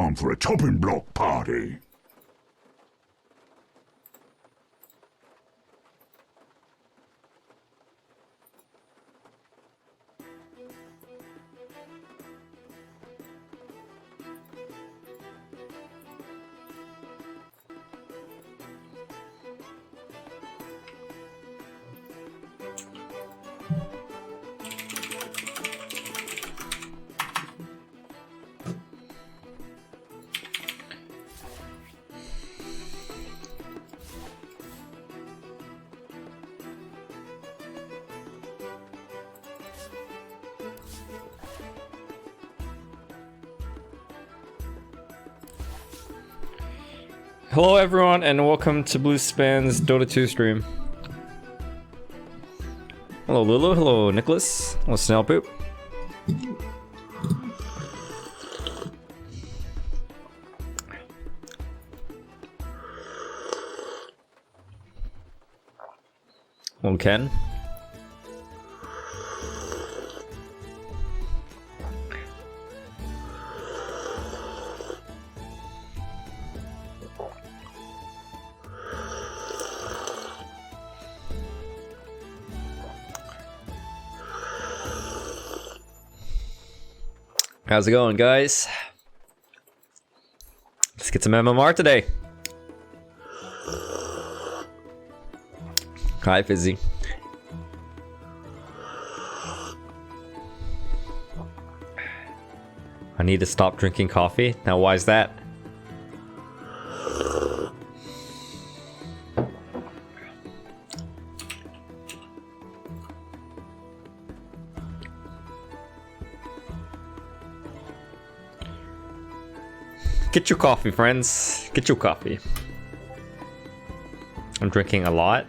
time for a chopping block party. Hello everyone and welcome to Bluespan's Dota 2 stream. Hello Lulu, hello Nicholas, hello Snailpoop. Hello Ken. How's it going, guys? Let's get some MMR today. Hi, Fizzy. I need to stop drinking coffee. Now, why is that? Get your coffee, friends. Get your coffee. I'm drinking a lot.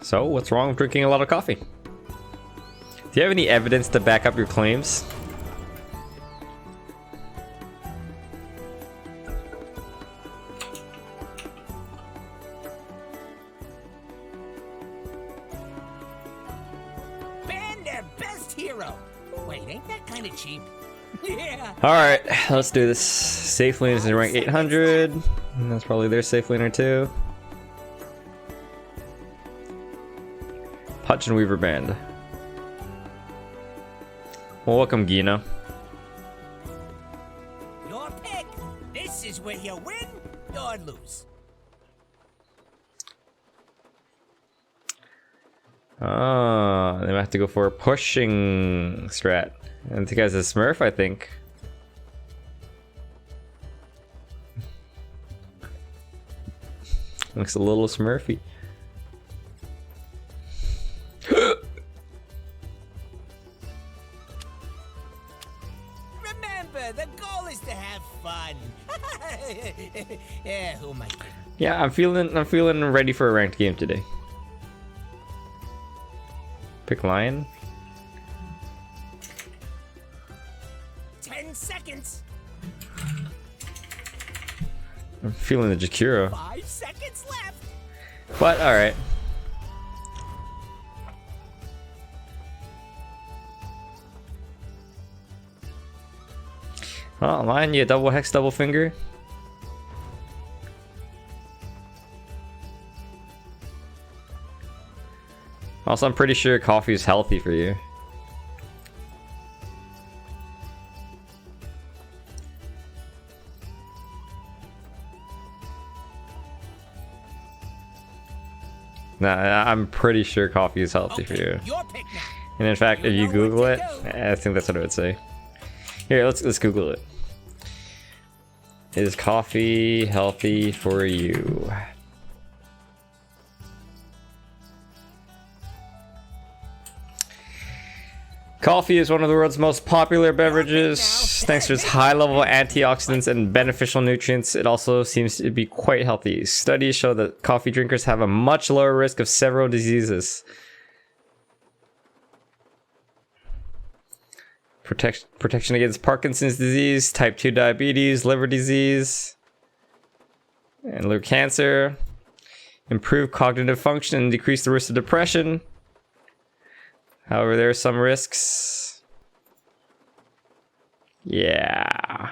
So, what's wrong with drinking a lot of coffee? Do you have any evidence to back up your claims? Ban their best hero. Wait, ain't that kind of cheap? Yeah. Alright, let's do this. Safe lane is in rank 800. And that's probably their safe laner too. Hutch and Weaver band. Well, welcome, Gina. Your pick. This is where you win or lose. Ah, they might have to go for a pushing strat. And the guy's a Smurf, I think. Looks a little Smurfy. Remember, the goal is to have fun. Yeah, who am I kidding? Yeah, I'm feeling ready for a ranked game today. Pick Lion. 10 seconds. I'm feeling the Jakiro. 5 seconds left. But alright. Oh, Lion, you double hex, double finger. Also, I'm pretty sure coffee is healthy for you. Nah, I'm pretty sure coffee is healthy for you. Your pick now. And in fact, if you know Google what it, to do. I think that's what it would say. Here, let's Google it. Is coffee healthy for you? Coffee is one of the world's most popular beverages. Thanks to its high level of antioxidants and beneficial nutrients, it also seems to be quite healthy. Studies show that coffee drinkers have a much lower risk of several diseases. Protection against Parkinson's disease, type 2 diabetes, liver disease, and liver cancer. Improve cognitive function and decrease the risk of depression. However, there are some risks. Yeah.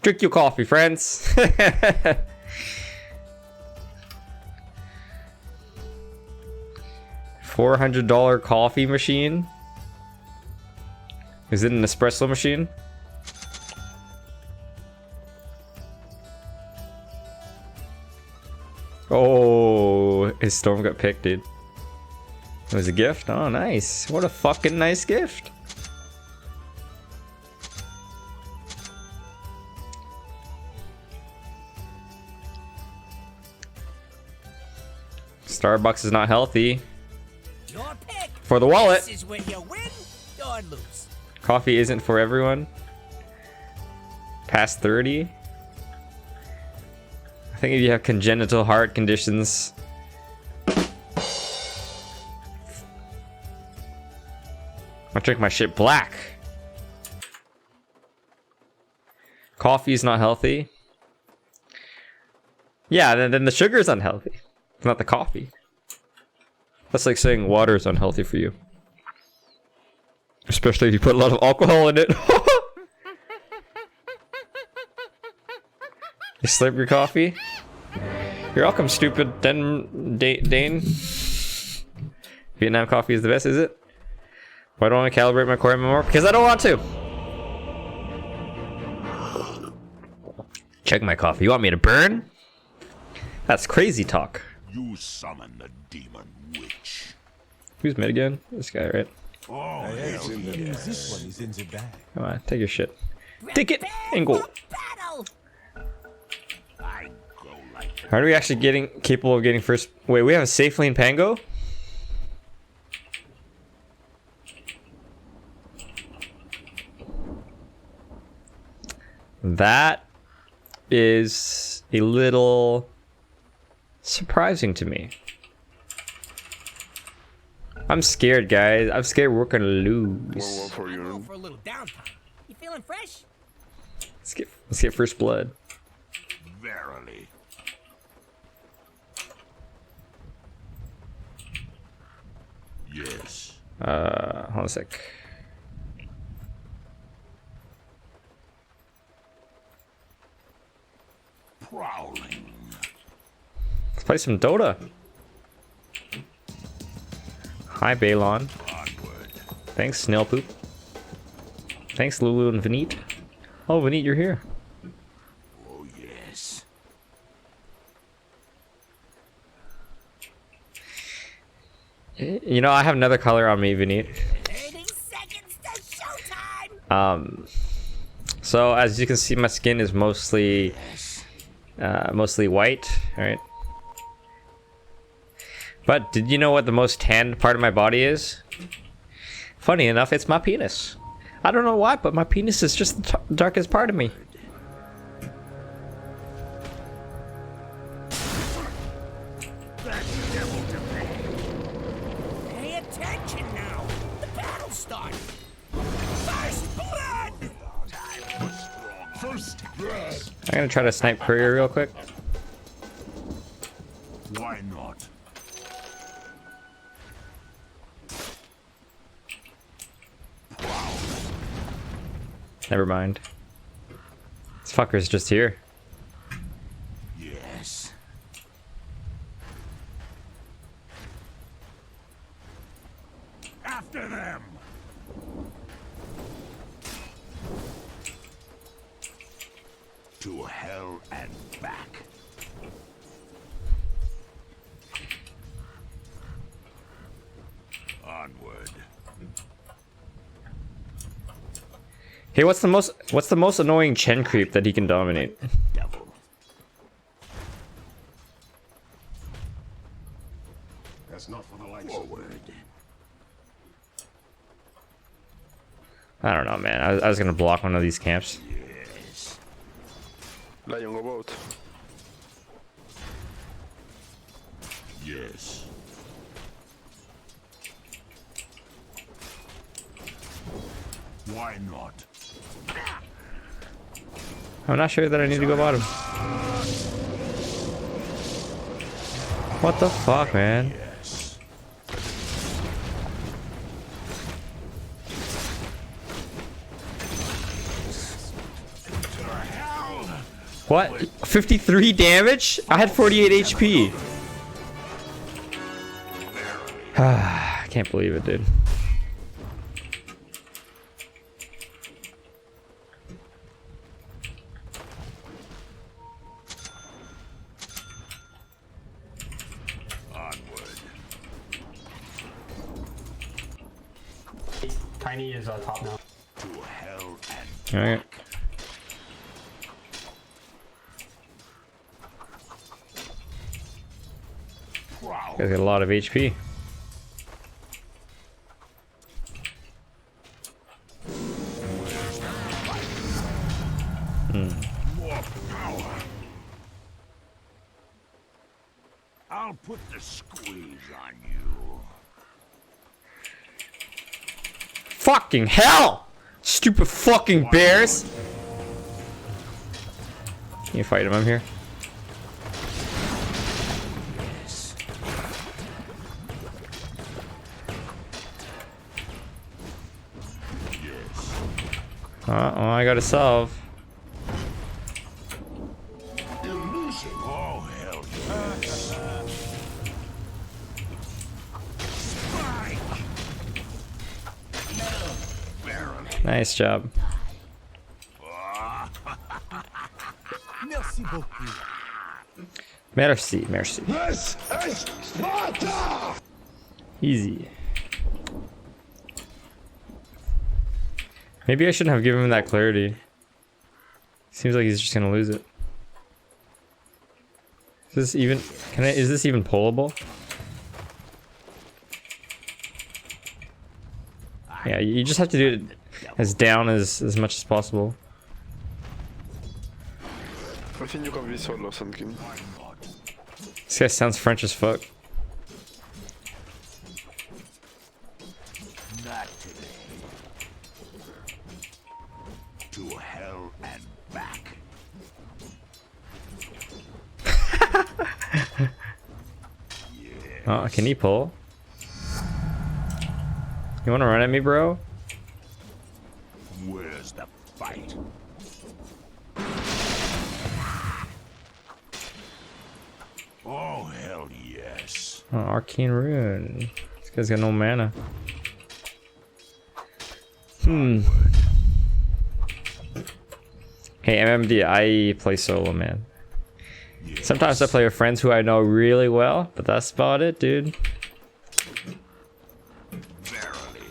Drink your coffee, friends. $400 coffee machine. Is it an espresso machine? Oh, his storm got picked, dude. It was a gift? Oh, nice. What a fucking nice gift. Starbucks is not healthy. Your pick. For the wallet. This is when you win or lose. Coffee isn't for everyone. Past 30. I think if you have congenital heart conditions. I drink my shit black. Coffee is not healthy. Yeah, then the sugar is unhealthy. It's not the coffee. That's like saying water is unhealthy for you. Especially if you put a lot of alcohol in it. You slurp your coffee? You're welcome, stupid Dane. Vietnam coffee is the best, is it? Why don't I calibrate my core more? Because I don't want to. Check my coffee. You want me to burn? That's crazy talk. You summon the demon witch. Who's mid again? This guy, right? Oh, hell yes. This one is in the bag. Come on, take your shit. Take it and go. Battle. I go like Are we actually capable of getting first? Wait, we have a safe lane Pango? That is a little surprising to me. I'm scared, guys. I'm scared we're gonna lose. for I'm you. going for a little downtime. You feeling fresh? Let's get first blood. Verily. Yes. Hold on a sec. Prowling. Let's play some Dota. Hi, Balon. Onward. Thanks, Snail Poop. Thanks, Lulu and Vineet. Oh, Vineet, you're here. Oh, yes. You know, I have another color on me, Vineet. 30 seconds to showtime. So as you can see, my skin is mostly white, right? But did you know what the most tanned part of my body is? Funny enough, it's my penis. I don't know why, but my penis is just the darkest part of me. Pay attention now. The battle starts. First blood. First blood. I'm gonna try to snipe Courier real quick. Why not? Never mind. This fucker's just here. Yes. After them. To hell and back. Onward. Hey, what's the most annoying Chen creep that he can dominate? Devil. That's not for the likes forward. I don't know, man. I was gonna block one of these camps. Yes. Lion go boat. Yes. Why not? I'm not sure that I need to go bottom. What the fuck, man? Yes. To hell. What? 53 damage? I had 48 HP. I can't believe it, dude. Onward. Tiny is top now. To hell and Alright. prowl. Guys got a lot of HP. More power. I'll put the squeeze on you. Fucking hell! Stupid fucking bears! Can you fight him? I'm here. Yes. Yes. Oh, I gotta solve. Illusion. Oh, hell yes. Spike. Barely. Nice job. Merci beaucoup. Merci, merci. This is Sparta! Easy. Maybe I shouldn't have given him that clarity. Seems like he's just gonna lose it. Is this even? Is this even pullable? Yeah, you just have to do it as down as much as possible. I think you can be solo, Sandkin. This guy sounds French as fuck. Not today. To hell and back. Oh, can he pull? You wanna run at me, bro? Where's the fight? Oh, hell yes. Oh, Arcane Rune. This guy's got no mana. Hey, MMD, I play solo, man. Yes. Sometimes I play with friends who I know really well, but that's about it, dude. Verily.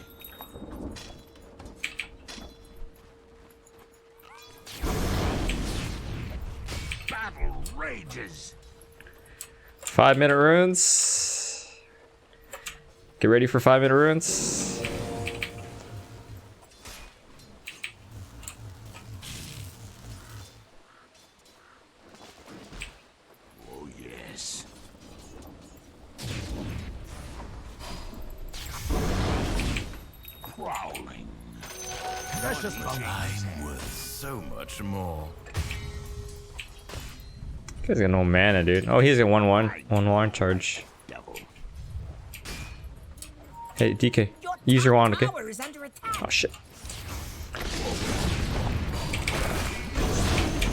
Battle rages. 5-minute runes. Get ready for 5-minute runes. Oh, yes. Prowling. Precious I'm worth so much more. This guy's got no mana, dude. Oh, he's got 1-1 charge. Devil. Hey, DK, use your wand, okay? Tower is under attack. Oh shit.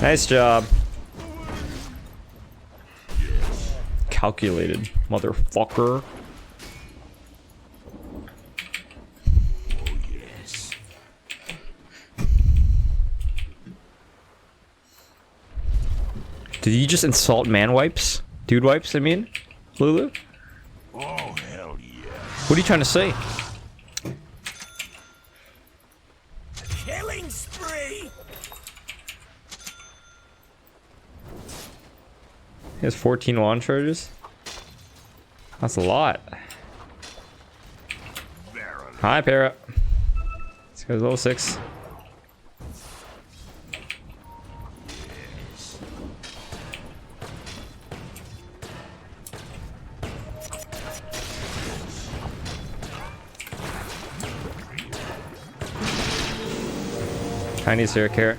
Nice job. Calculated, motherfucker. Oh, yes. Did you just insult man wipes? Dude wipes, I mean? Lulu? Oh, hell yes. What are you trying to say? Killing spree. He has 14 wand charges? That's a lot. Verily. Hi, Para. This guy's level 6. Tiny's here, Carrot.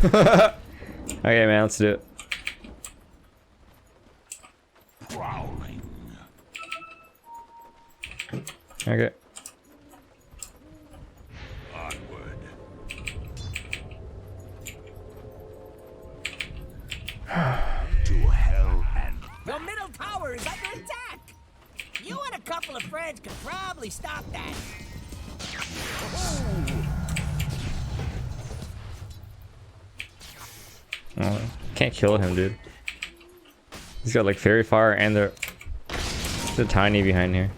Okay, man, let's do it. Prowling. Okay. Onward. To hell and The middle tower is under attack. You and a couple of friends could probably stop that. Oh, can't kill him, dude. He's got like fairy fire and the tiny behind here.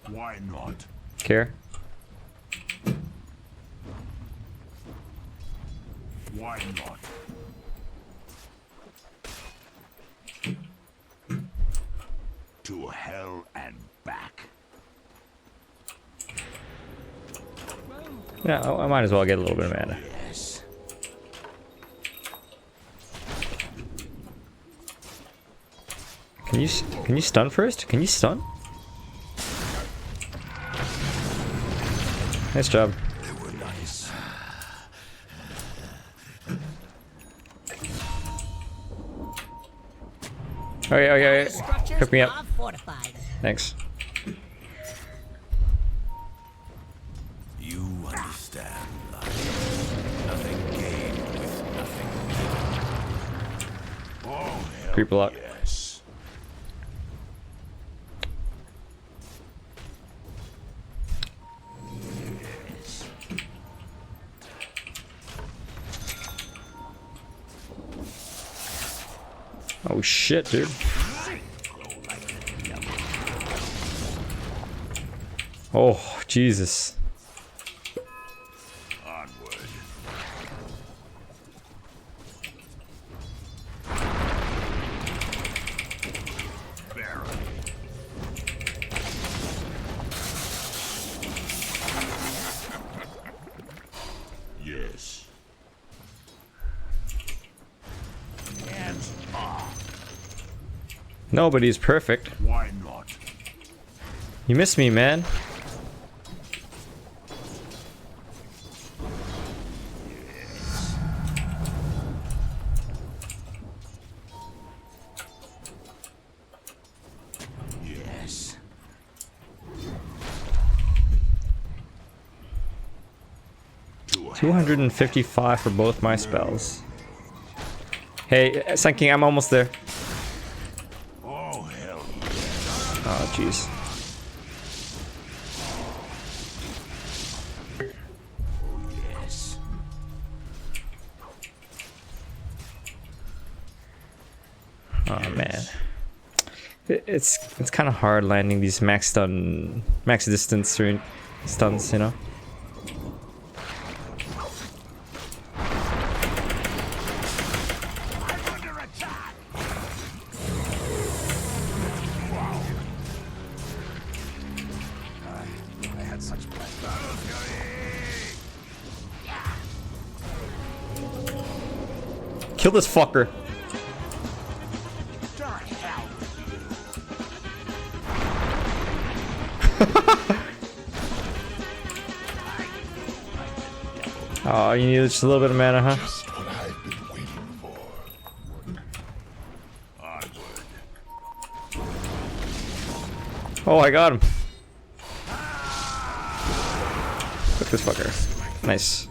why not? Care? Why not? To hell and back. Yeah, I might as well get a little bit of mana. Yes. Can you stun first? Can you stun? Nice job. They were nice. Okay, okay, okay. Structures Pick me up. are fortified. Thanks. You understand life. Nothing gained with nothing given. Oh, hell Creep a lot. yes. Oh shit, dude. Oh, Jesus. Onward. Barrel. Yes. Hands off. Nobody's perfect. Why not? You missed me, man. Yes. 255 for both my spells. Hey, Sun King, I'm almost there. Oh, hell Oh, jeez. yes. Oh man, it's kind of hard landing these max distance stuns, you know. I'm under attack. I had such pleasure. Kill this fucker. Dark hell. Oh, you need just a little bit of mana, huh? Just what I've been waiting for. Onward. Oh, I got him. Look this fucker. Nice.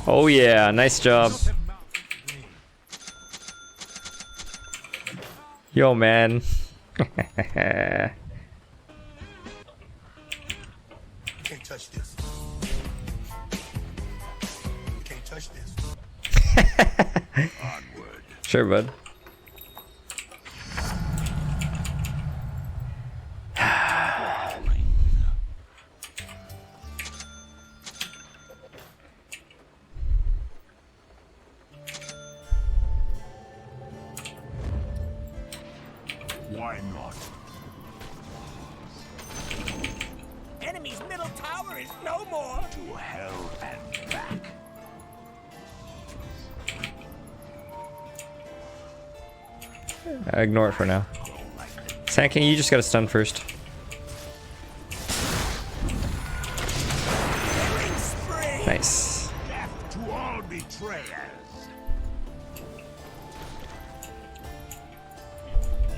Oh yeah, nice job. Yo, man. Can't touch this. You can't touch this. Onward. Sure, bud. Why not? Enemy's middle tower is no more. To hell and back. Ignore it for now. Sand King, you just gotta stun first. Killing spree. Nice. Death to all betrayers.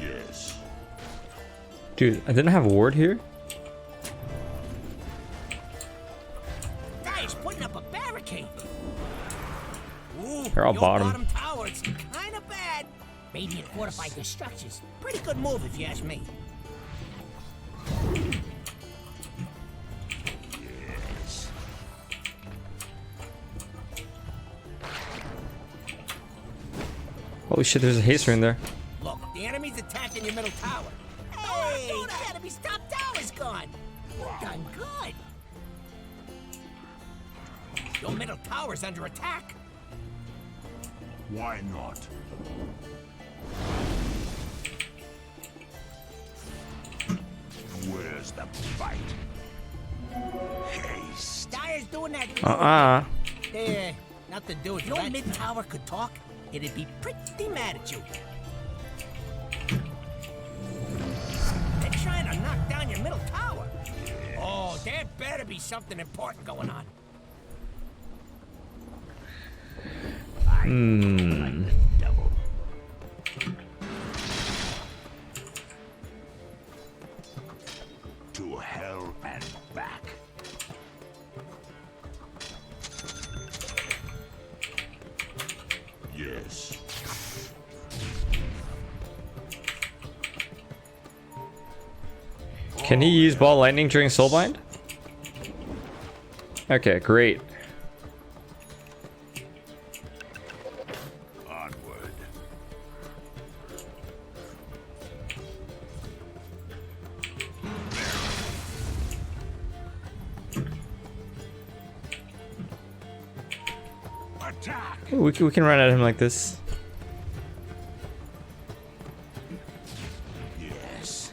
Yes. Dude, I didn't have a ward here? Guys, putting up a barricade. Ooh, They're all your bottom. tower, it's kind of bad. Radiant fortified their structures. Pretty good move if you ask me. Yes. Holy shit, there's a haster in there. Look, the enemy's attacking your middle tower. Hey, the enemy's top tower's gone. Done good. Your middle tower's under attack. Why not? Where's the fight? Haste. Dire's doing that. Nothing to do with your mid tower could talk. It'd be pretty mad at you. They're trying to knock down your middle tower. Oh, there better be something important going on. Devil. To hell and back. Yes. Can he use ball lightning during soulbind? Okay, great. Onward. Attack! We can run at him like this. Yes.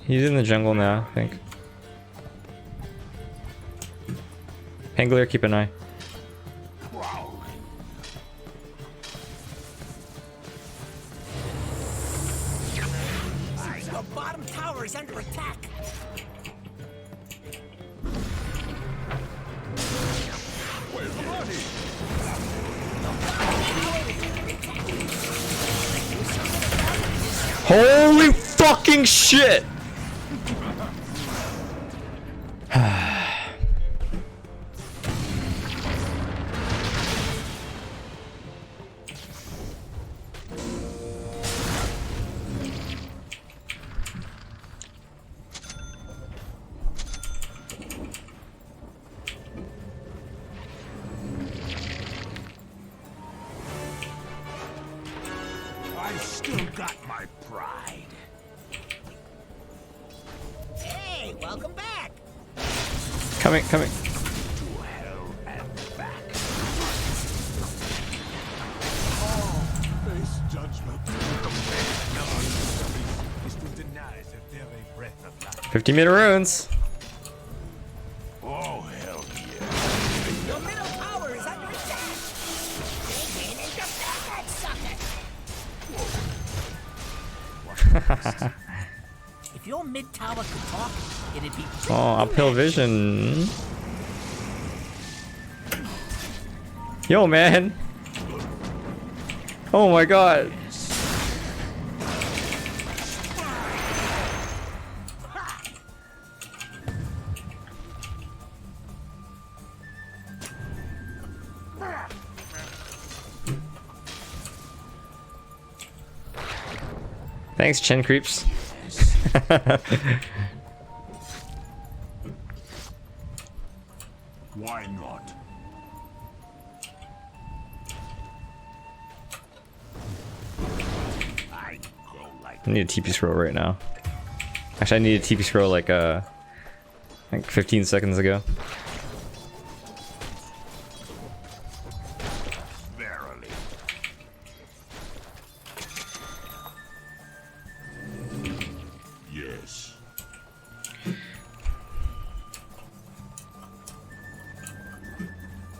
He's in the jungle now, I think. Pangolier, keep an eye. Prowling. Your bottom tower is under attack. Where's the money? Holy fucking shit! I still got my pride. Hey, welcome back. Coming. To hell and back. Face judgment. Is to deny the very breath of life. 50-meter runes. Oh, hell yeah. Your middle tower is under attack. They need to defend that sucker. If your mid tower could talk, it'd be. Oh, uphill vision. Yo, man. Oh my god. Thanks, chin creeps. Why not? I go like I need a TP scroll right now. Actually, I need a TP scroll like 15 seconds ago. verily. Yes.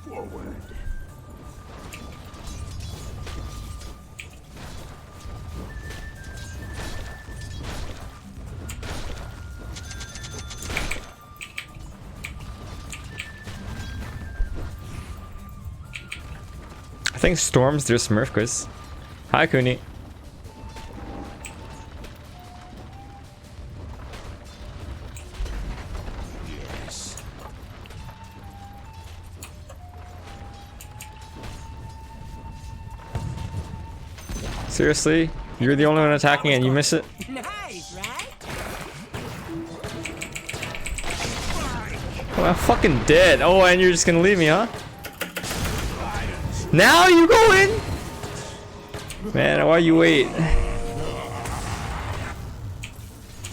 Forward. I think Storm's their Smurf quiz. Hi, Kuni. Yes. Seriously? You're the only one attacking and you miss it? Nice, right? Well, I'm fucking dead. Oh, and you're just gonna leave me, huh? Now you go in? Man, why you wait?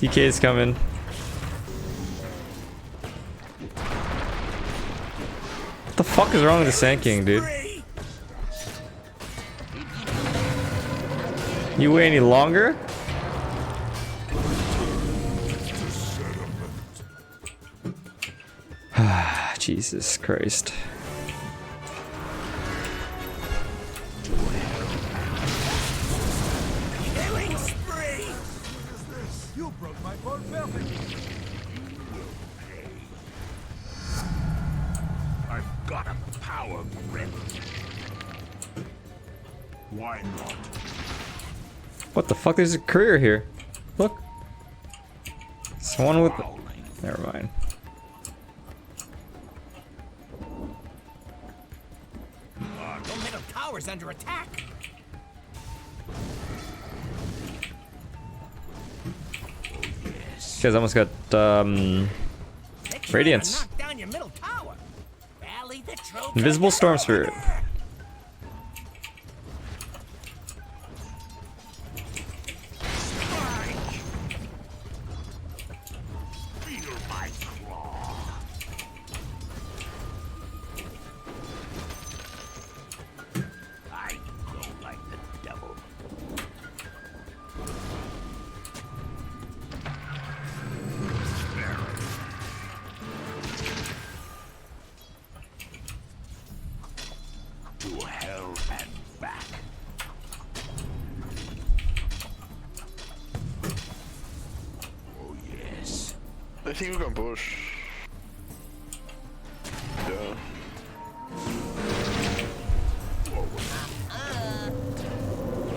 DK is coming. What the fuck is wrong with the Sand King, dude? You wait any longer? Jesus Christ. Killing spree. You broke my board perfectly. I've got a power grip. Why not? What the fuck? There's a courier here. Look. Someone with... Never mind. Your middle tower's under attack. Guys almost got They're trying Radiance. to knock down your middle tower. Rally the troops. Invisible Storm Spirit. Feel my claw. I go like the devil. To hell and back. Oh yes. I think we can push. Yeah.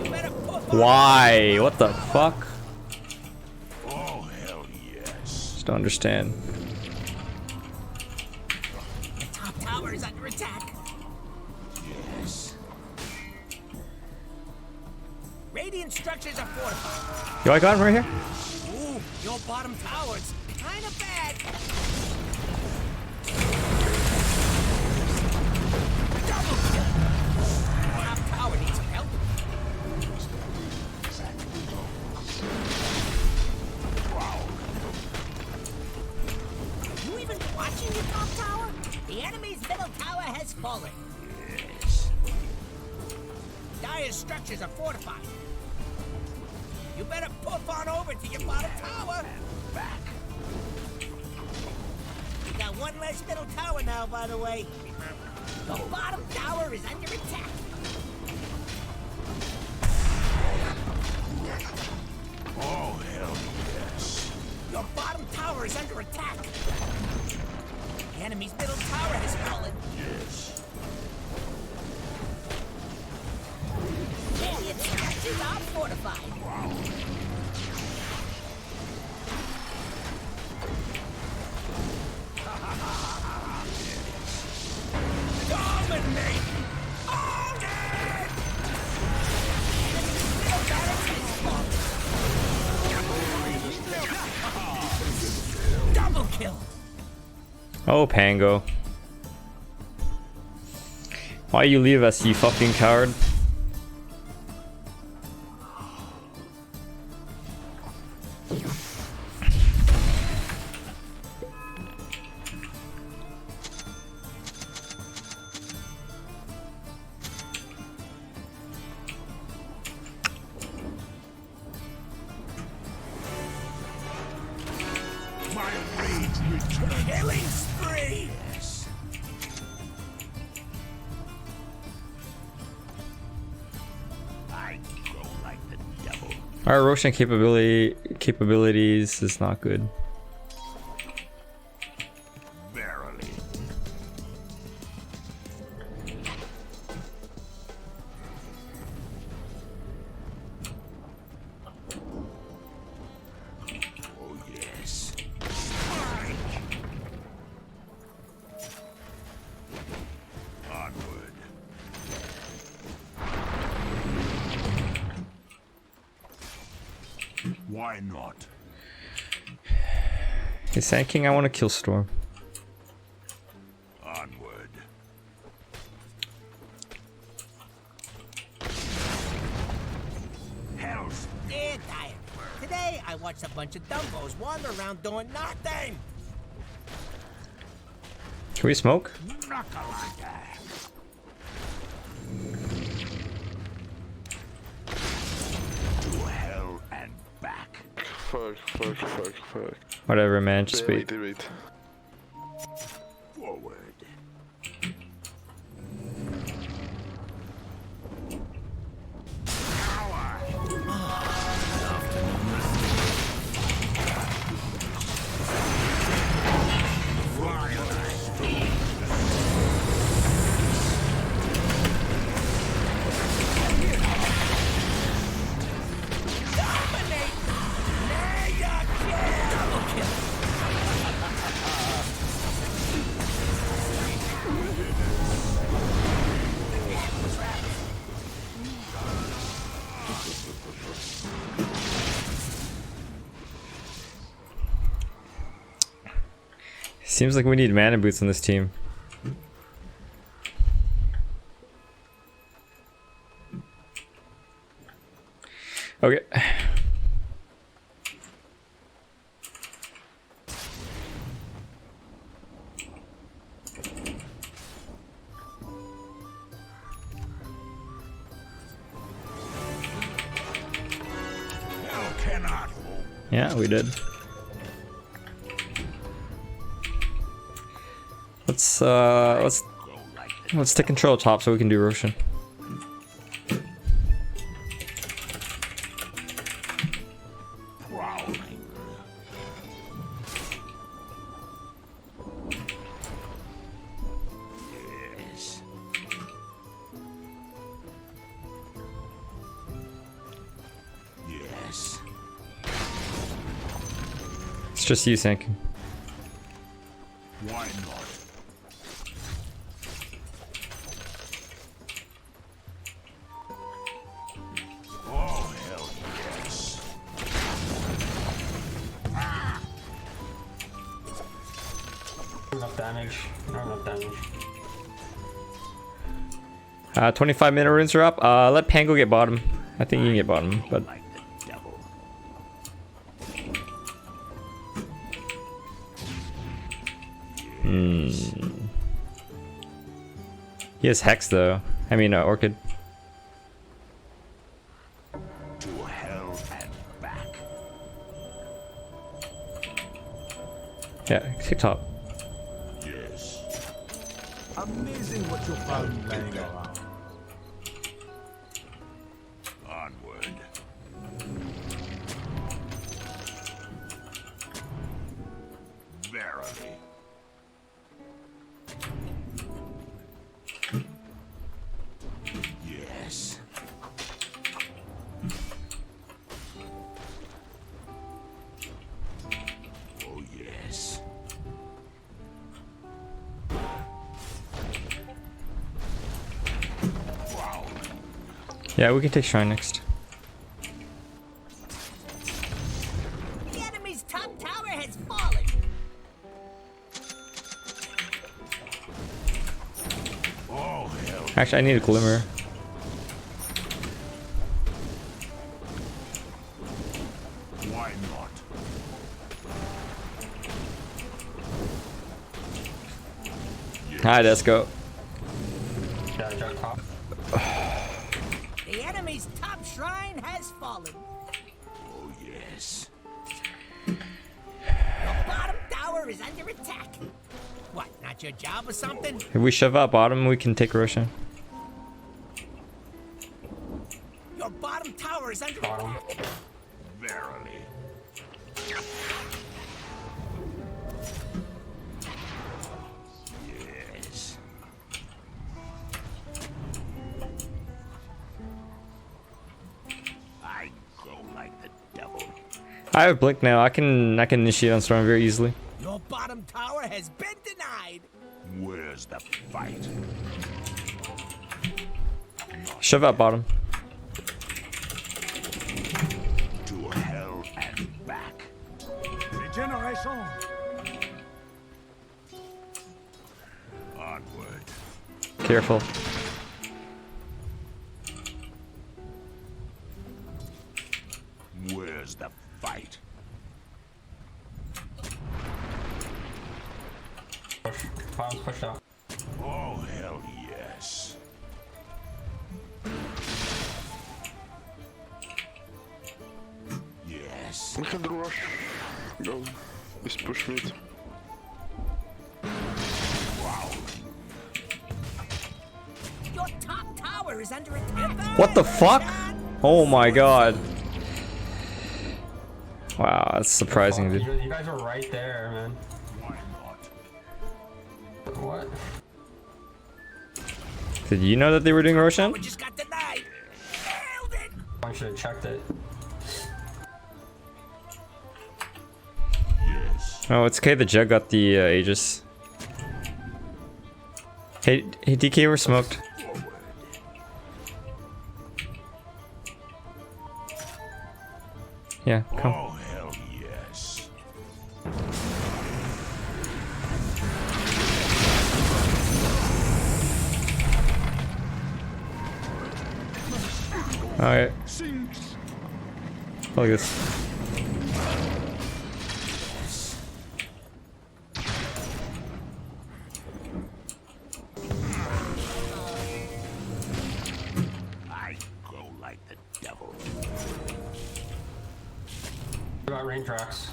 You better puff on. Why? What the fuck? Oh hell yes. Just don't understand. The top tower is under attack. Yes. Radiant structures are fortified. Yo, I got him right here. Ooh, your bottom tower's kind of bad. Double kill. Top tower needs some help. You even watching your top tower? The enemy's middle tower has fallen. Yes. Dire's structures are fortified. You better puff on over to your bottom tower. Back. You got one less middle tower now, by the way. The bottom tower is under attack. Oh hell yes. Your bottom tower is under attack. The enemy's middle tower has fallen. Yes. Radiant structures are fortified. Dominate. Own it! Middle barracks has fallen. Double kill. Oh, Pango. Why you leave us, you fucking coward? My rage returns. Killing spree. Yes. I go like the devil. Our Roshan capabilities is not good. Verily. Why not? Hey, Sand King, I want to kill Storm. Onward. Hell's Yeah, Dyer. Today, I watched a bunch of dumbos wander around doing nothing. Can we smoke? knuckalaka. To hell and back. Fuck. Whatever, man. Just Yeah, wait. wait. Forward. Seems like we need mana boots on this team. Okay. Hell cannot hold. Yeah, we did. Let's take control top so we can do Roshan. Prowling. Yes. Yes. It's just you, Sanking. Why not? Oh, hell yes. Enough damage. Not enough damage. 25-minute runes are up. Let Pango get bottom. I think you can get bottom, but Like the devil. he has Hex though. I mean, Orchid. To hell and back. Yeah, take top. Yes. Amazing what you found laying around. Onward. Verily. Yes. Oh, yes. Wow. Yeah, we can take Shrine next. The enemy's top tower has fallen. Oh, hell. Actually, I need a Glimmer. Why not? Hi, Desco. Yeah, jump top. The enemy's top shrine has fallen. Oh, yes. Your bottom tower is under attack. What, not your job or something? If we shove out bottom, we can take Roshan. Your bottom tower is under Bottom. attack. Verily. Yes. I go like the devil. I have Blink now. I can initiate on Storm very easily. Your bottom tower has been denied. Where's the fight? Shove out bottom. To hell and generation. Onward. Careful. Where's the fight? Push. Files pushed out. Oh, hell yes. Yes. We can do rush. Go. Just push mid. Your top tower is under attack. What the fuck? Oh my god. Wow, that's surprising, dude. You guys are right there, man. Why not? What? Did you know that they were doing Roshan? We just got denied. Nailed it. I should have checked it. Yes. Oh, it's okay. The Jug got the Aegis. Hey, DK, we're smoked. Yeah, come. Oh, hell yes. Alright, Sinks. look at this. I go like the devil. What about rain tracks?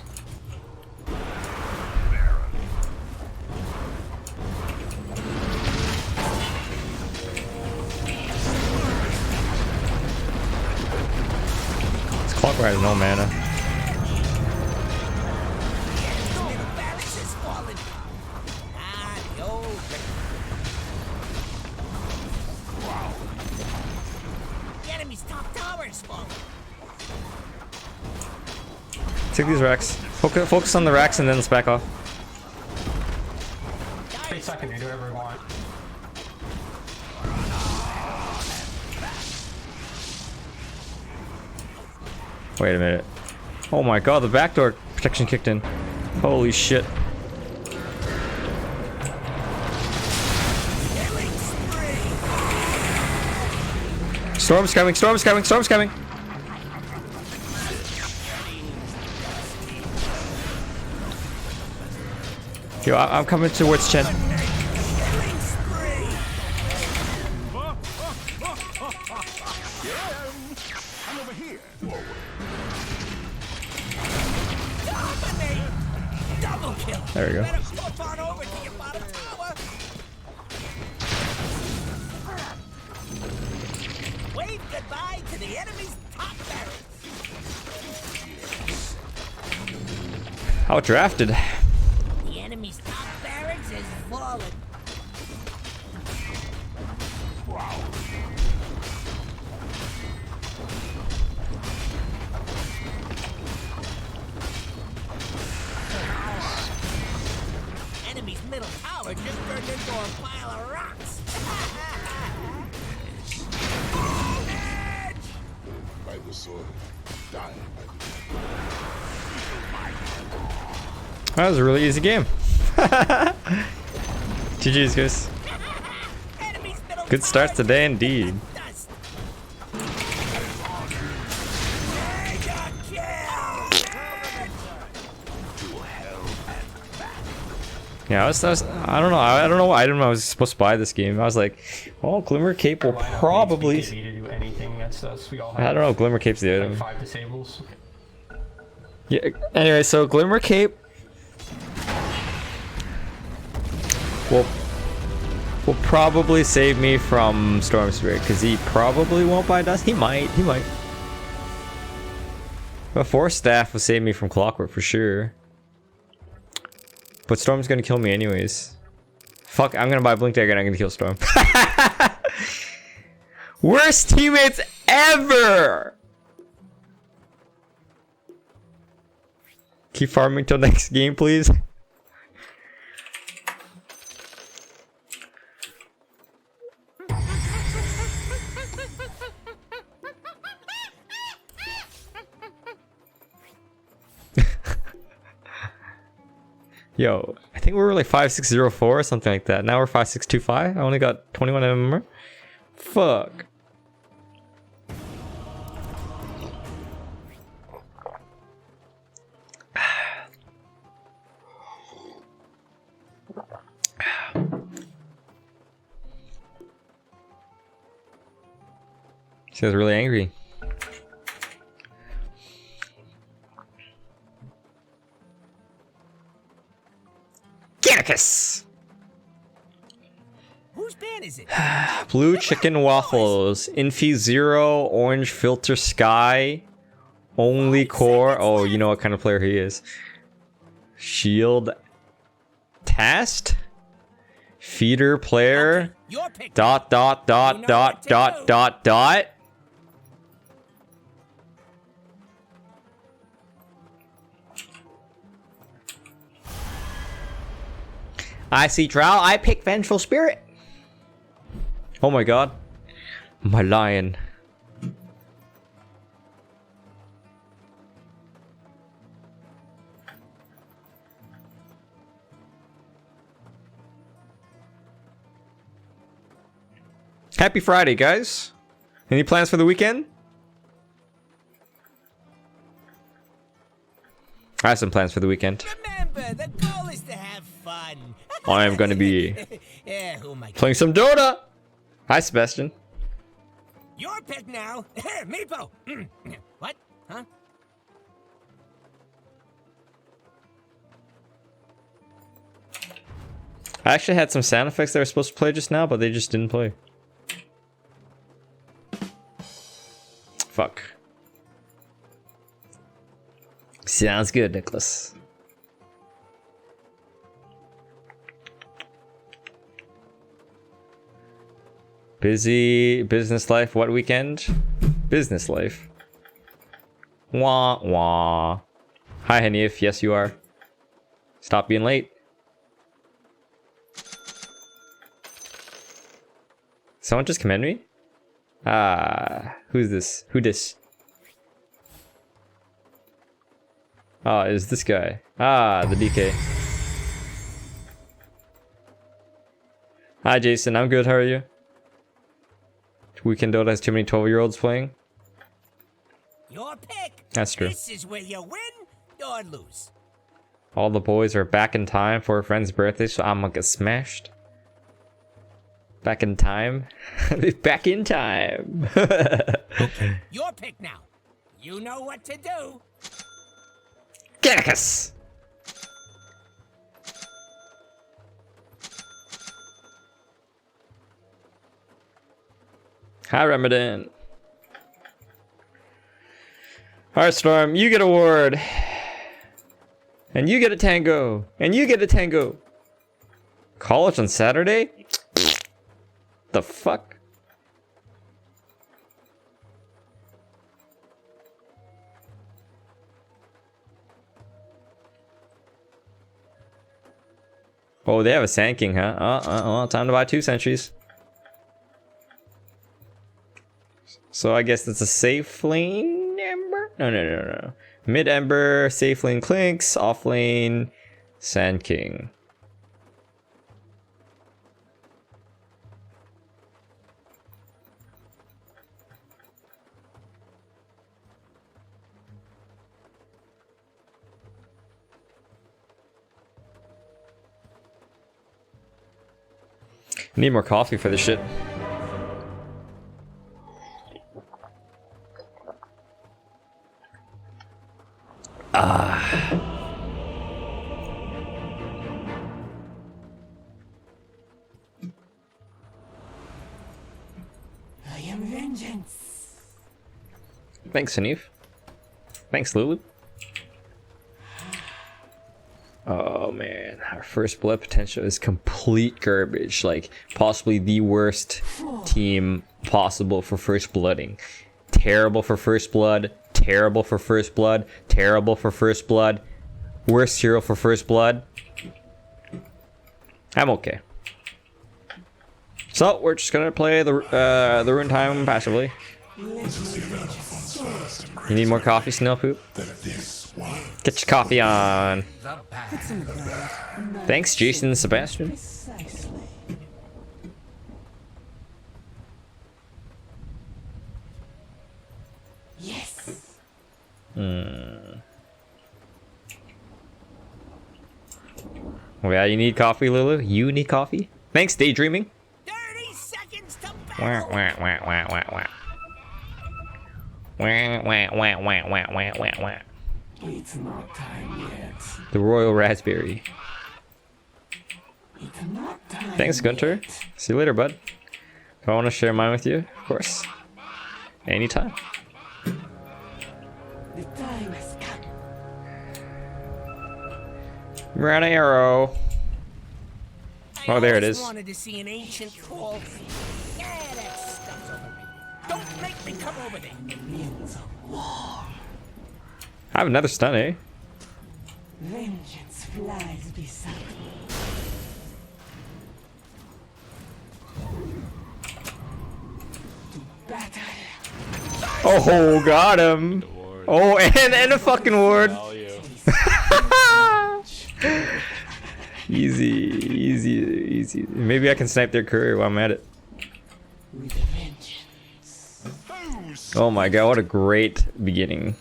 This Clock Rider, no mana. Middle barracks has fallen. Ah, the old. The enemy's top tower is falling. Take these racks. Focus on the racks and then let's back off. Take second, you do whatever you want. Wait a minute. Oh my god, the backdoor protection kicked in. Holy shit. Killing spree. Storm's coming, storm's coming, storm's coming! Yo, I'm coming towards Chen. Killing spree. I'm over here. Dominate. Double kill. There we go. Better pop on over to your bottom tower. Wave goodbye to the enemy's top barracks. Outdrafted. The enemy's top barracks is fallen. Enemy's middle tower just turned into a pile of rocks. By the sword. Die by the That was a really easy game. GG's, guys. Enemy's middle Good start tower today indeed. dust. Mega kill! Yeah, I don't know. I don't know what item I was supposed to buy this game. I was like, well, Glimmer Cape will Why not probably. BKB to do anything against us? We all I have don't know. Glimmer Cape's the like item. 5 disables. Yeah. Anyway, so Glimmer Cape will probably save me from Storm Spirit because he probably won't buy dust. He might. He might. But Force Staff will save me from Clockwork for sure. But Storm's gonna kill me anyways. Fuck, I'm gonna buy Blink Dagger and I'm gonna kill Storm. Worst teammates ever! Keep farming till next game, please. Yo, I think we were like 5604 or something like that. Now we're 5625. I only got 21 MMR. Fuck. She was really angry. Gannicus! Whose band is it? Blue chicken waffles. Infi Zero, orange filter sky. Only core. Oh, you know what kind of player he is. Shield Tast? Feeder player. Your pick. Dot dot dot You know dot what to dot do. dot dot. I see Drow. I pick Vengeful Spirit. Oh my god. My lion. Happy Friday, guys. Any plans for the weekend? I have some plans for the weekend. Remember, the goal is to have fun. I am going to be Yeah, who am I? playing some Dota. Hi, Sebastian. Your pick now. Meepo. What? Huh? I actually had some sound effects that were supposed to play just now, but they just didn't play. Fuck. Sounds good, Nicholas. Busy business life. What weekend? Business life. Wah wah. Hi, Hanif. Yes, you are. Stop being late. Someone just commend me? Ah, who's this? Who dis? Ah, is this guy? Ah, the DK. Hi, Jason. I'm good. How are you? Weekend Dota has too many 12-year-olds playing. Your pick. That's true. This is where you win or lose. All the boys are back in time for a friend's birthday, so I'm gonna get smashed. Back in time? Back in time! Your pick now. You know what to do. Gannicus! Hi, Ramadan. Heartstorm, you get a ward. And you get a tango. And you get a tango. College on Saturday? The fuck? Oh, they have a Sand King, huh? Time to buy 2 sentries. So I guess that's a safe lane Ember? No. Mid Ember, safe lane Clinks, off lane Sand King. Need more coffee for this shit. I am vengeance. Thanks, Hanif. Thanks, Lulu. Oh man, our first blood potential is complete garbage. Like, possibly the worst team possible for first blooding. Terrible for first blood. Terrible for first blood. Terrible for first blood. Worst hero for first blood. I'm okay. So we're just gonna play the Rune Time passively. You need more coffee, Snail Poop? Get your coffee on. Thanks, Jason and Sebastian. Precisely. Yes. Oh yeah, you need coffee, Lulu? You need coffee? Thanks, Daydreaming. 30 seconds to Wah, battle. wah, wah, wah, wah, wah. Wah, wah, wah, wah, wah, wah, wah, wah. It's not time yet. The Royal Raspberry. It's not time Thanks, Gunter. yet. See you later, bud. If I want to share mine with you, of course. Anytime. The time has come. Ran an arrow. Oh, there it I always is. wanted to see an ancient troll. Yeah, that stuff's overrated. Don't make me come over there. Winds of war. I have another stun, eh? Vengeance flies beside me. To battle. Oh, got him. Oh, and a fucking ward. Easy, easy, easy. Maybe I can snipe their courier while I'm at it. With a vengeance. Oh my god, what a great beginning.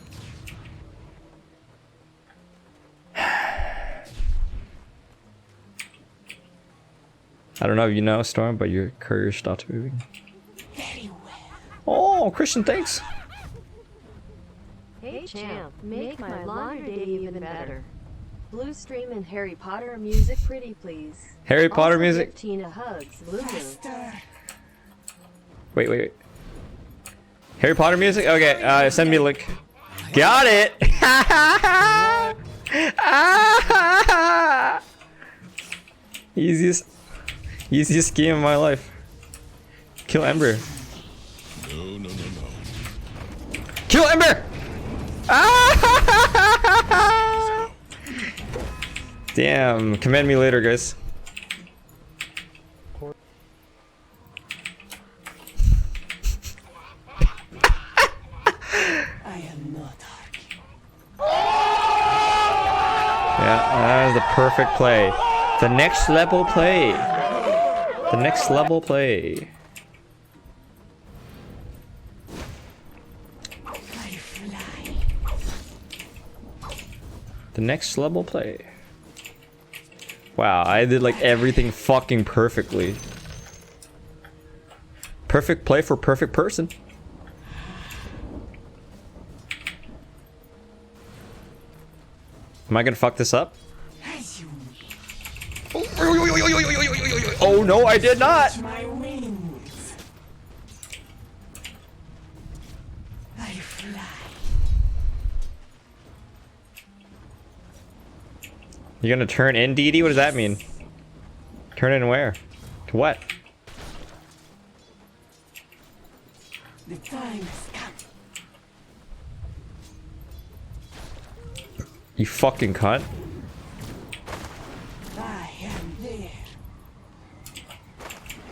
I don't know if you know, Storm, but your courier stopped moving. Very well. Oh, Christian, thanks. Hey champ, make my laundry day even better. Blue Stream and Harry Potter music pretty please. Harry Potter Also music? give Tina hugs, Lulu. Faster. Wait. Harry Potter music? Okay, send me a link. Got it! Easiest game of my life. Kill Ember. No. Kill Ember! Damn, commend me later, guys. I am not arguing. Yeah, that is the perfect play. The next level play. The next level play. I fly. The next level play. Wow, I did like everything fucking perfectly. Perfect play for perfect person. Am I gonna fuck this up? As you Oh no, I did not! my wings. I fly. You're gonna turn in, Dee Dee? What does that mean? Turn in where? To what? The time has come. You fucking cunt. I am there.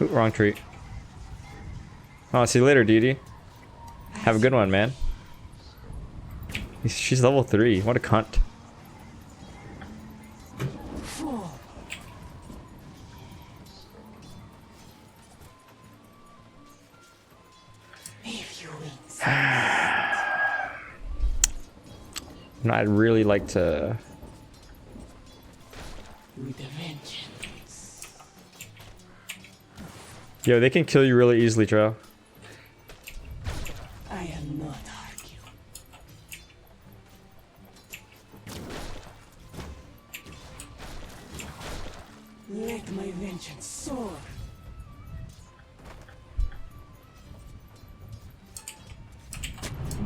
Ooh, wrong tree. Oh, see you later, Dee Dee. Have a good one, man. She's level 3. What a cunt. Fall. If you insist. No, I'd really like to... With a vengeance. Yo, they can kill you really easily, Tro. I am not arguing. Let my vengeance soar.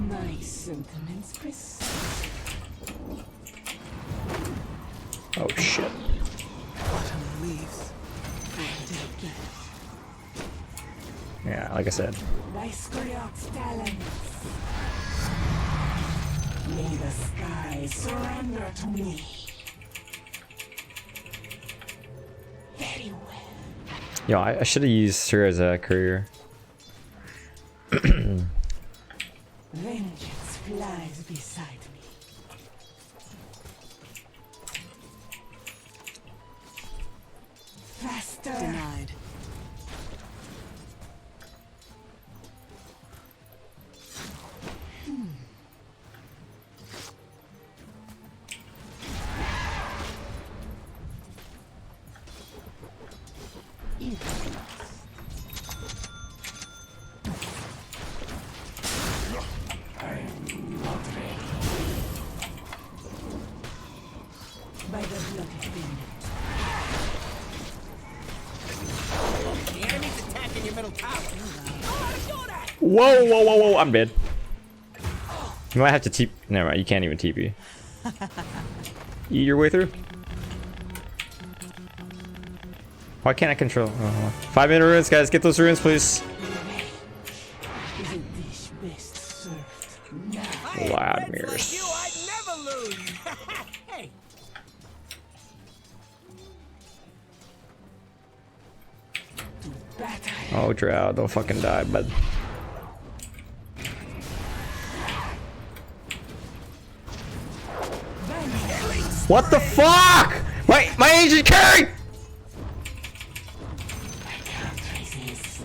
My sentiments precise. Oh shit. Autumn leaves. And again. Yeah, like I said. By Skoriok's talents. May the sky surrender to me. Very well. Yo, I should have used her as a courier. Vengeance flies beside me. Denied. By the blood of Venus. The enemy's attacking your middle tower. Whoa, whoa, whoa, whoa! I'm dead. You might have to TP. Never mind. You can't even TP. Eat your way through. Why can't I control? 5 minute ruins, guys. Get those ruins, please. Is a dish best served. If I had Vladimir. friends like you, I'd never lose. Hey, Battle. Oh, Drow, don't fucking die, bud. What the fuck? My agent carry! I can't resist.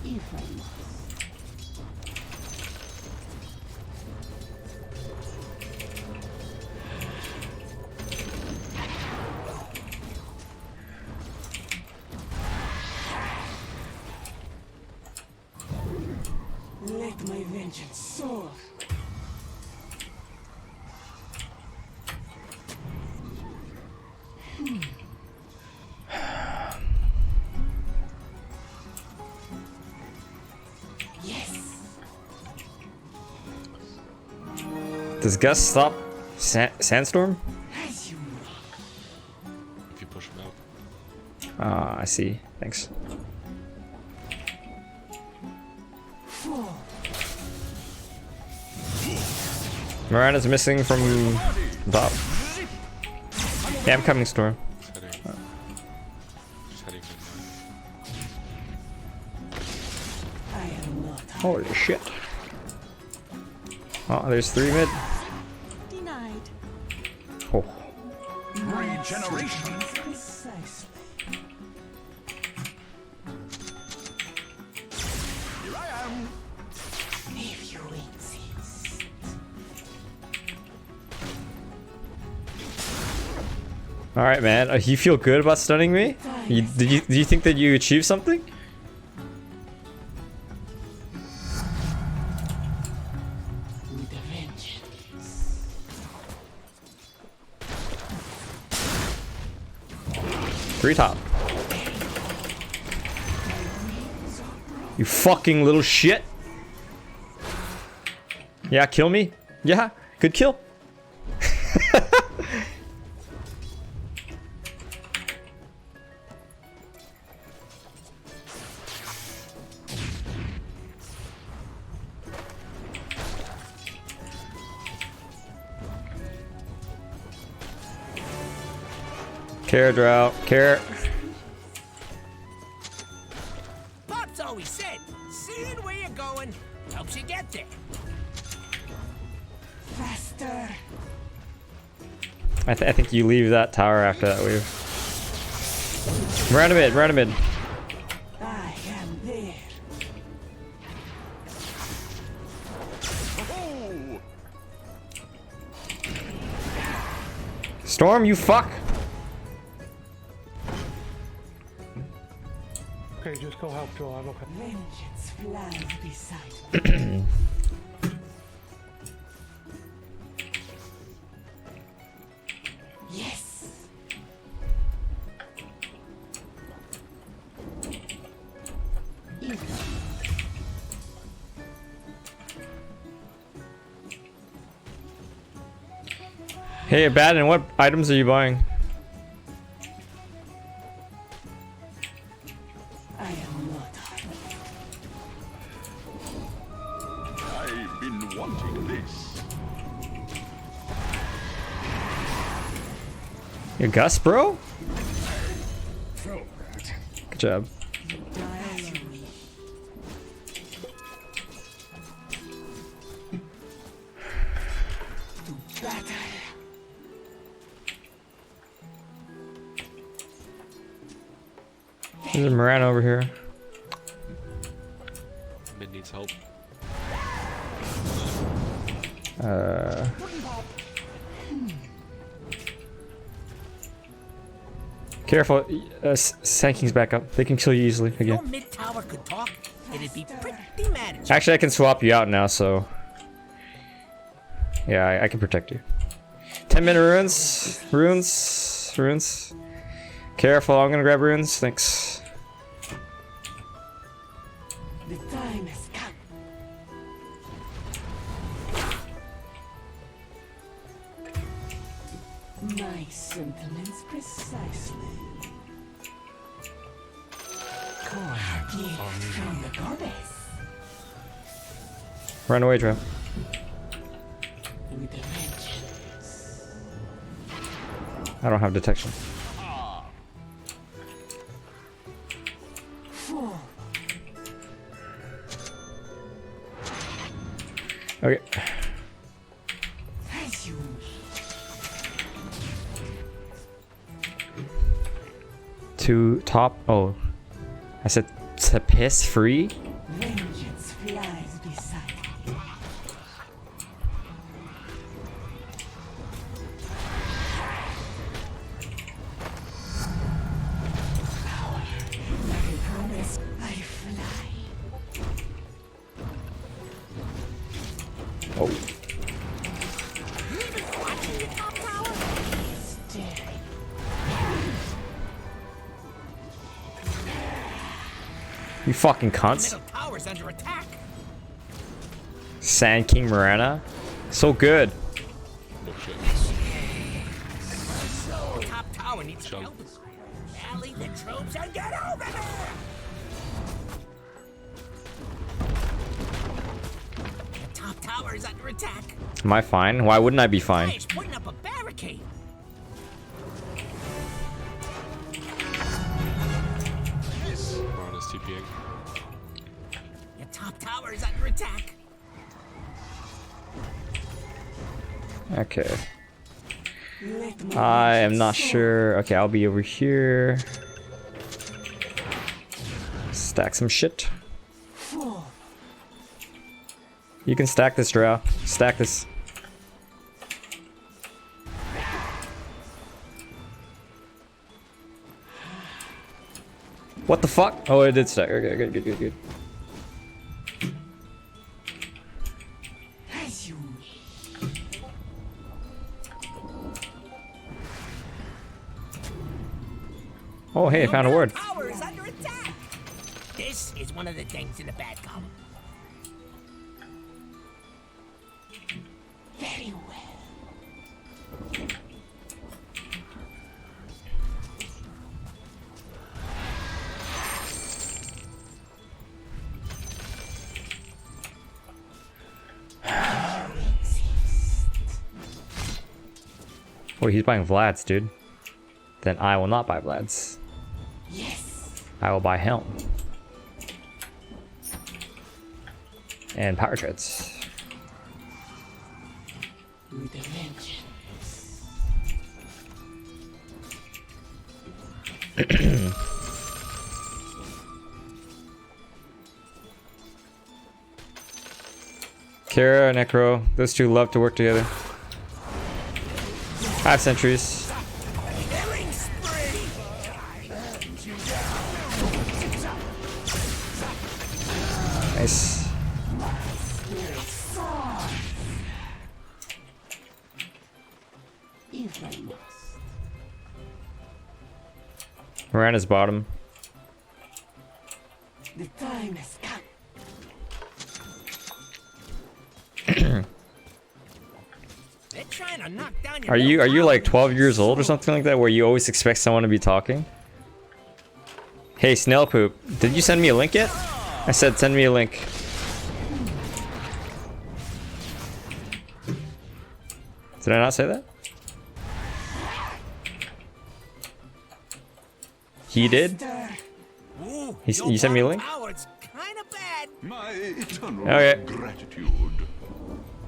If I must. Let my vengeance soar. Yes. Does Gus stop Sandstorm? As you will. If you push him out. Ah, I see. Thanks. Four. Mirana's missing from top. Yeah, I'm coming, Storm. Just heading. Just heading in. I am not Holy shit. Oh, there's 3 mid. denied. Oh. Regeneration. Precisely. Here I am. If you insist. All right, man. You feel good about stunning me? Do you think that you achieved something? With a vengeance. Three top. You fucking little shit. Yeah, kill me. Yeah, good kill. Care drought. Care. Pop's always said, seeing where you're going helps you get there. Faster. I think you leave that tower after that wave. Round a mid. Round a mid. I am there. Oh, Storm, you fuck. Okay, just go help Joel. I'm okay. Vengeance flies beside me. Yes. Hey, Abaddon, what items are you buying? I am not. I've been wanting this. You Gus, bro? So that. Good job. As you wish. To battle. There's a Moran over here. Mid needs help. Careful, Sanking's back up. They can kill you easily If your again. mid tower could talk, it'd be pretty mad at you. Actually, I can swap you out now, so yeah, I can protect you. 10-minute runes. Careful, I'm gonna grab runes. Thanks. The time has come. My sentiments precisely. Core gift from the goddess. Run away, Trev. With a vengeance. I don't have detection. Four. Okay. As you To top. Oh, I said to piss free. vengeance flies beside you. Power. Like a promise, I fly. Oh, Staring. you fucking cunts. Middle tower's under attack. Sand King Morana. So good. Oh shit. Top tower needs Jump. help. Rally the troops and get over there. The top tower is under attack. Am I fine? Why wouldn't I be fine? He's putting up a barricade. Morana's TPing. Your top tower is under attack. Okay. Let my I am not sure. Okay, I'll be over here. Stack some shit. four. You can stack this, Drow. Stack this. What the fuck? Oh, it did stack. Okay, good. As you Oh, hey, I found a word. Your tower is under attack. This is one of the things in the bad column. very well. Oh, he's buying Vlad's, dude. Then I will not buy Vlad's. Yes. I will buy Helm. And Power Treads. With a vengeance. Kara, Necro, those two love to work together. 5 centuries. Killing spree. Nice. If I must. Mirana's bottom. The time has come. They're trying to knock down your Are you middle like tower. 12 years old or something like that, where you always expect someone to be talking? Hey, Snail Poop, did you send me a link yet? I said send me a link. Did I not say that? He did? Ooh, You your sent me a bottom link? tower, it's kind of bad. My eternal Okay. gratitude.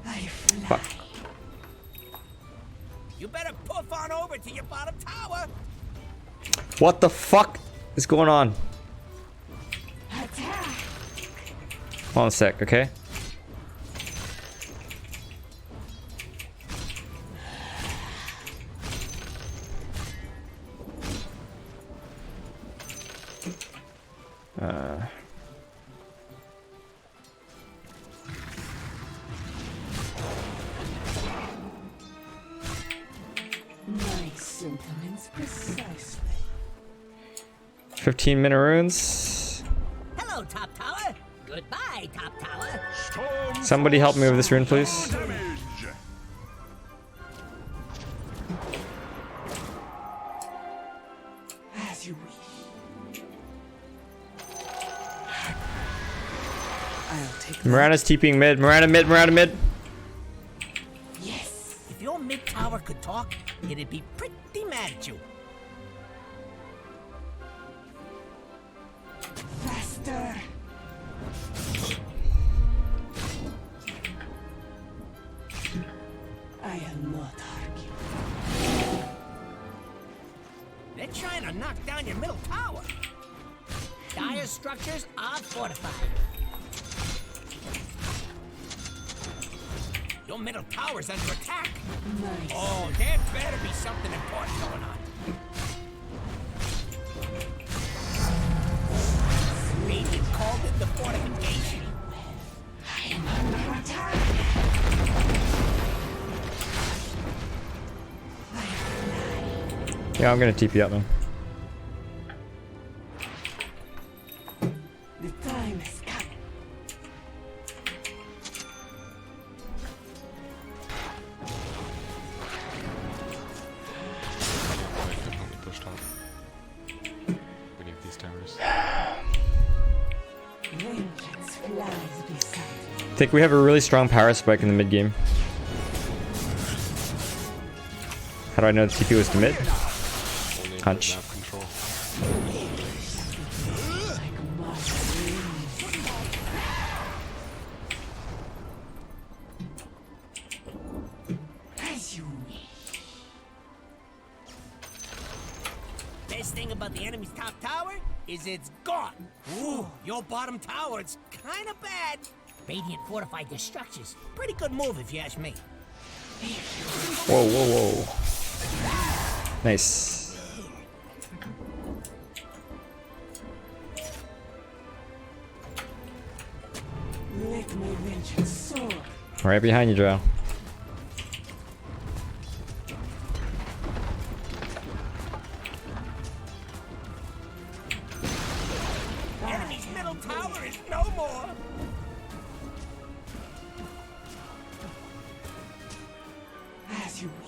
I fly. Fuck. You better poof on over to your bottom tower. What the fuck is going on? Hold on a sec, okay? My sentiments precisely. 15-minute runes. Hello, Top Tower. Goodbye, Top Tower. Storm Somebody help me with this rune, please. damage. As you wish. I'll take Mirana's TPing mid. Mirana mid. Mirana mid. Yes. If your mid tower could talk, it'd be pretty mad at you. Faster. I am not arguing. They're trying to knock down your middle tower. Dire structures are fortified. Your middle tower's under attack. Nice. Oh, there better be something important going on. Radiant called in the fortification. I am under attack. Yeah, I'm gonna TP up, man. The time has come. I could help me push top. We need these towers. Vengeance flies beside me. I think we have a really strong power spike in the mid game. How do I know the TP was to mid? Only in Hunch. map control. Like my wings. As you wish. Best thing about the enemy's top tower is it's gone. Ooh, your bottom tower, it's kind of bad. Radiant fortified their structures. Pretty good move if you ask me. Whoa, whoa, whoa. Nice. Let my vengeance soar. Right behind you, Drow. Enemy's middle tower is no more. As you wish.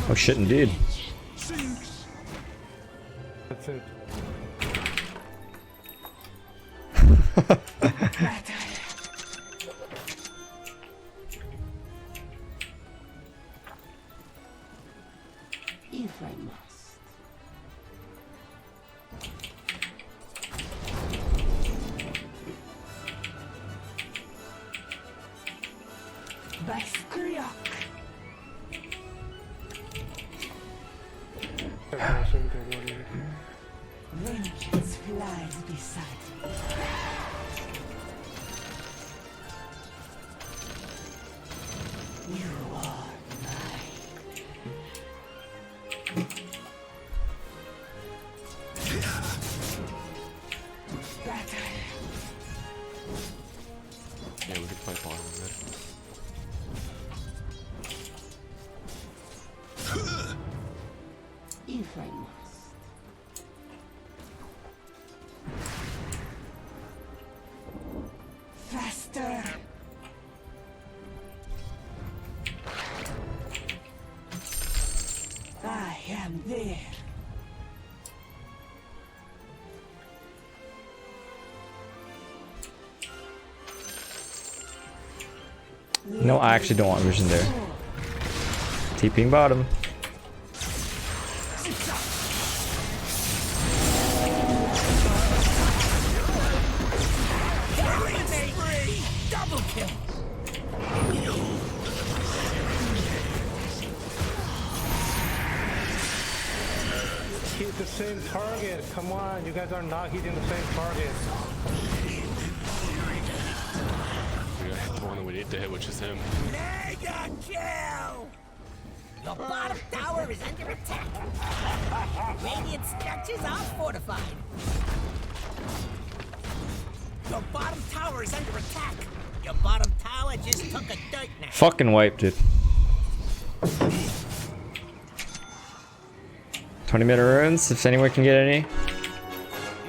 Oh shit, indeed. That's it. Battle. If I must. By Skriok. Vengeance flies beside me. You are mine. Battle. Yeah, we could fight bottom of it. If I must. Faster. I am there. No, I actually don't want vision there. TPing bottom. Double kill. same target. Come on, you guys are not hitting the same target. We got the one that we need to hit, which is him. Mega kill! Your bottom tower is under attack. Radiant structures are fortified. Your bottom tower is under attack. Your bottom tower just took a dirt nap. Fucking wiped it. 20-minute runes, if anyone can get any. You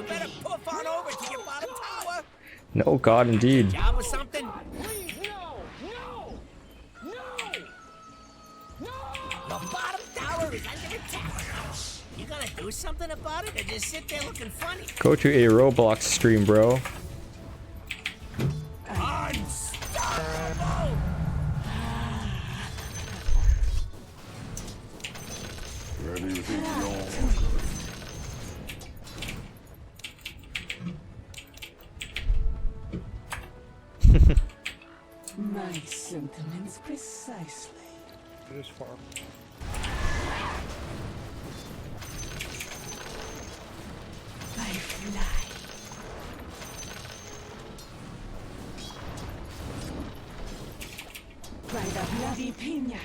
better poof on over to your bottom tower. No, God, indeed. Job or something? Your bottom tower is under attack. You gonna do something about it or just sit there looking funny? Go to a Roblox stream, bro. Unstoppable! Ready with it, My sentiments precisely. This far. I fly. By the bloody piña.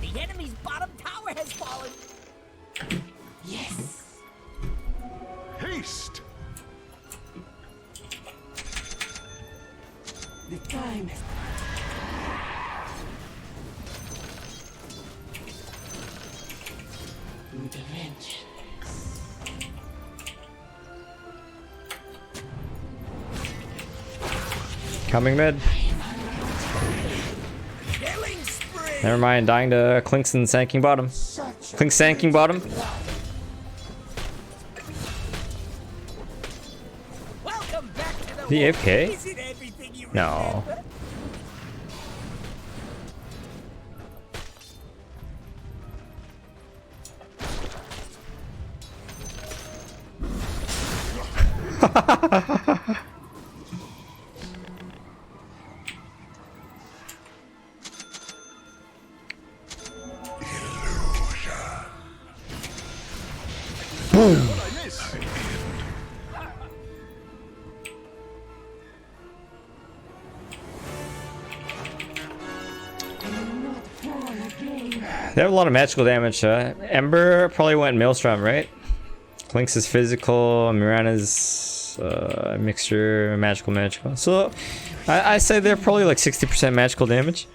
The enemy's bottom tower has fallen. Yes. Haste! The time has with a vengeance. Coming mid. Killing spree. Never mind, dying to Clinks and Sanking bottom. Clinks Sanking bottom. Welcome back to the The war. AFK? Is it everything you No. remember? They have a lot of magical damage. Ember probably went Maelstrom, right? Clinks is physical, Mirana's mixture, magical. So I say they're probably like 60% magical damage.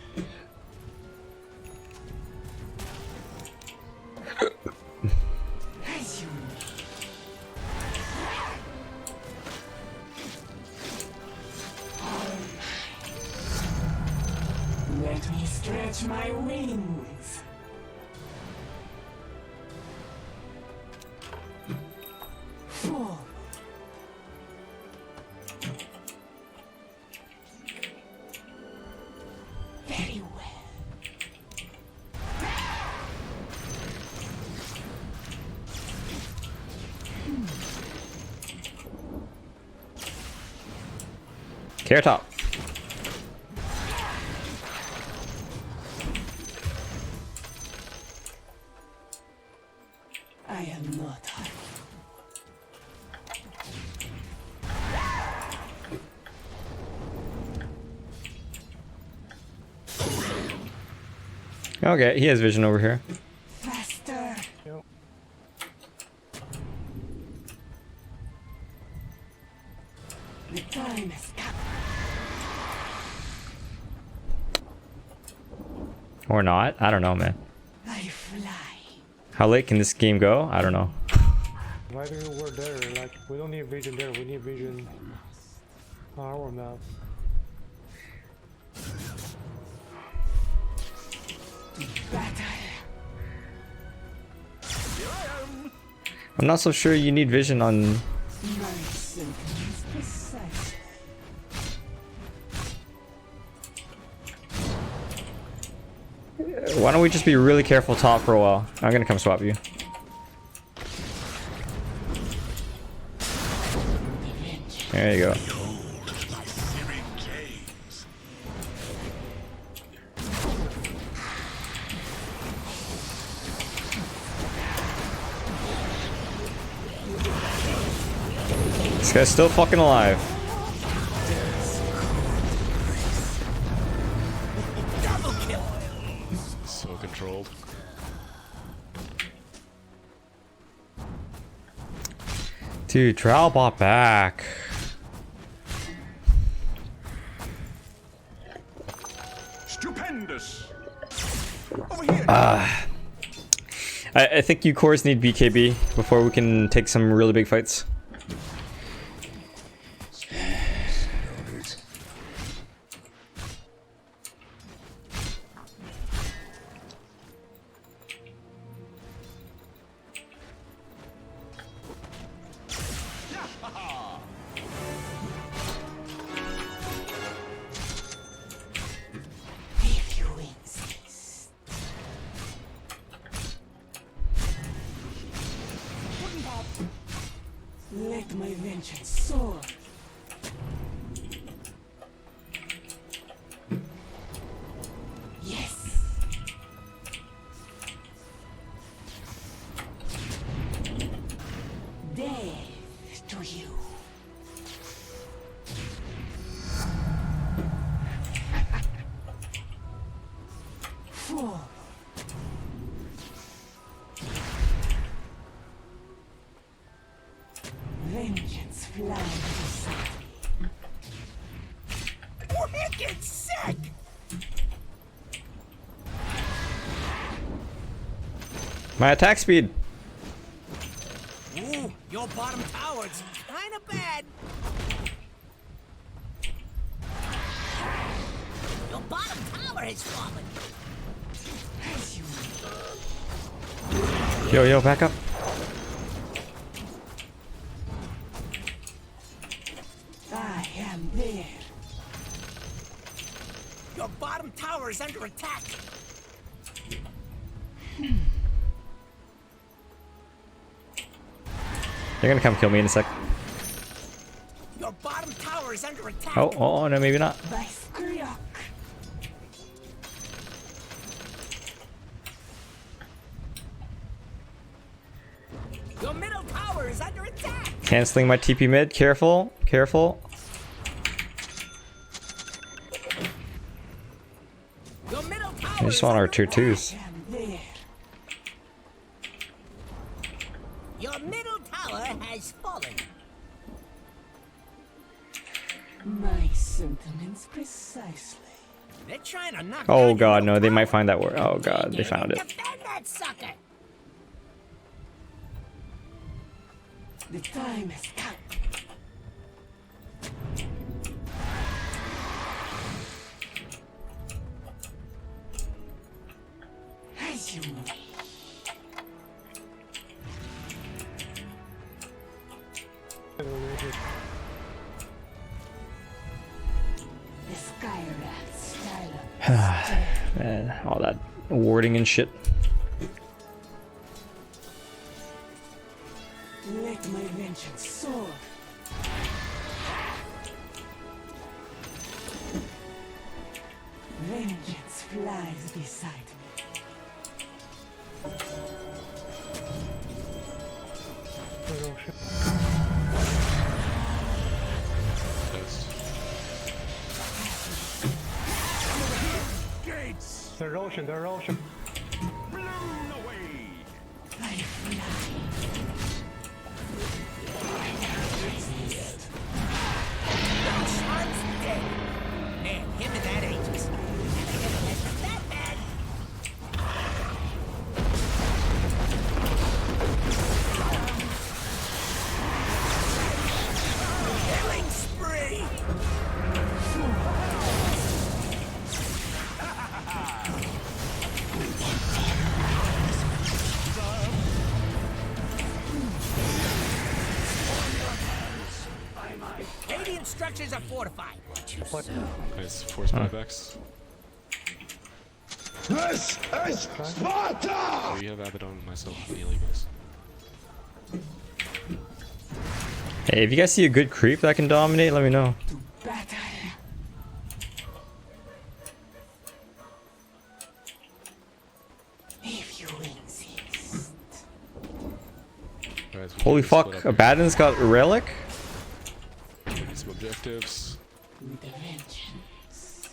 Let me stretch my wings. Four. Very well. Carrot top. I am not hungry. Okay, he has vision over here. Faster. Yep. The time has come. Or not. I don't know, man. I fly. How late can this game go? I don't know. Why do we're there? Like, we don't need vision there. We need vision on our map. Battle. I'm not so sure you need vision on... My sentiments precisely. Why don't we just be really careful top for a while? I'm gonna come swap you. There you go. This guy's still fucking alive. Double kill. So controlled. Dude, Drow bought back. Stupendous. Over here. I think you cores need BKB before we can take some really big fights. If you insist. Let my vengeance soar. Yes. Death to you. Fall. Vengeance flies beside me. Wicked sick. My attack speed. Ooh, your bottom tower's kind of bad. Your bottom tower has fallen. As you Yo, back up. I am there. Your bottom tower is under attack. They're gonna come kill me in a sec. Your bottom tower is under attack. Oh, no, maybe not. By Skriok. Your middle tower is under attack. Canceling my TP mid. Careful, careful. Your middle tower I just is want our under tier attack. 2s. I am there. Your middle tower has fallen. My sentiments precisely. They're trying to knock Oh down god, your no, they might tower. find that word. Oh god, they found it. Defend that sucker. The time has come. As you may. The Skyrath style. Man, all that warding and shit. Let my vengeance soar. Vengeance flies beside me. Gates They're Roshan, they're Roshan. blown away. I fly. Sharp's dead. Man, him and that Aegis. Is that bad? Killing spree. Radiant structures are fortified. Nice force buybacks. This is Sparta! Oh, you have Abaddon and myself melee guys. Hey, if you guys see a good creep that can dominate, let me know. Battle. If you insist. Alright, so Holy let's fuck, split up Abaddon's got a relic? here. Get some objectives. With a vengeance.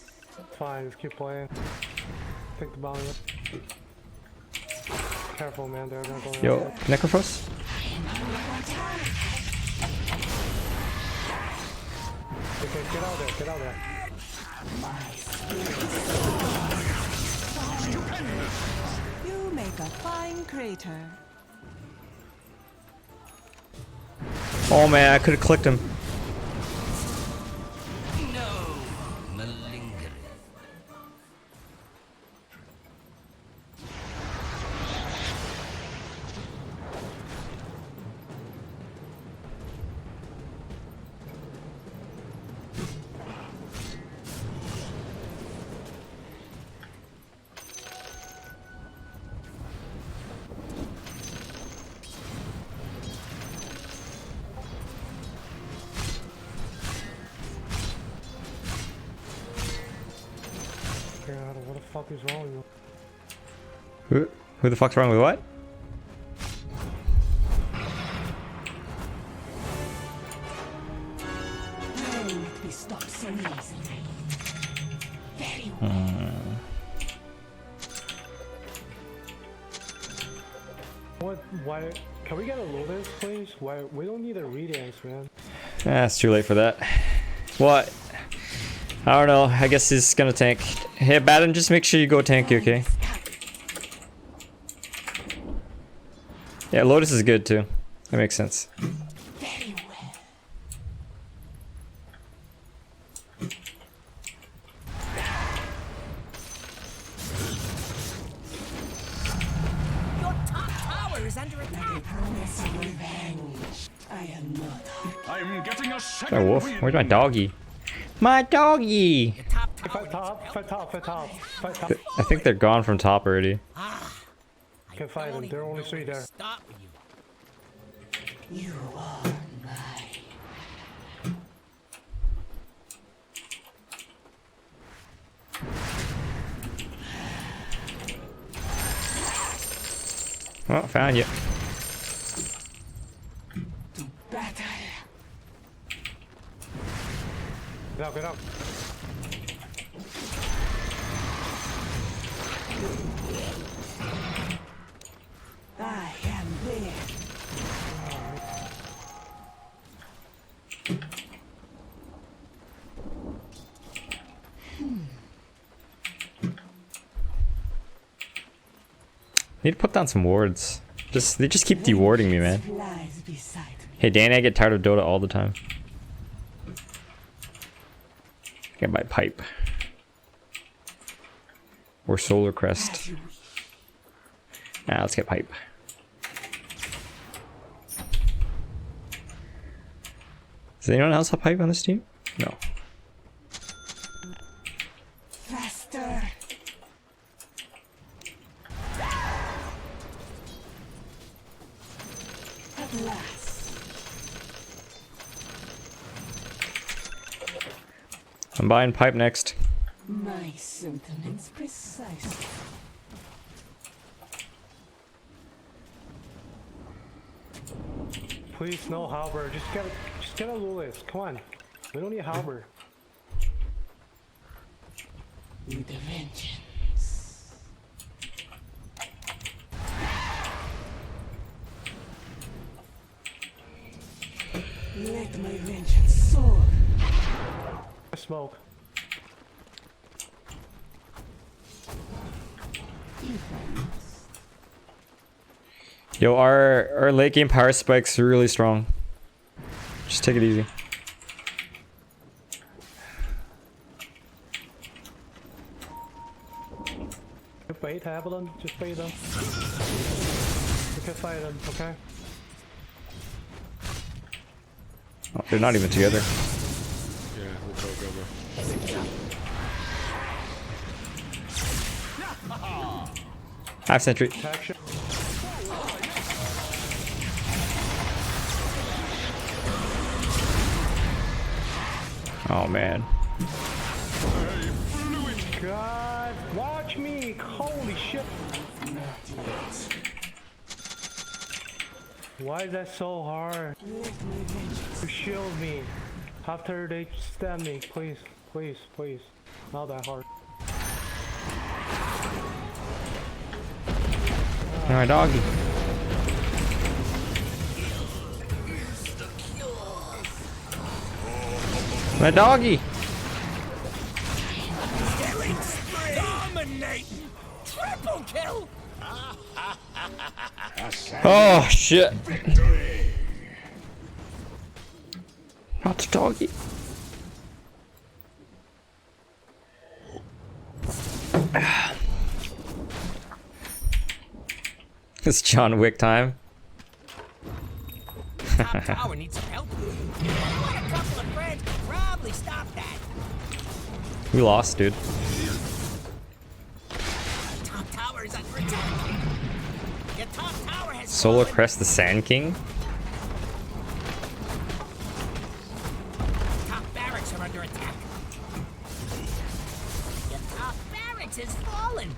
Fine, just keep playing. Take the bounty. Careful, man. They're gonna go. Yo, around. Necrophos? Okay, get out there. Get out there. You make a fine crater. Oh man, I could have clicked him. No, malingering. God, what the fuck is wrong with you? Who the fuck's wrong with what? Why let me stop so easily? Very well. What? Why? Can we get a Lotus, please? Why? We don't need a redance, man. Ah, it's too late for that. What? I don't know. I guess he's gonna tank. Hey, Abaddon, just make sure you go tanky, okay? Yeah, Lotus is good too. That makes sense. Very well. Your top tower is under attack. Promise revenge. I am not. I'm getting a Oh, second wolf. wind. Where's my doggy? My doggy! Your top tower. Fight top. Fight top. Fight top. Fight top. I think they're gone from top already. I Can fight them. don't There are even only know 3 where to there. start with you. You are mine. Oh, found you. Battle. Get out. Get out. I am there. Need to put down some wards. They just keep dewarding me, man. Lies beside me. Hey, Danny, I get tired of Dota all the time. Get my pipe. Or Solar Crest. As you wish. Nah, let's get pipe. Does anyone else have pipe on this team? No. Faster. At last. I'm buying pipe next. My sentiments precisely. Please, no halberd. Just get a Lotus. Come on. We don't need halberd. With a vengeance. Let my vengeance soar. Smoke. Yo, our late game power spikes are really strong. Just take it easy. Just bait Abaddon. Just bait them. You can fight them, okay? Oh, they're not even together. Yeah, go. Half sentry. Oh man. God, watch me! Holy shit! Why is that so hard? To shield me after they stab me, please, please, please. Not that hard. Alright, doggy. My doggy. Dominating! Triple kill! Oh shit. Not the doggy. It's John Wick time. Top tower needs some help. You and a couple of friends could probably stop that. We lost, dude. Top tower is under attack. Your top tower has Solar fallen. Crest the Sand King? Top barracks are under attack. Your top barracks has fallen.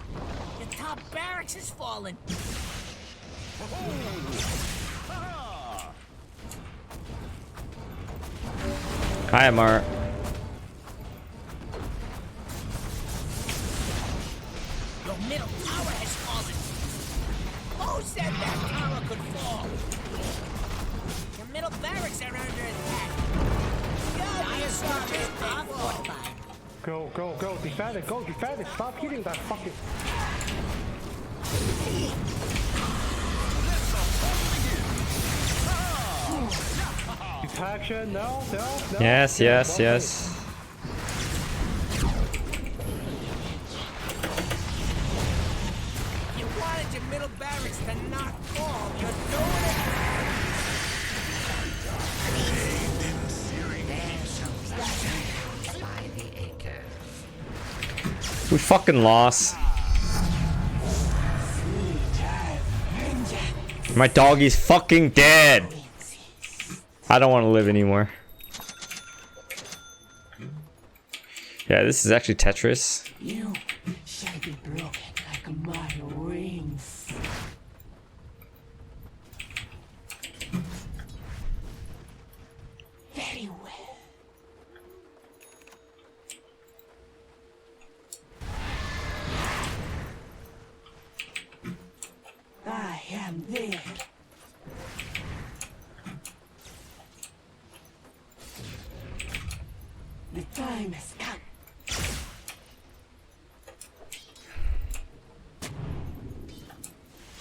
Your top barracks has fallen. Hi, Amar. Your middle tower has fallen. Who said that tower could fall? Your middle barracks are under attack. Dire structures are fortified. Go, go, go, defend it, go, defend it, stop hitting that fucking... Detection, no, no, no. Yes, Yeah, yes, well yes. You wanted your middle barracks to not fall. You're doing it. We fucking lost. My doggy's fucking dead. I don't want to live anymore. Yeah, this is actually Tetris. You shall be broken like my wings. Very well. I am there. The time has come.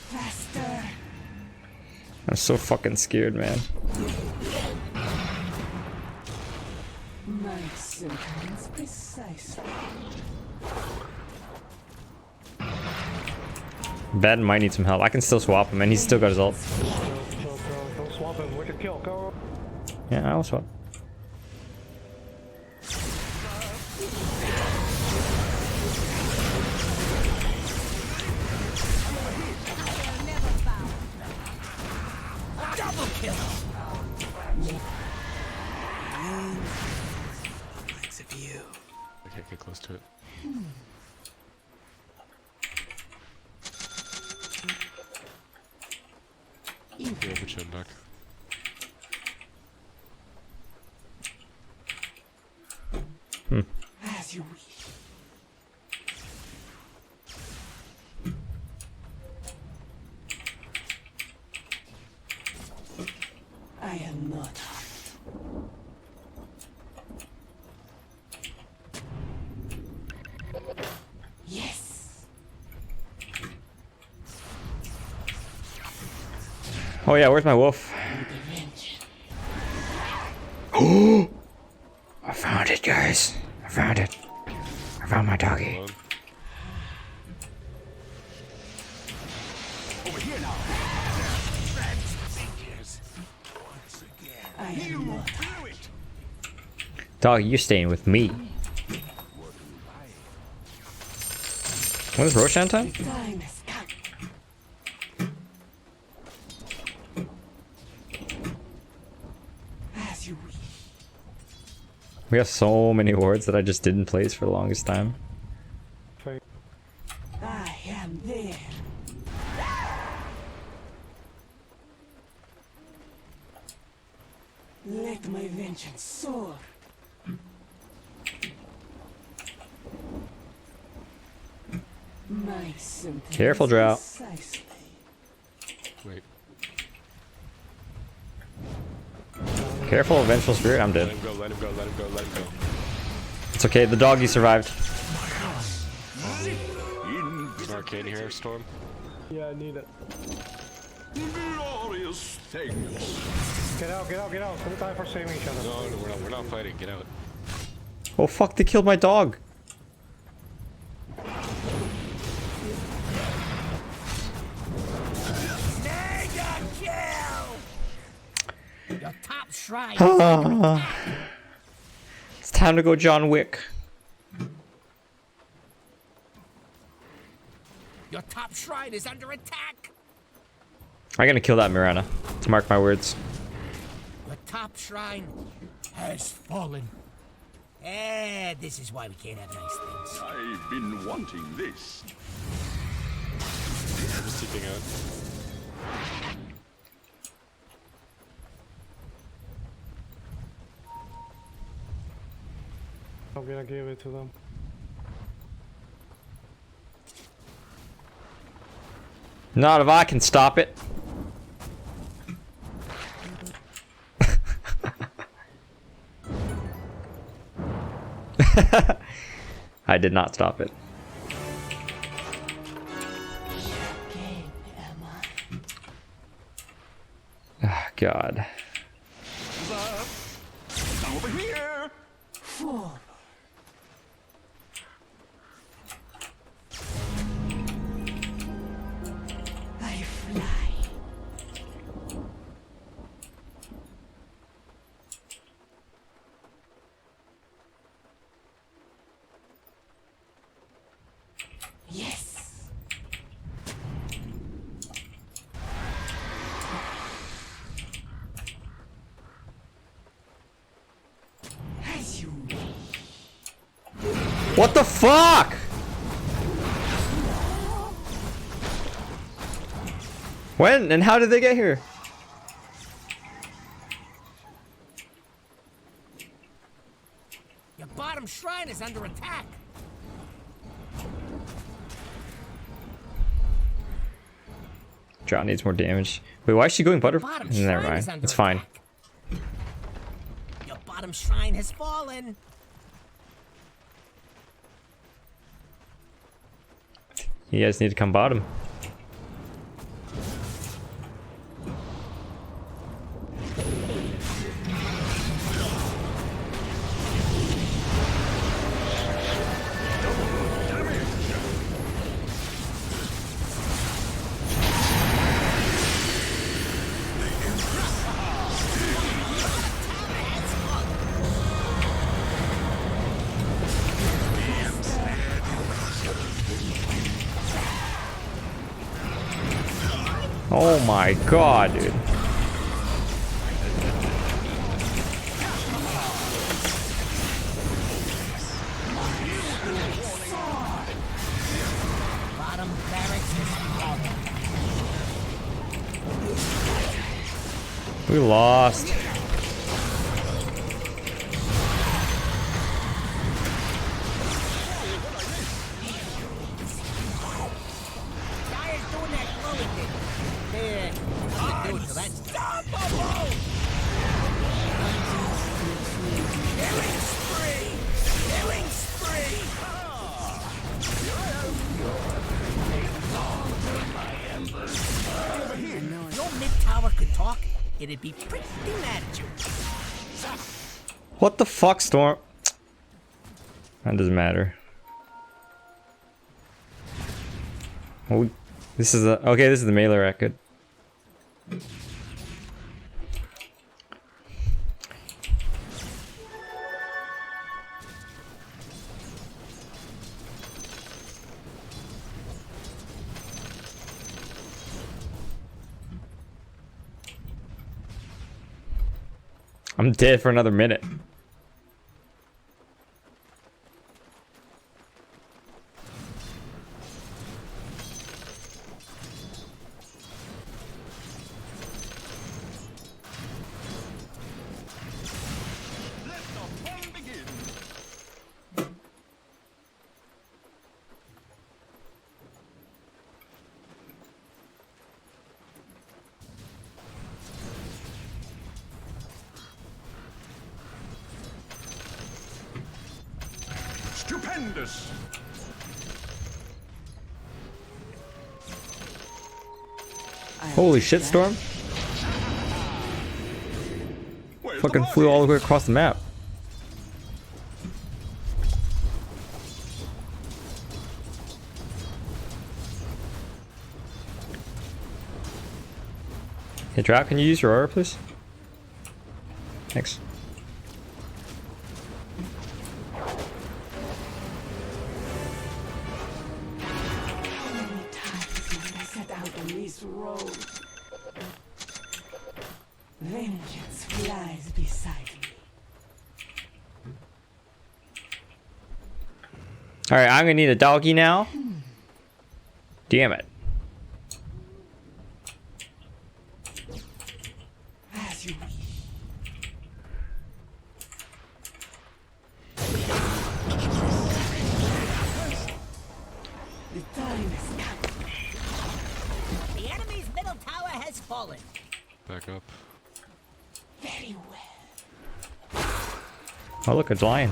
Faster. I'm so fucking scared, man. My sentence precisely. Ben might need some help. I can still swap him, and he's still got his ult. Go, go, go, don't swap him, we can kill, go. Yeah, I'll swap. Double kill. I can't get close to it. Yeah, but chin duck. As you wish. I am not. Yes. Oh yeah, where's my wolf? Revenge. I found it, guys. I found it. I found my doggy. Alone. I am not. Doggy, you're staying with me. When is Roshan time? Time has come. As you wish. We have so many wards that I just didn't place for the longest time. I am there. Let my vengeance soar. My sentence Careful, Drought. precisely. Wait. Careful, Vengeful Spirit. I'm Let dead. him go, let him go, let him go, let him go. It's okay. The doggy survived. There's an arcane here, Storm. Yeah, I need it. Glorious things. Get out, get out, get out. No time for saving each other. No, no, we're not fighting. Get out. Oh fuck! They killed my dog. Mega kill! Your top shrine. It's time to go John Wick. Your top shrine is under attack. I'm gonna kill that Mirana. To mark my words. Your top shrine has fallen. This is why we can't have nice things. I've been wanting this. I'm just TPing out. I'm gonna give it to them. Not if I can stop it. I did not stop it. Ah, God. Over here. Fall. I fly. Yes. As you may. What the fuck? When and how did they get here? Your bottom shrine is under attack. John needs more damage. Wait, why is she going butter? Bottom Never shrine mind. is under It's fine. attack. Your bottom shrine has fallen. You guys need to come bottom. Oh my god, dude. Bottom barracks is fallen. We lost. Dire's doing that glowing thing. There. I'll do it till that's unstoppable. Killing spree. Killing spree. If your mid tower could talk, it'd be pretty mad at you. What the fuck, Storm? That doesn't matter. Oh, this is the okay. This is the melee record. I'm dead for another minute. Stupendous! Holy shit, Storm. Where's Fucking the flew body? all the way across the map. Hey, Drop, can you use your aura, please? Thanks. Many times must I set out on this road. Vengeance flies beside me. Alright, I'm gonna need a doggy now. Damn it. As you wish. The time has come. The enemy's middle tower has fallen. Back up. Very well. Oh, look, it's lion.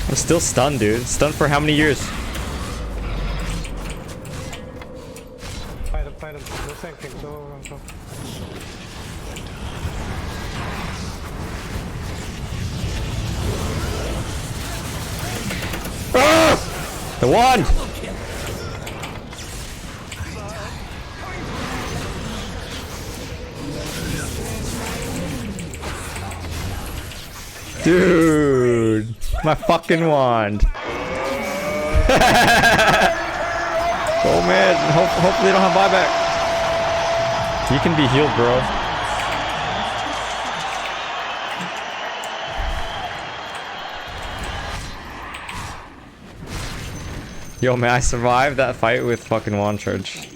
I'm still stunned, dude. Stunned for how many years? Fight him, fight him. No same thing. Go. Ah! The wand! Dude, my fucking wand. Oh man, hopefully they don't have buyback. You can be healed, bro. Yo, man, I survived that fight with fucking wand charge.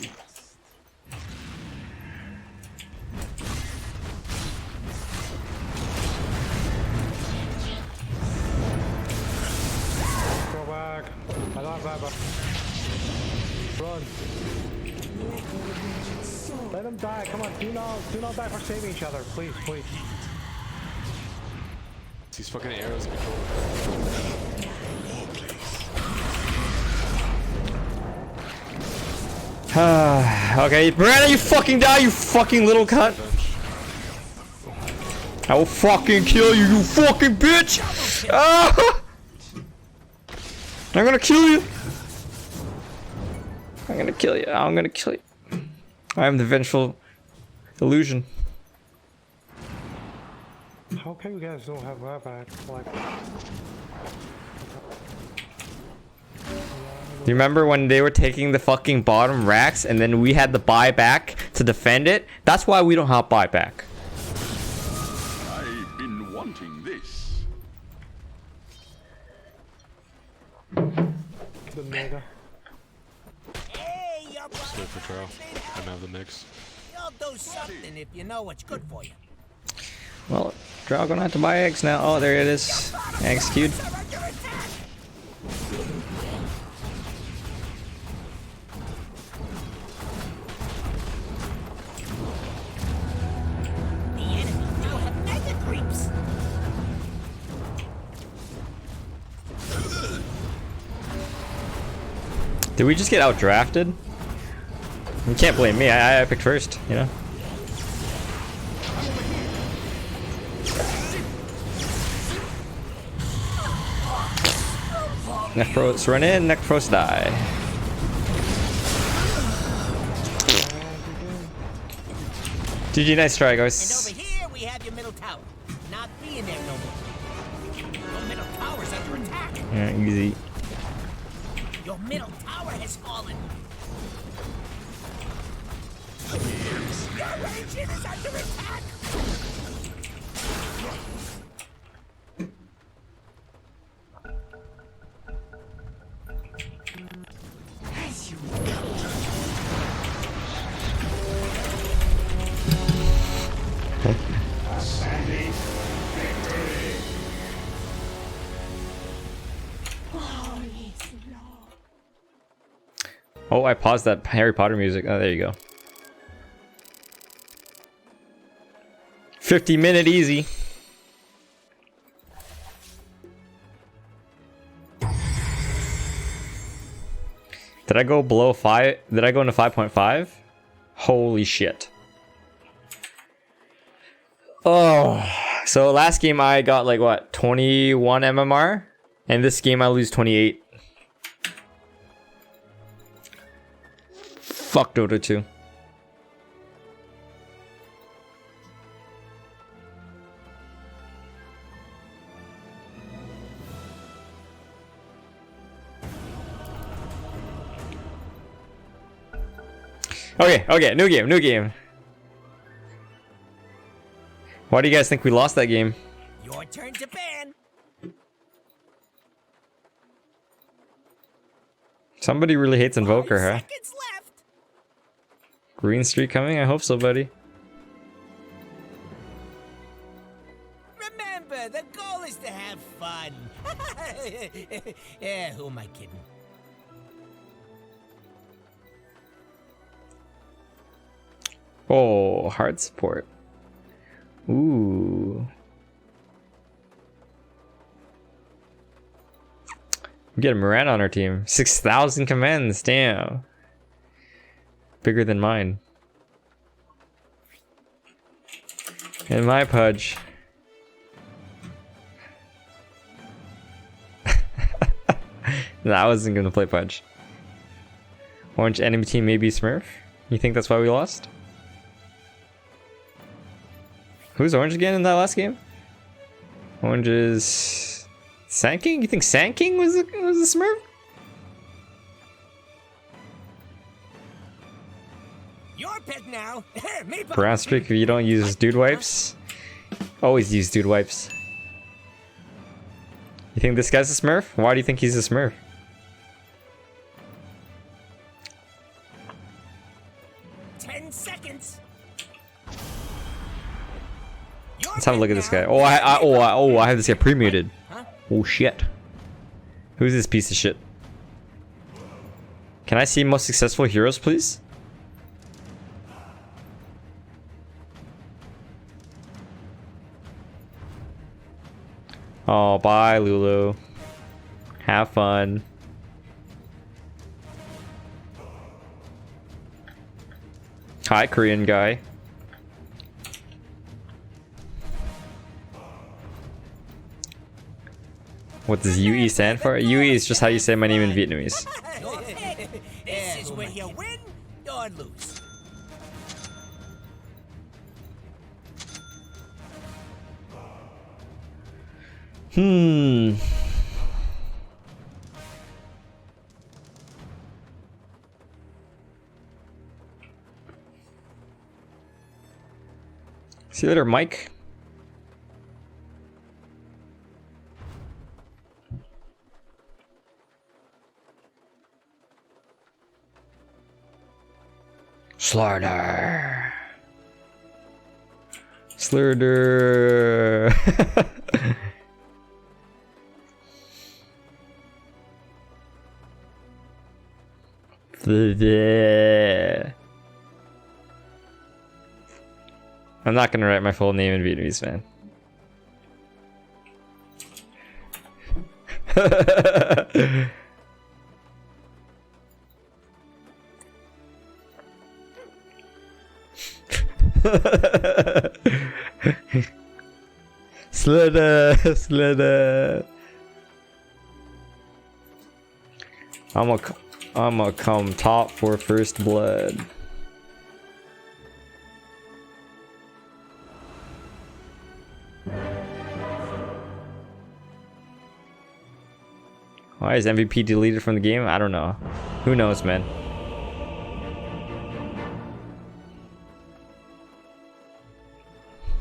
Go back. I don't have buyback. Run. Let him die. Come on. Do not die for saving each other. Please, please. These fucking arrows control. Okay, Miranda, you fucking die, you fucking little cunt. I will fucking kill you, you fucking bitch! Ah! I'm gonna kill you. I'm gonna kill you. I'm gonna kill you. I am the vengeful illusion. How come you guys don't have buyback? Like, Do you remember when they were taking the fucking bottom racks and then we had the buyback to defend it? That's why we don't have buyback. I've been wanting this. the mega. Hey, your Just wait brother. for trial. I have the mix. You'll do something if you know what's good for you. Well, Drow gonna have to buy eggs now. Oh, there it is. Eggs queued. The enemy now have mega creeps. Did we just get outdrafted? You can't blame me. I picked first, you know? Necros run in, Necros die. GG, nice try, And guys. over here we have your middle tower. Not being there no more. Your middle tower's under attack. Yeah, easy. Your middle tower has fallen. Your region is under attack. As you all is lost. Oh, I paused that Harry Potter music. Oh, there you go. 50-minute easy. Did I go below 5? Did I go into 5.5? Holy shit. Oh, so last game I got like what, 21 MMR? And this game I lose 28. Fuck Dota 2. Okay, new game. Why do you guys think we lost that game? Your turn to ban. Somebody really hates Invoker, huh? Seconds left. Green streak coming? I hope so, buddy. Remember, the goal is to have fun. Yeah, who am I kidding? Oh, hard support. Ooh. We get a Miranda on our team. 6,000 commands, damn. Bigger than mine. And my Pudge. No, I wasn't gonna play Pudge. Orange enemy team maybe Smurf? You think that's why we lost? Who's Orange again in that last game? Orange is... Sand-King? You think Sand-King was a Smurf? Your pick now. Me, Brown streak if you don't use dude wipes. Always use dude wipes. You think this guy's a Smurf? Why do you think he's a Smurf? Let's have a look at this guy. Oh, I have this guy pre-muted. Oh shit. Who's this piece of shit? Can I see most successful heroes, please? Oh, bye, Lulu. Have fun. Hi, Korean guy. What does UE stand for? UE is just how you say my name in Vietnamese. This is where you win or lose. See you later, Mike. Slurder. Slurder. I'm not gonna write my full name in Vietnamese, man. Slither. I'ma come top for first blood. Why is MVP deleted from the game? I don't know. Who knows, man?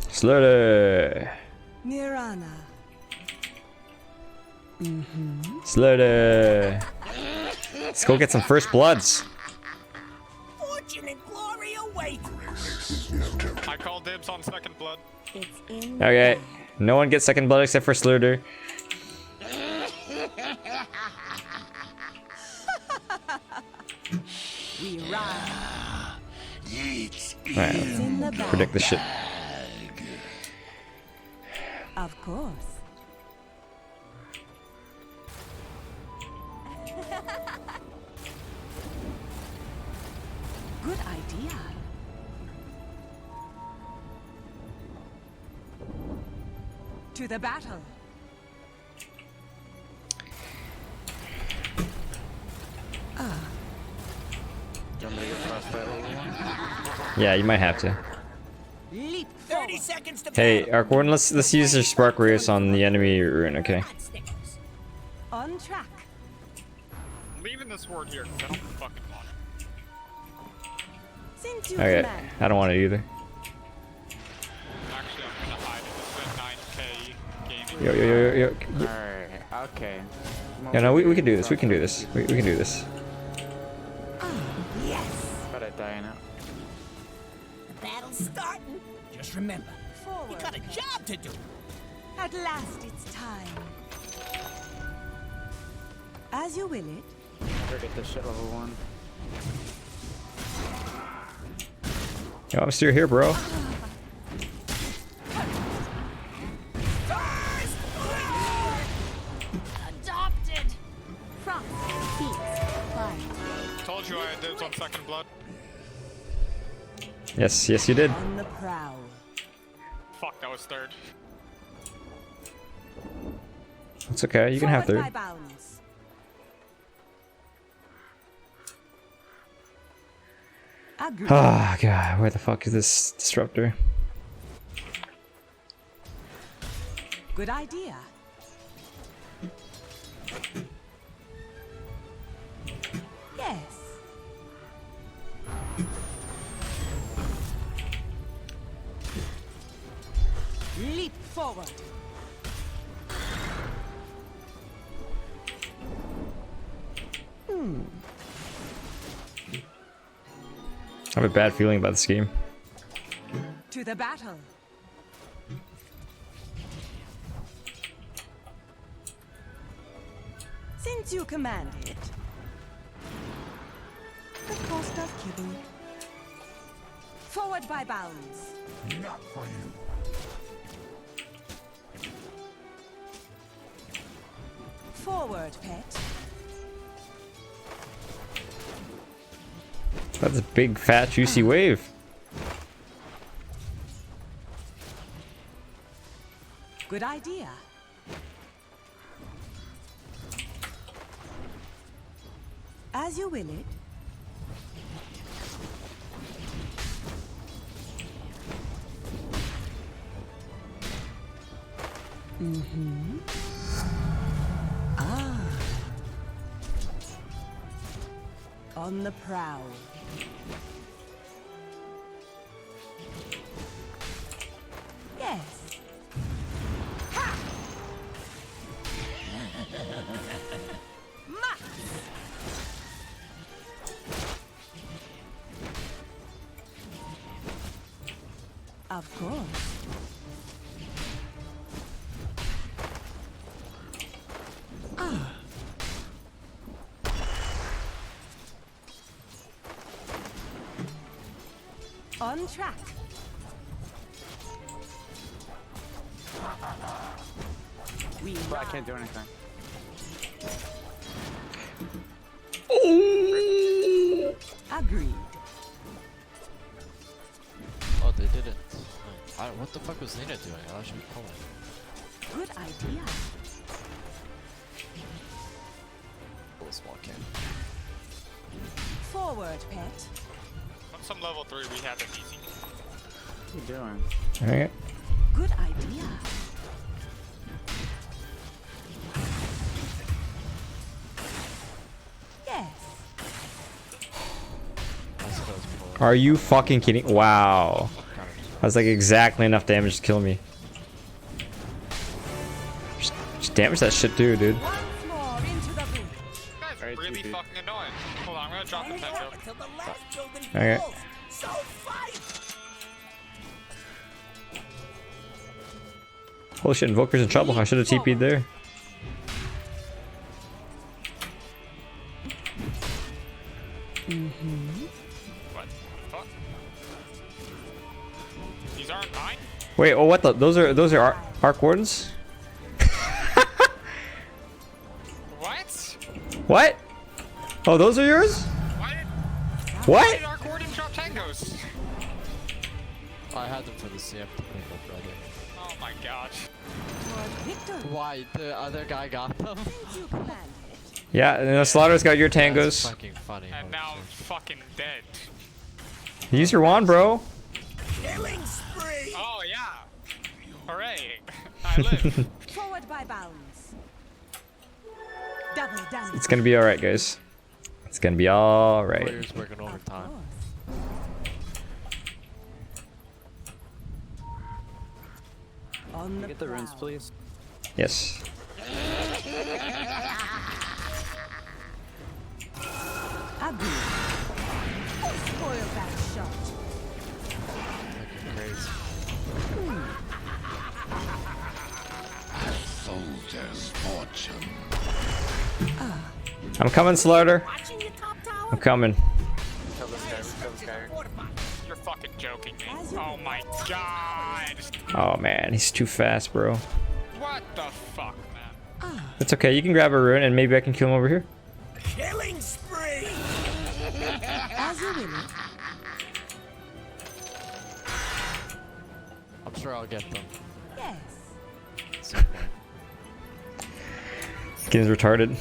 Slurder. Nirana. Slurder. Let's go get some first bloods. Fortune and glory await. I call dibs on second blood. It's in Okay. No one gets second blood except for Slurder. we ride. Alright, It's in the bag. predict the shit. Of course. Good idea. To the battle. Yeah, you might have to. Leap 30 seconds to Hey, battle. Arkward, let's use your Spark Reus on the enemy rune, okay? Hot stickers. on track. I'm leaving this word here because I don't fucking want it. Since you Okay, command. I don't want it either. Actually, I'm gonna hide it. It's a 9K gaming. Yo, yo, yo, yo, yo. Alright, okay. Yeah, no, we can do this. We can do this. We can do this. Yes. But I die now. Battle's starting. Just remember, you Forward. got a job to do. At last it's time. As you will it. Never get this shit level 1. Yo, I'm still here, bro. Adopted. Frost. Beats. Fire. Told you I had dibs on second blood. Yes, yes, you did. On the prowl. Fuck, that was third. It's okay. You can have Forward third. by bounds. Agree. Ah, God, where the fuck is this disruptor? Good idea. Yes. Leap forward. I have a bad feeling about this game. To the battle. Since you command it. The cost of killing. Forward by bounds. Not for you. Forward, pet. That's a big, fat, juicy wave. Good idea. As you will it. Mm-hmm. Ah. On the prowl. Yes. Max. Of course. On track. We But I can't do anything. agreed. Oh, they didn't. What the fuck was Nina doing? I should be pulling. Good idea. Oh, small can. Forward, pet. On some level 3, we have it easy. What are you doing? Alright. Good idea. Yes. That's what I was pulling. Are you fucking kidding? Wow. That's like exactly enough damage to kill me. Just damage that shit too, dude. Once more into the booth. This guy's Alright, really GG. fucking annoying. Hold on, I'm gonna drop the Hang tech on until the last building Okay. falls. So fight! Holy shit, Invoker's in trouble. I should have TP'd there. What the fuck? These aren't mine? Wait, oh, what the? Those are Arc Wardens? What? What? Oh, those are yours? Why What? did our Gordon drop tangos? I had them for the CF to pick up, brother. Oh my gosh. Why? The other guy got them? Yeah, and the Slaughter's got your That's tangos. fucking funny. And now I'm fucking dead. Use your wand, bro. Killing spree! Oh yeah. Hooray. I live. Forward by bounds. Double damage. It's gonna be alright, guys. It's gonna be alright. Warriors working overtime. On the Get the runes, please. Yes. Abu. Spoil that shot. Fucking crazy. Soldier's fortune. I'm coming, Slaughter. Watching your top tower? I'm coming. Kill this guy, kill this guy. You're fucking joking me. Oh my god. Oh man, he's too fast, bro. What the fuck, man? It's okay, you can grab a rune and maybe I can kill him over here. Killing spree! As you will. I'm sure I'll get them. Yes. At some point. Game's retarded.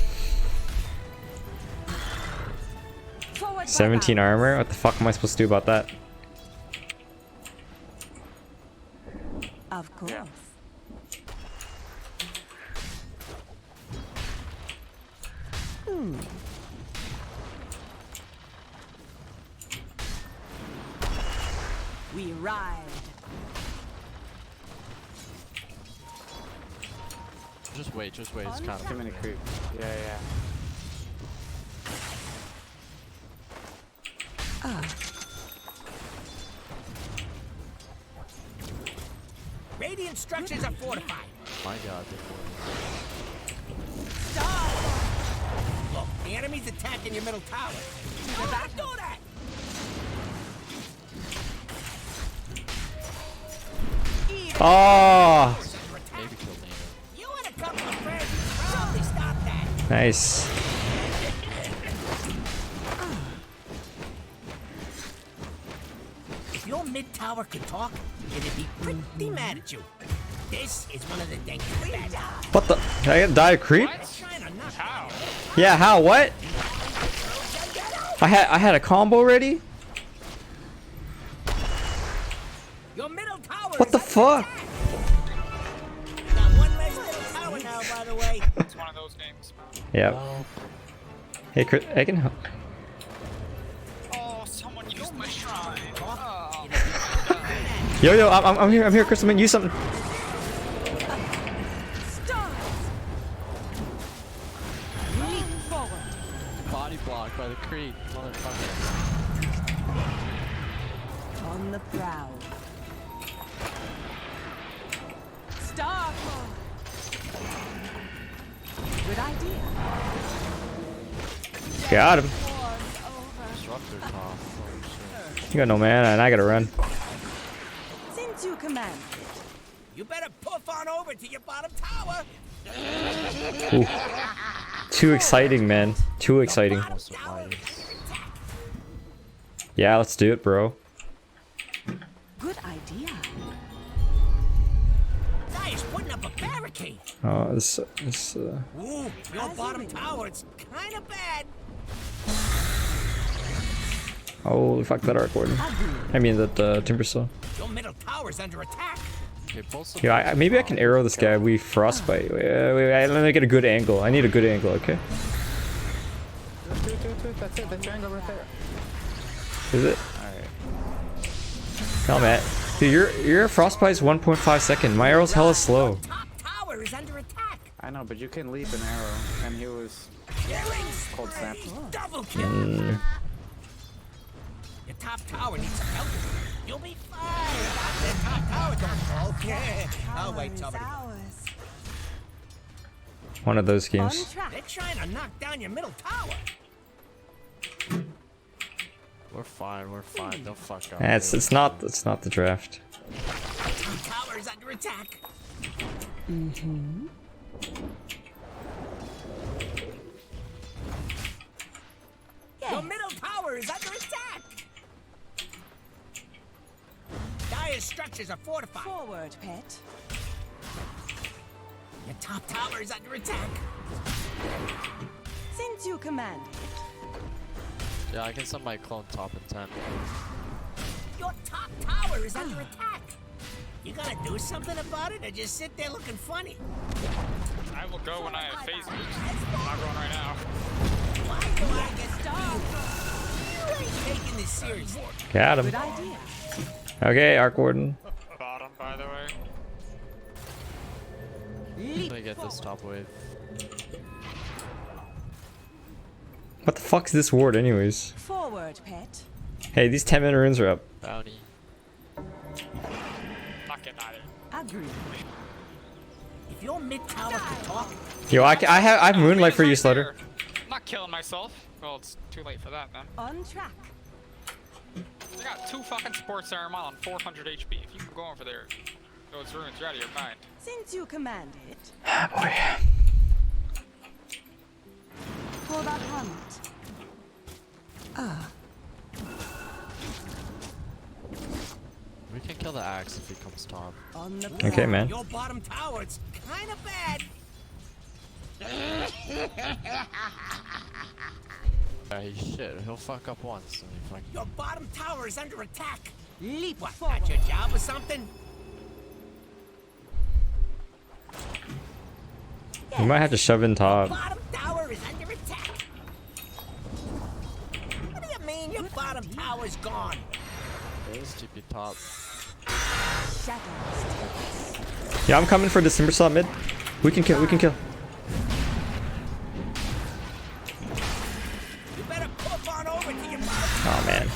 Forward by 17 bounds. armor? What the fuck am I supposed to do about that? Of course. We ride. Just wait, it's kind of Too many creep. Yeah, yeah. Radiant structures are fortified. My god, Look, the enemy's attacking your middle tower. Do not do that! Oh, maybe kill Nina. You and a couple of friends probably stop that. nice. If your mid tower could talk, it'd be pretty mad at you. This is one of the things that What the? Did I get die of creep? trying to knock How? Yeah, how? What? I had a combo ready? your middle tower. What the is under fuck? attack. Got one less middle tower now, by the way. It's one of those games. Yep. Hey, Chris, I can help. Oh, someone used my shrine. Oh. Yo, I'm here, Chris. I'm gonna use something. Stars. Leap forward. Body blocked by the creep, motherfucker. On the prowl. Star. Good idea. Got him. Disruptor top. Oh, shit. You got no mana, and I gotta run. Since you command. You better puff on over to your bottom tower. Ooh. Too exciting, man. Too exciting. Most of mine is- Yeah, let's do it, bro. Good idea. Nice, putting up a barricade. Oh, this. Ooh, your bottom tower, it's kind of bad. Holy fuck, that Arc Warden. I mean, that Timbersaw. Your middle tower's under attack. Okay, both of Yeah, maybe I can arrow this guy. We frostbite. Wait, let me get a good angle. I need a good angle, okay? Dude, that's it. That's your angle right there. Is it? Alright. No, man. Dude, your frostbite's 1.5 second. My arrow's hella slow. Top tower is under attack. I know, but you can leap an arrow, and he was Killing cold snap. spree. Double kill. Mm, Your top tower needs some help. You'll be fine. The top tower don't fall. Okay. I'll wait, somebody. one of those games. They're trying to knock down your middle tower. We're fine. We're fine. They'll fuck up. It's not the draft. Tower is under attack. Your middle tower is under attack. Dire's structures are fortified. Forward, pet. Your top tower is under attack. Since you command. Yeah, I can send my clone top in 10. Your top tower is under attack. You gonna do something about it or just sit there looking funny? I will go when I have phase boost. I'm not going right now. Why do I get starved? You ain't taking this seriously. Got him. Good idea. Okay, Arc Warden. Bottom, by the way. I'm gonna get this top wave. What the fuck is this ward, anyways? Forward, pet. Hey, these 10-minute runes are up. Bounty. Not getting either. Agree. If your mid tower could talk, Yo, I have Moonlight for you, Slutter. I'm not killing myself. Well, it's too late for that, man. On track. I got 2 fucking sports armor on 400 HP. If you can go over there, those runes, you're out of your mind. Since you command it. Ah, boy. For the hunt. We can kill the axe if he comes top. On the Okay, man. your bottom tower, it's kind of bad. Hey, shit. He'll fuck up once. And he fuck. Your bottom tower is under attack. leap What, forward. not your job or something? You might have to shove in top. Bottom tower is under attack. What do you mean your bottom tower's gone? There's TP top. Shadows. Yeah, I'm coming for this Timbersaw mid. We can kill. You better pop on over to your bottom. Oh man,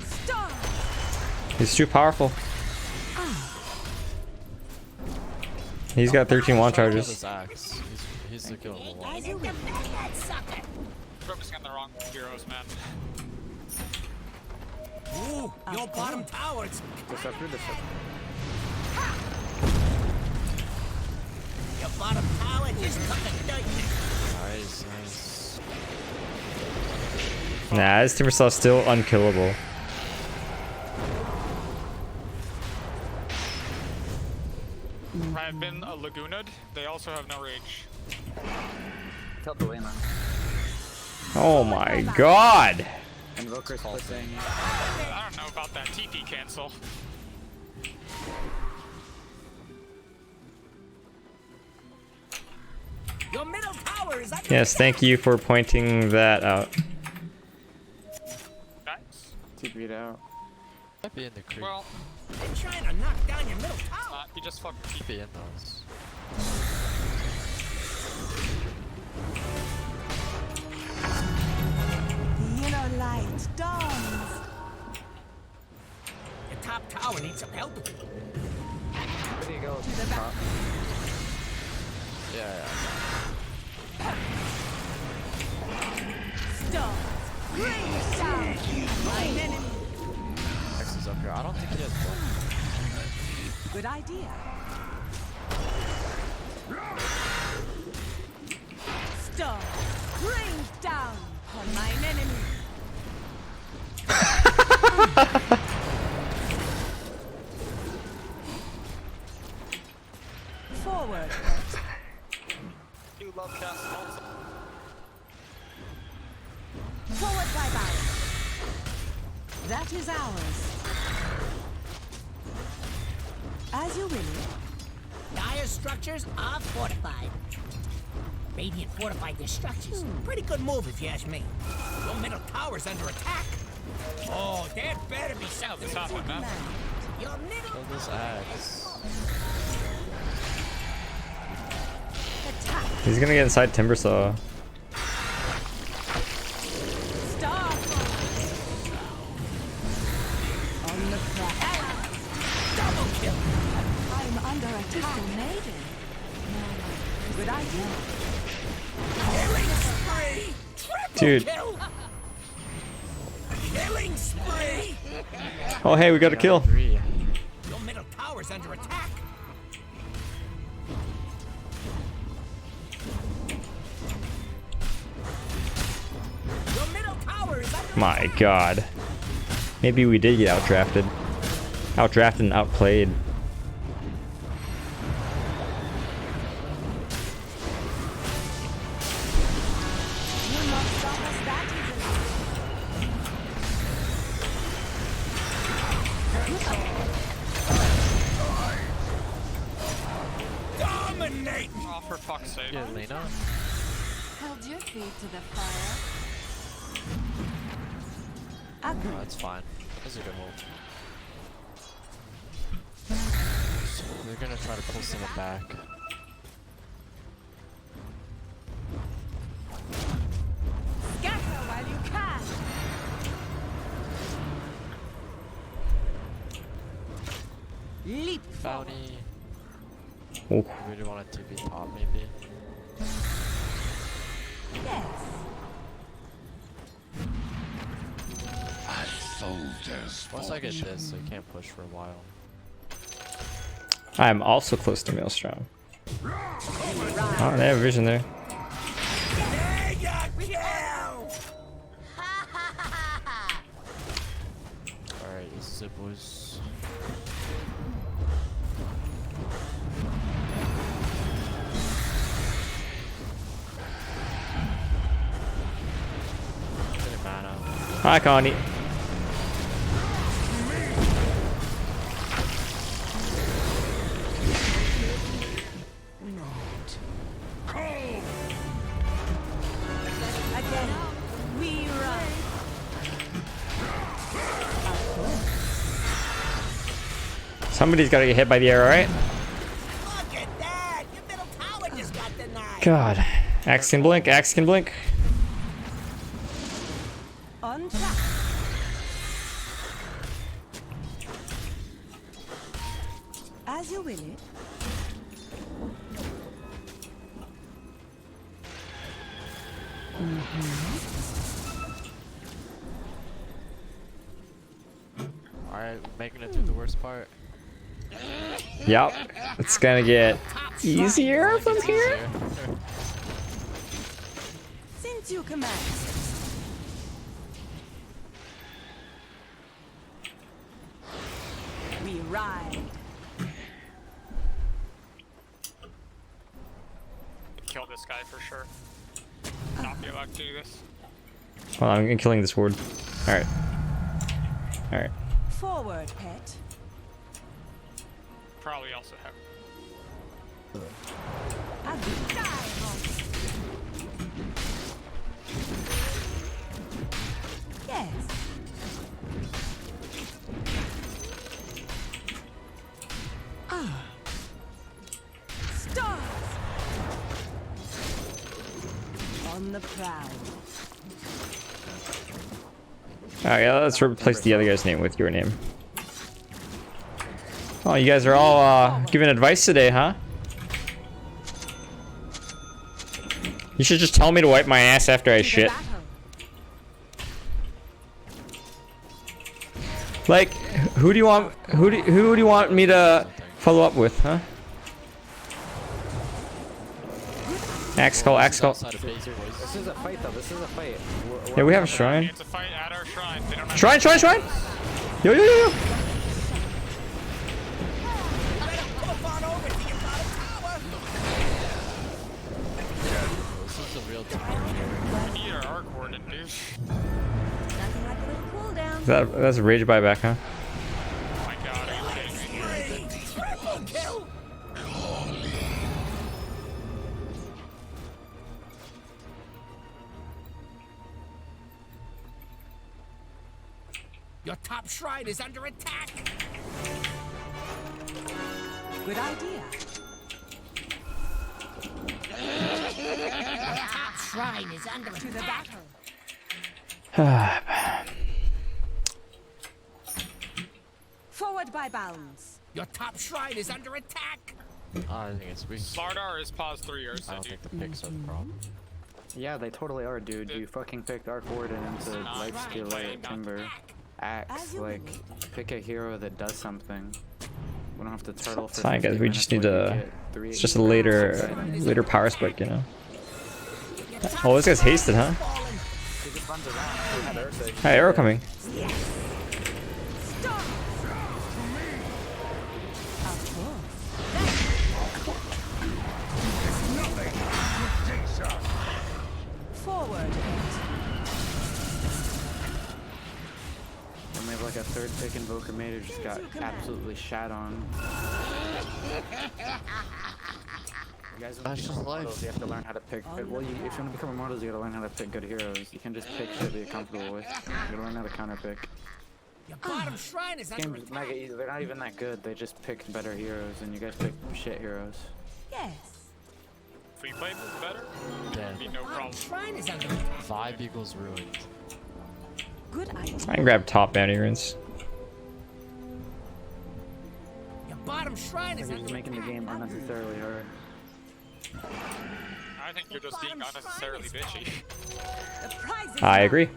Stop. he's too powerful. He's got 13 wand Kill charges. this axe. He's the killable one. As you defend that sucker. Focusing on the wrong heroes, man. Ooh, your bottom tower's. Disruptor. Your bottom tower just took a nut. Nice, nice. Nah, this Timbersaw's still unkillable. I have been a Lagoona'd. They also have no rage. Kill the Lena. Oh my god! Invoker splitting. I don't know about that TP cancel. Your middle tower is under Yes, thank you for pointing that out. Nice. TP'd out. Might be in the creep. Well, They're trying to knock down your middle tower. you just fucking Keep it in those. The inner light dawns. Your top tower needs some help. Where do you go? To the back. Yeah, Stop. Bring down my enemy. yeah. X is up here. I don't think he has one. Good idea. Stop. Bring down on my enemy. Forward. You love casting also. Forward, bye-bye. That is ours. As you will. Dire structures are fortified. Radiant fortified their structures. Pretty good move if you ask me. Your middle tower's under attack. Oh, there better be something. Stop it, man. Your middle Kill this axe. Attack. He's gonna get inside Timbersaw. Stop. On the prowl. double kill. I'm under attack. Maiden. Good idea. Killing spree. Triple Dude. kill. Killing killing spree! Oh, hey, we got a kill. Agree. Your middle tower's under attack. Your middle tower is under My God. Maybe we did get outdrafted. Outdrafted and outplayed. dominate! Oh, for fuck's sake. Yeah, Lena. Held your feet to the fire. Oh, that's fine. That's a good move. So they're gonna try to pull someone back. Scatter while you can. Leap forward. Bounty. Oh. We really want it to be top, maybe. Yes. Once I get this, I can't push for a while. I'm also close to Maelstrom. Oh, they have vision there. Alright, this is it, boys. Getting mana. Hi, Connie. Again, we run. Somebody's gotta get hit by the arrow, right? Look at that! Your middle tower just got denied! God. Axe can blink, axe can blink. On track. As you will it. Alright, making it through the worst part. Yep. It's gonna get easier from here. Since you command. We ride. Kill this guy for sure. Not be allowed to do this. Well, I'm killing this ward. Alright. Alright. Forward, pet. Probably also have. Yes. Ah. Stars. On the prowl. Alright, yeah, let's replace the other guy's name with your name. Oh, you guys are all giving advice today, huh? You should just tell me to wipe my ass after I shit. Like, who do you want? Who do you want me to follow up with, huh? Axe call, axe call. This is a fight, though. This is a fight. Yeah, we have a shrine. It's a fight at our shrine. They don't have Shrine, shrine, shrine! Yo, yo, yo, yo! This is a real time. We need our arc warden, dude. Nothing like a little cool down. That's a rage buyback, huh? Oh my god, are you kidding me? Triple kill! Your top shrine is under attack! Good idea. Your top shrine is under To the attack! battle. Forward by bounds. Your top shrine is under attack! I think it's weak. Slardar is pause 3 years, I so don't dude. think the picks are the problem. Yeah, they totally are, dude. You fucking picked Arc Warden into Lifestealer, Timber, Axe. Like, pick a hero that does something. We don't have to turtle for It's fine, guys. 50 We just minutes need while you to. get 3 It's just a later power spike, you know. Oh, this guy's hasted, huh? He just runs around. Hi, arrow coming. Forward. And we have like a third pick Invoker Mate who just got absolutely shat on. You guys, when you become immortals, you have to learn how to pick. Well, if you want to become immortals, you gotta learn how to pick good heroes. You can't just pick shit that you're comfortable with. You gotta learn how to counter pick. Your bottom shrine is under Game's mega easy. They're not even that good. They just picked better heroes, and you guys picked shit heroes. Yes. Free play was better. Dead. Be no problem. shrine is under attack. 5 equals ruined. Good idea. I can grab top bounty runes. Your bottom shrine is You're under just making the attack. game unnecessarily hard. I think you're just being unnecessarily bitchy. The prize is I mine. agree.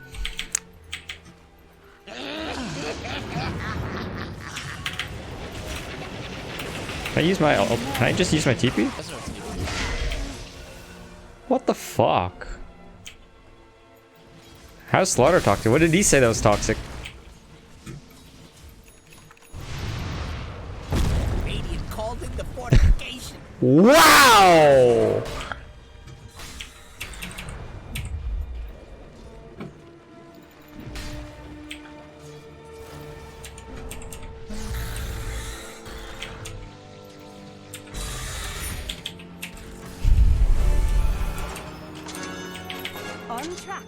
Can I use my? Can I just use my TP? That's no TV. What the fuck? How's Slaughter toxic? What did he say that was toxic? Radiant called in the fortification. Wow! On track.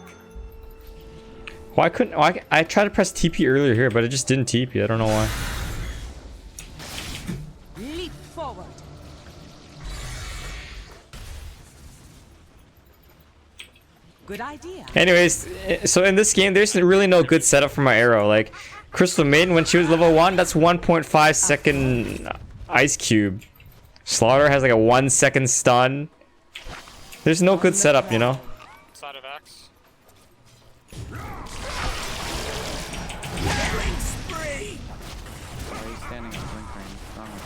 Why couldn't I tried to press TP earlier here, but it just didn't TP. I don't know why. Leap forward. Good idea. Anyways, so in this game, there's really no good setup for my arrow. Like, Crystal Maiden, when she was level 1, that's 1.5 second ice cube. Slaughter has like a 1 second stun. There's no good setup, you know? Side of Axe. Killing spree. Why are you standing in blink range? Wrong with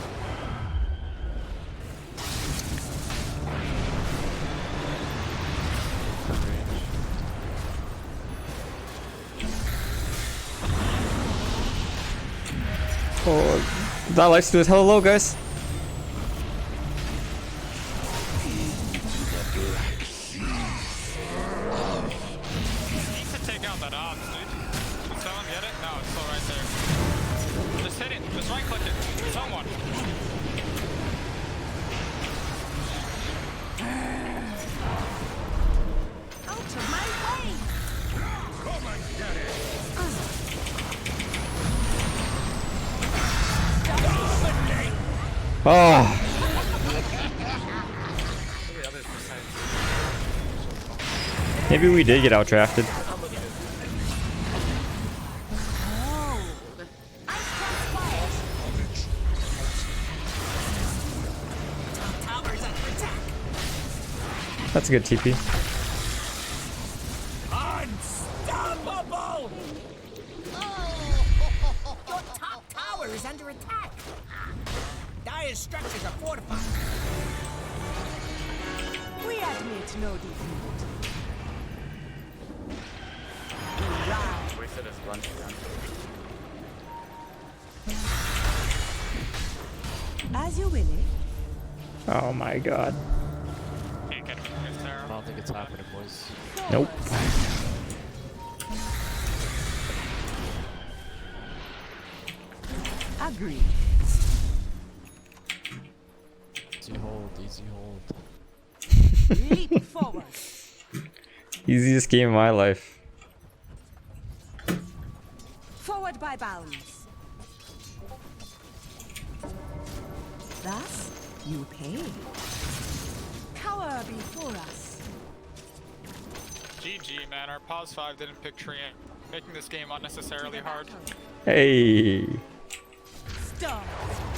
Oh, that likes to do is hella low, guys. Needs to take out that ops, dude. Did someone get it? No, it's still right there. Just hit it. Just right click it. Someone. Out of my way. Oh. Maybe we did get outdrafted. Tower's under attack. That's a good TP. Unstoppable! Your top tower is under attack. Dire's structures are fortified. We admit no defeat. it. Wasted his lunch run. As you will it. Oh my god. Can't get him in his tower. I don't think it's happening, boys. Nope. Agree. Easy hold, easy hold. Leap forward. Easiest game of my life. Forward by bounds. Thus, you pay. Cower before us. GG, man. Our pause 5 didn't pick Treant, making this game unnecessarily hard. Hey. Stars,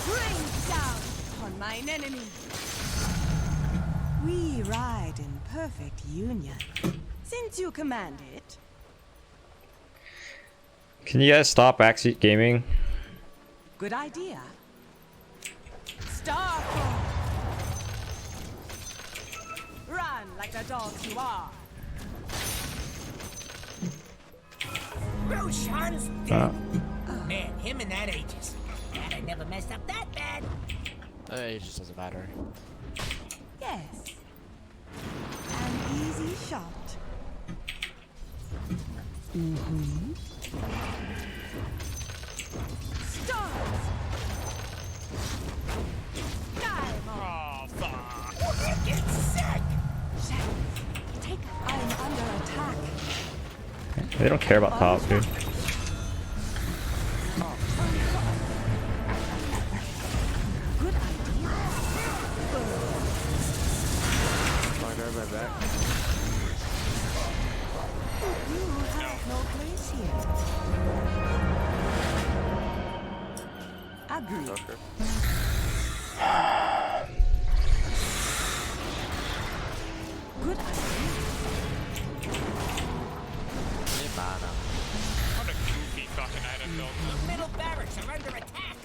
rain down on mine enemy. We ride in perfect union. Since you command it. Can you guys stop backseat gaming? Good idea. Starfall! Run like the dogs you are. Roshan's dead. Man, him and that Aegis. That I never messed up that bad. It just doesn't matter. Yes. An easy shot. Mm-hmm. Stars! Dive on! Oh, fuck. Get sick! Take. I'm under attack. They don't care about top, dude. Good idea. I'll grab my back. You have no place here. Agreed. Okay. Good idea. What a goofy fucking item build. Middle barracks are under attack.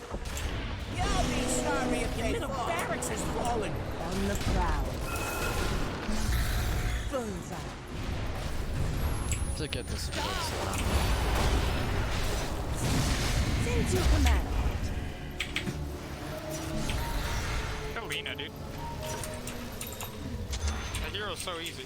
You'll be sorry if your middle barracks has fallen. On the prowl. Bullseye. To get this fixed. Since you command. Helena, dude. That hero's so easy.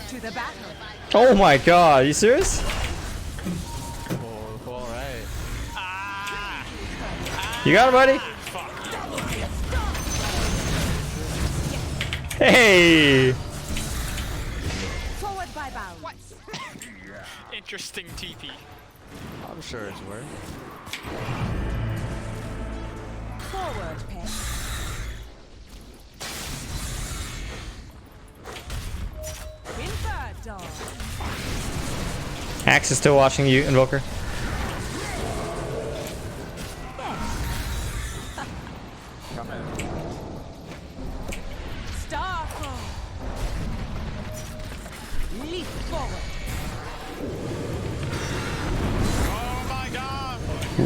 To the battle. Oh my god, are you serious? Oh, alright. You got it, buddy? Hey! Forward by bounds. Interesting TP. I'm sure it's worth. Forward, pet. Invert dog. Axe is still watching you, Invoker. Starfall. Leap forward. Oh my god! Ooh,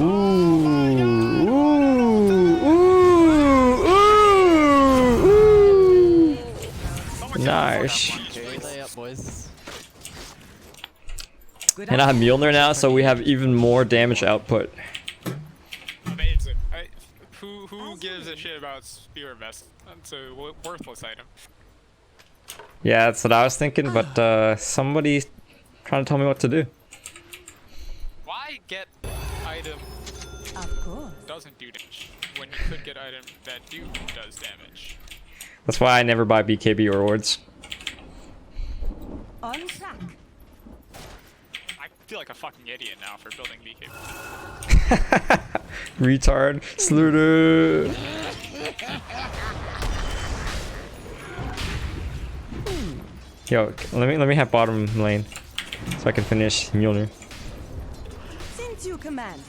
ooh, ooh, ooh. Nice. Lay up, boys. And I have Mjolnir now, so we have even more damage output. Amazing. Who gives a shit about Spear Vest? That's a worthless item. Yeah, that's what I was thinking, but somebody's trying to tell me what to do. Why get item Of course. doesn't do damage when you could get item that does damage? That's why I never buy BKB or wards. On track. I feel like a fucking idiot now for building BKB. Retard. Slurder. Yo, let me have bottom lane so I can finish Mjolnir. Since you command it.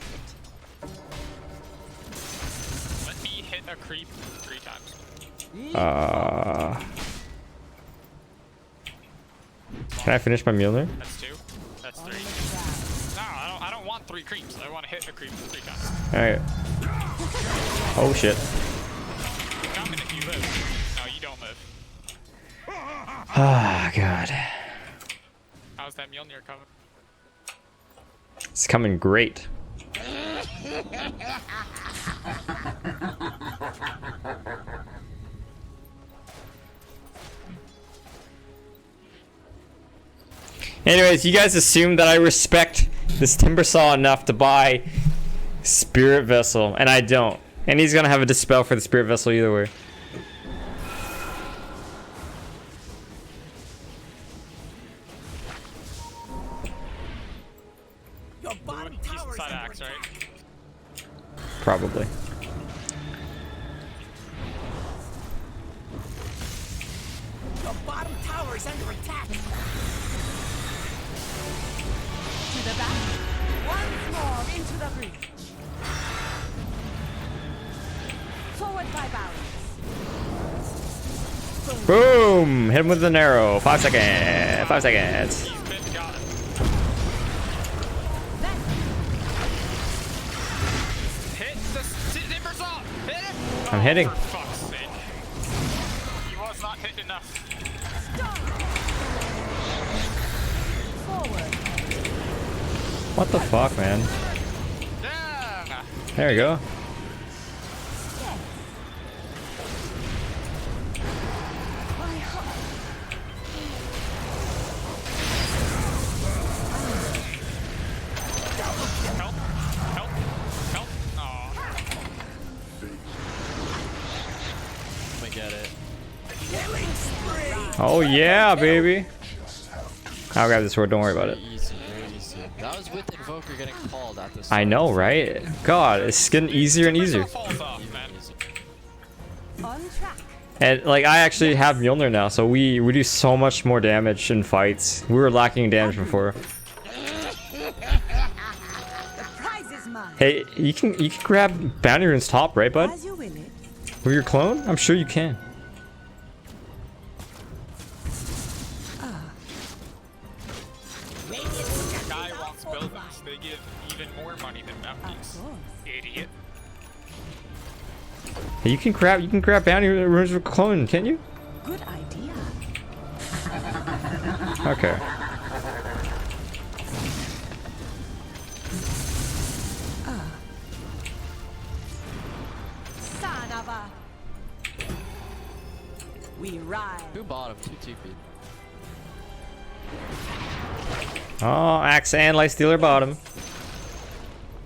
Let me hit a creep 3 times. Can I finish my Mjolnir? That's 2. That's 3. No, I don't want 3 creeps. I want to hit a creep 3 times. Alright. Oh shit. Coming if you live. No, you don't live. Ah, God. How's that Mjolnir coming? It's coming great. Anyways, you guys assume that I respect this Timbersaw enough to buy Spirit Vessel, and I don't. And he's gonna have a Dispel for the Spirit Vessel either way. Your bottom He's tower is inside under axe, attack. right? Probably. Your bottom tower is under attack. To the battle. Once more. Into the breach. Forward by balance. Boom! Hit him with an arrow. 5 seconds. 5 seconds. He's been got. Hit the timbers off. Hit him. I'm hitting. For fuck's sake. He was not hitting enough. Forward. What the fuck, man? Yeah. There we go. My heart. Help. Help. Help. Aw. Let me get it. Oh yeah, baby. I'll grab this sword. Don't worry about it. Easy, very easy. That was with Invoker getting called at this. I know, right? God, it's getting easier and easier. Falls off, man. On track. And like, I actually have Mjolnir now, so we do so much more damage in fights. We were lacking damage before. The prize is mine. Hey, you can grab Bounty Rune's top, right, bud? As you will it. With your clone? I'm sure you can. Guy wants buildings. They give even more money than bounties. Idiot. Hey, you can grab Bounty Runes with clone, can't you? Good idea. Okay. Son of a. We ride. 2 bottom, 2 TP. Oh, Axe and Lightstealer bottom.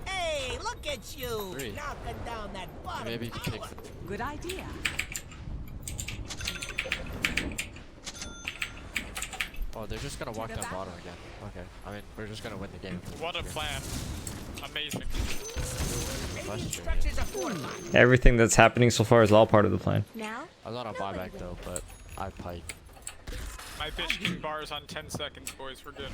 Hey, look at you! 3. Knocking down that bottom Maybe you can take. tower. Good idea. Oh, they're just gonna walk down bottom again. Okay. I mean, we're just gonna win the game. What a plan. Amazing. Radiant structures are fortified. Everything that's happening so far is all part of the plan. Now. I'm not on buyback though, but I pike. My bitch king bars on 10 seconds, boys. We're good.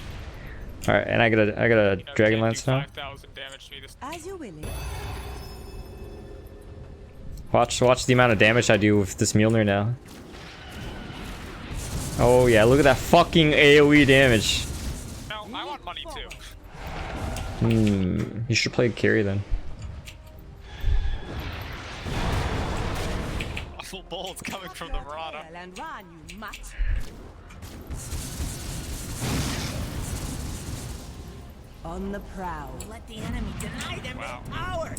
All right, and I got a You know, Dragon can't Lance do now. 5,000 damage to me this. As you will it. Watch the amount of damage I do with this Mjolnir now. Oh yeah, look at that fucking AoE damage. No, I want money too. You should play carry then. Awful bolts coming from the Marauder. And run, you mutt. On the prowl. Let the enemy deny them Wow. their power.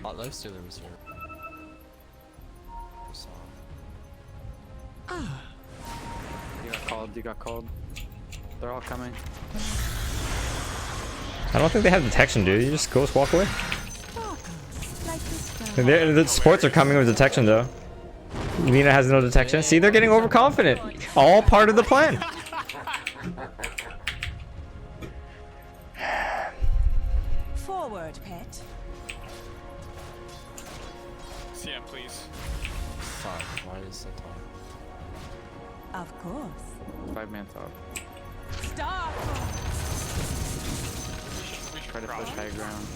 Hot Lifestealer was here. So, You got called. You got called. They're all coming. I don't think they have detection, dude. You just go walk away. Like this The supports are coming with detection though. Lena has no detection. See, they're getting overconfident. All part of the plan. Forward, pet. CM, please. top. Why is that top? Of course. 5-man top. Star. We should Try to push high ground.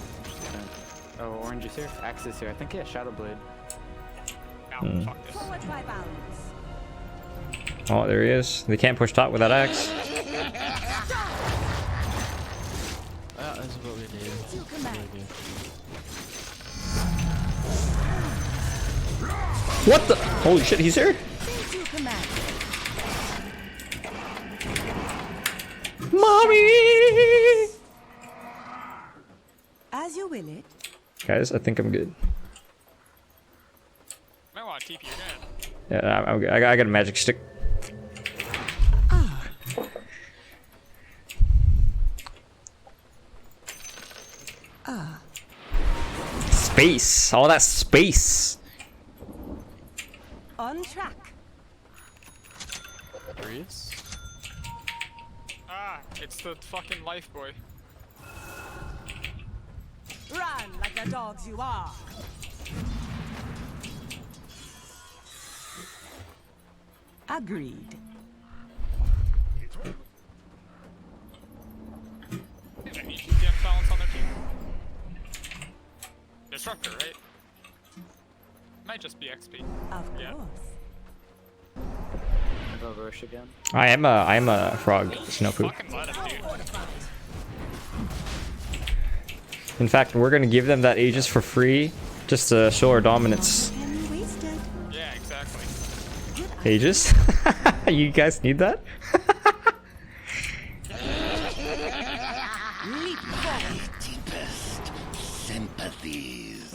Oh, orange is here. Axe is here. I think he has Shadow Blade. No, fuck this. Forward by balance. Oh, there he is. They can't push top without Axe. That's what we need. You command. Really good. What the? Holy shit, he's here? Since you command. Mommy! As you will it. Guys, I think I'm good. Might want to TP your gun. Yeah, I'm good. I got a magic stick. Space. All that space. On track. Breeze? Ah, it's the fucking life boy. Run like the dogs you are. Agreed. Might just be XP. Of Yeah. course. Go Rosh again. I am a frog, Snowpoop. Fucking let him, dude. In fact, we're gonna give them that Aegis for free, just to show our dominance. And wasted. Yeah, exactly. Aegis? You guys need that? Leap forward. Deepest sympathies.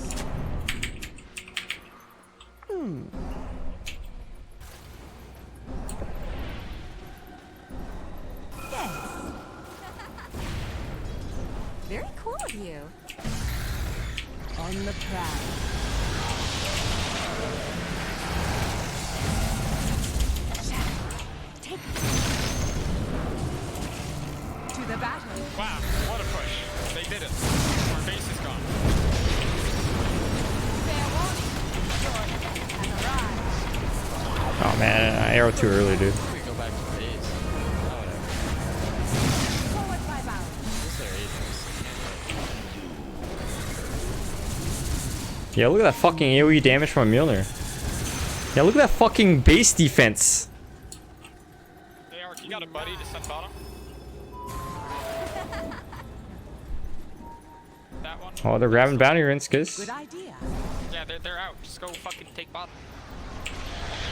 Very cool of you. On the prowl. Take to the battle. Wow, what a push. They did it. Our base is gone. Fair warning. Your enemy has arrived. Oh man, I arrow too early, dude. We go back to base. Oh, whatever. Forward by bow. This is their Aegis. Yeah, look at that fucking AoE damage from Mjolnir. Yeah, look at that fucking base defense. Hey, Ark, you got a buddy to send bottom? That one? Oh, they're grabbing bounty runes, guys. Good idea. Yeah, they're out. Just go fucking take bottom.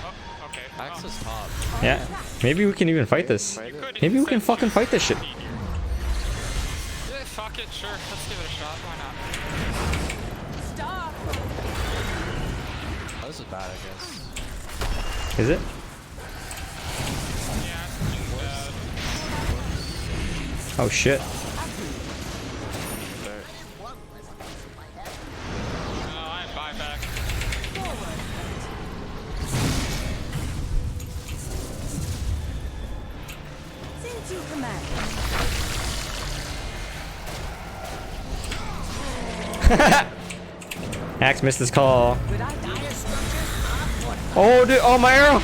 Oh, okay. Axe is top. Yeah, maybe we can even fight this. You could if Maybe you we can said fucking fight this shit. Yeah, fuck it, sure. Let's give it a shot. Why not? Stop. Oh, this is bad, I guess. Is it? Yeah, Oh shit. no, I am buyback. Since you command. Axe missed his call. Good idea. Oh, dude. Oh, my arrow.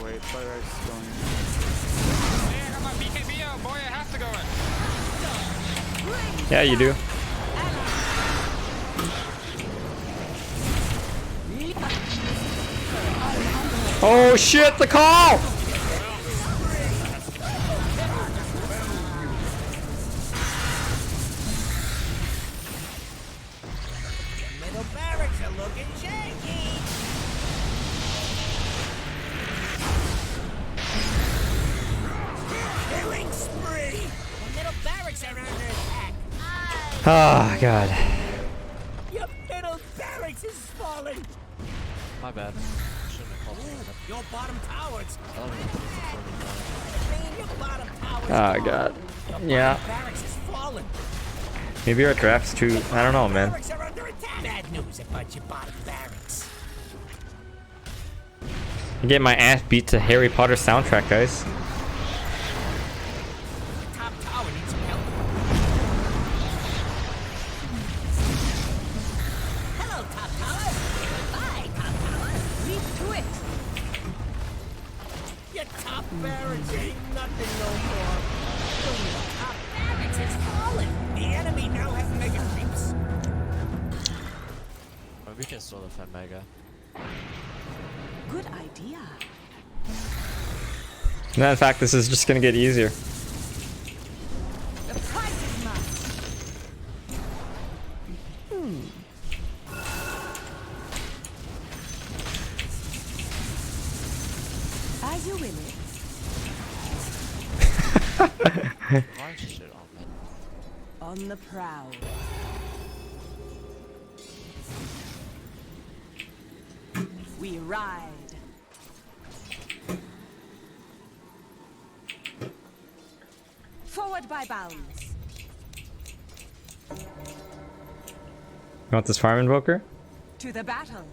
Wait, fire ice going. Hey, I got my BKB out, boy. I have to go in. Yeah, you do. Oh shit, the call! Middle barracks are looking shaky. Killing spree. The middle barracks are under attack. Oh god. Your middle barracks is falling. My bad. Shouldn't have called me that. Your bottom tower's. I don't even Man, your bottom tower's. Oh god. Yeah. Barracks is falling. Maybe our draft's too. I don't know, man. Barracks are under attack. Bad news about your bottom barracks. I get my ass beat to Harry Potter soundtrack, guys. Top tower needs some help. Hello, top tower. Bye, top tower. Leap to it. Your top barracks ain't nothing no more. Your top barracks is falling. The enemy now has mega creeps. But we can still defend Mega. Good idea. No, in fact, this is just gonna get easier. The prize is mine. As you will it. Why shit on me? On the prowl. We ride. Forward by bounds. You want this farm invoker? To the battle.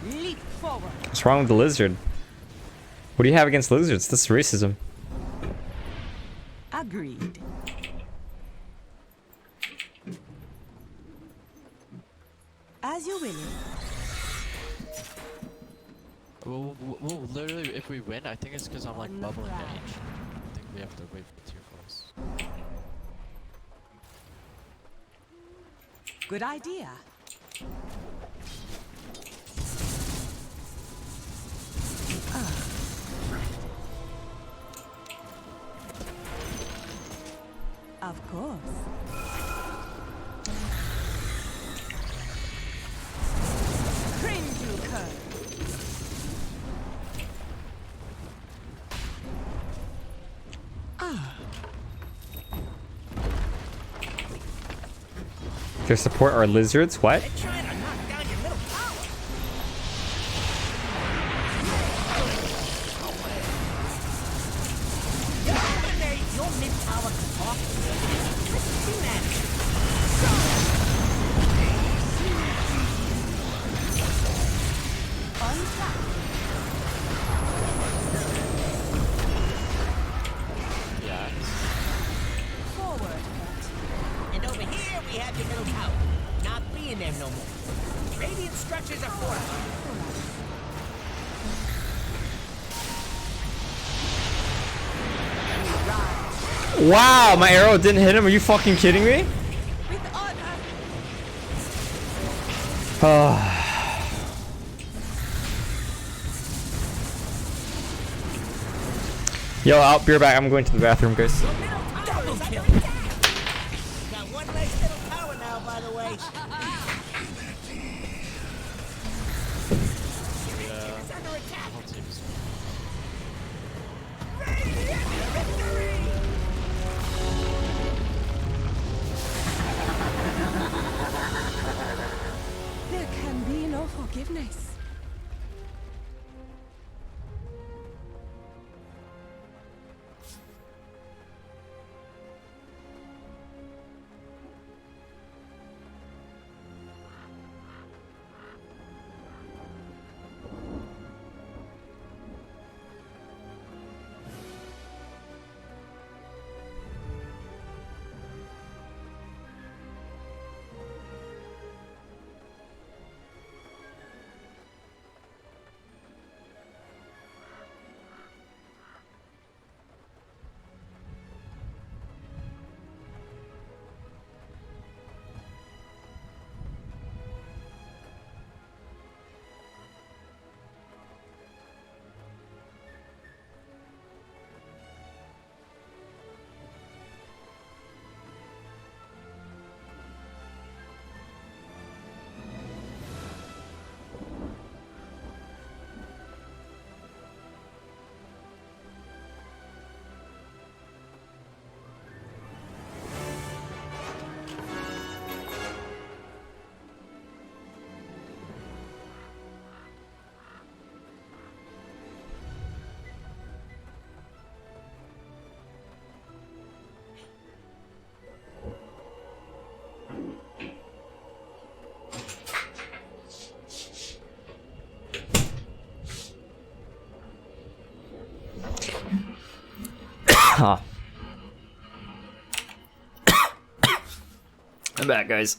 Leap forward. What's wrong with the lizard? What do you have against lizards? This is racism. Agreed. As you will. Well, literally, if we win, I think it's because I'm like bubbling range. I think We have to wait for tier 4s. Good idea. Of course. Krinduker. To support our lizards? What? They're trying to knock down your middle tower. You eliminate your mid tower off. See that? On track. Yeah. Forward. And over here we have your middle tower. Not being there no more. Radiant structures are fortified. Wow, my arrow didn't hit him. Are you fucking kidding me? With honor. Yo, I'll be right back. I'm going to the bathroom, guys. Double kill. Got one less middle tower now, by the way. It's under attack. Whole team's There can be no forgiveness. Huh. I'm back, guys.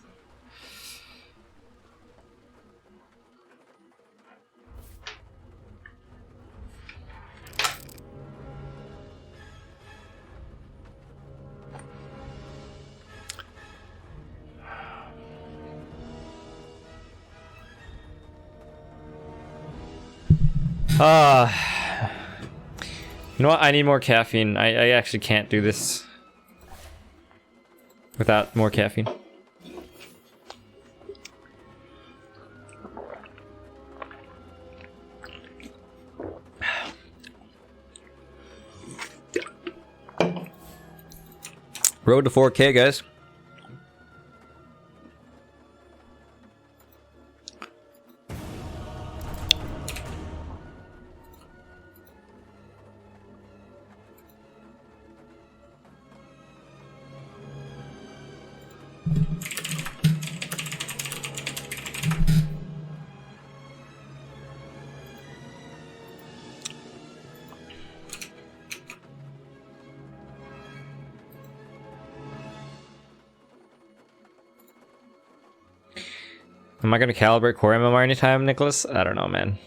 You know what? I need more caffeine. I actually can't do this without more caffeine. Road to 4K, guys. Am I gonna calibrate core MMR anytime, Nicholas? I don't know, man.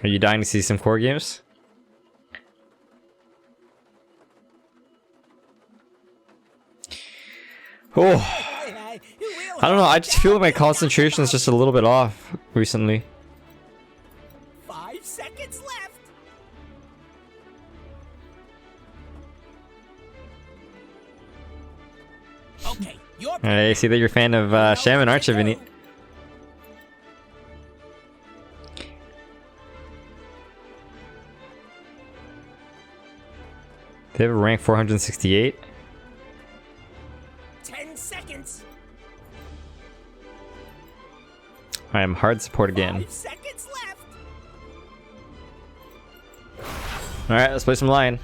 Are you dying to see some core games? Oh, I don't know. I just feel like my concentration is just a little bit off recently. 5 seconds left. Okay, your I see that you're a fan of Shaman, aren't you, Vinny? They have a rank 468. 10 seconds. I am hard support again. 5 seconds left. Alright, let's play some Lion.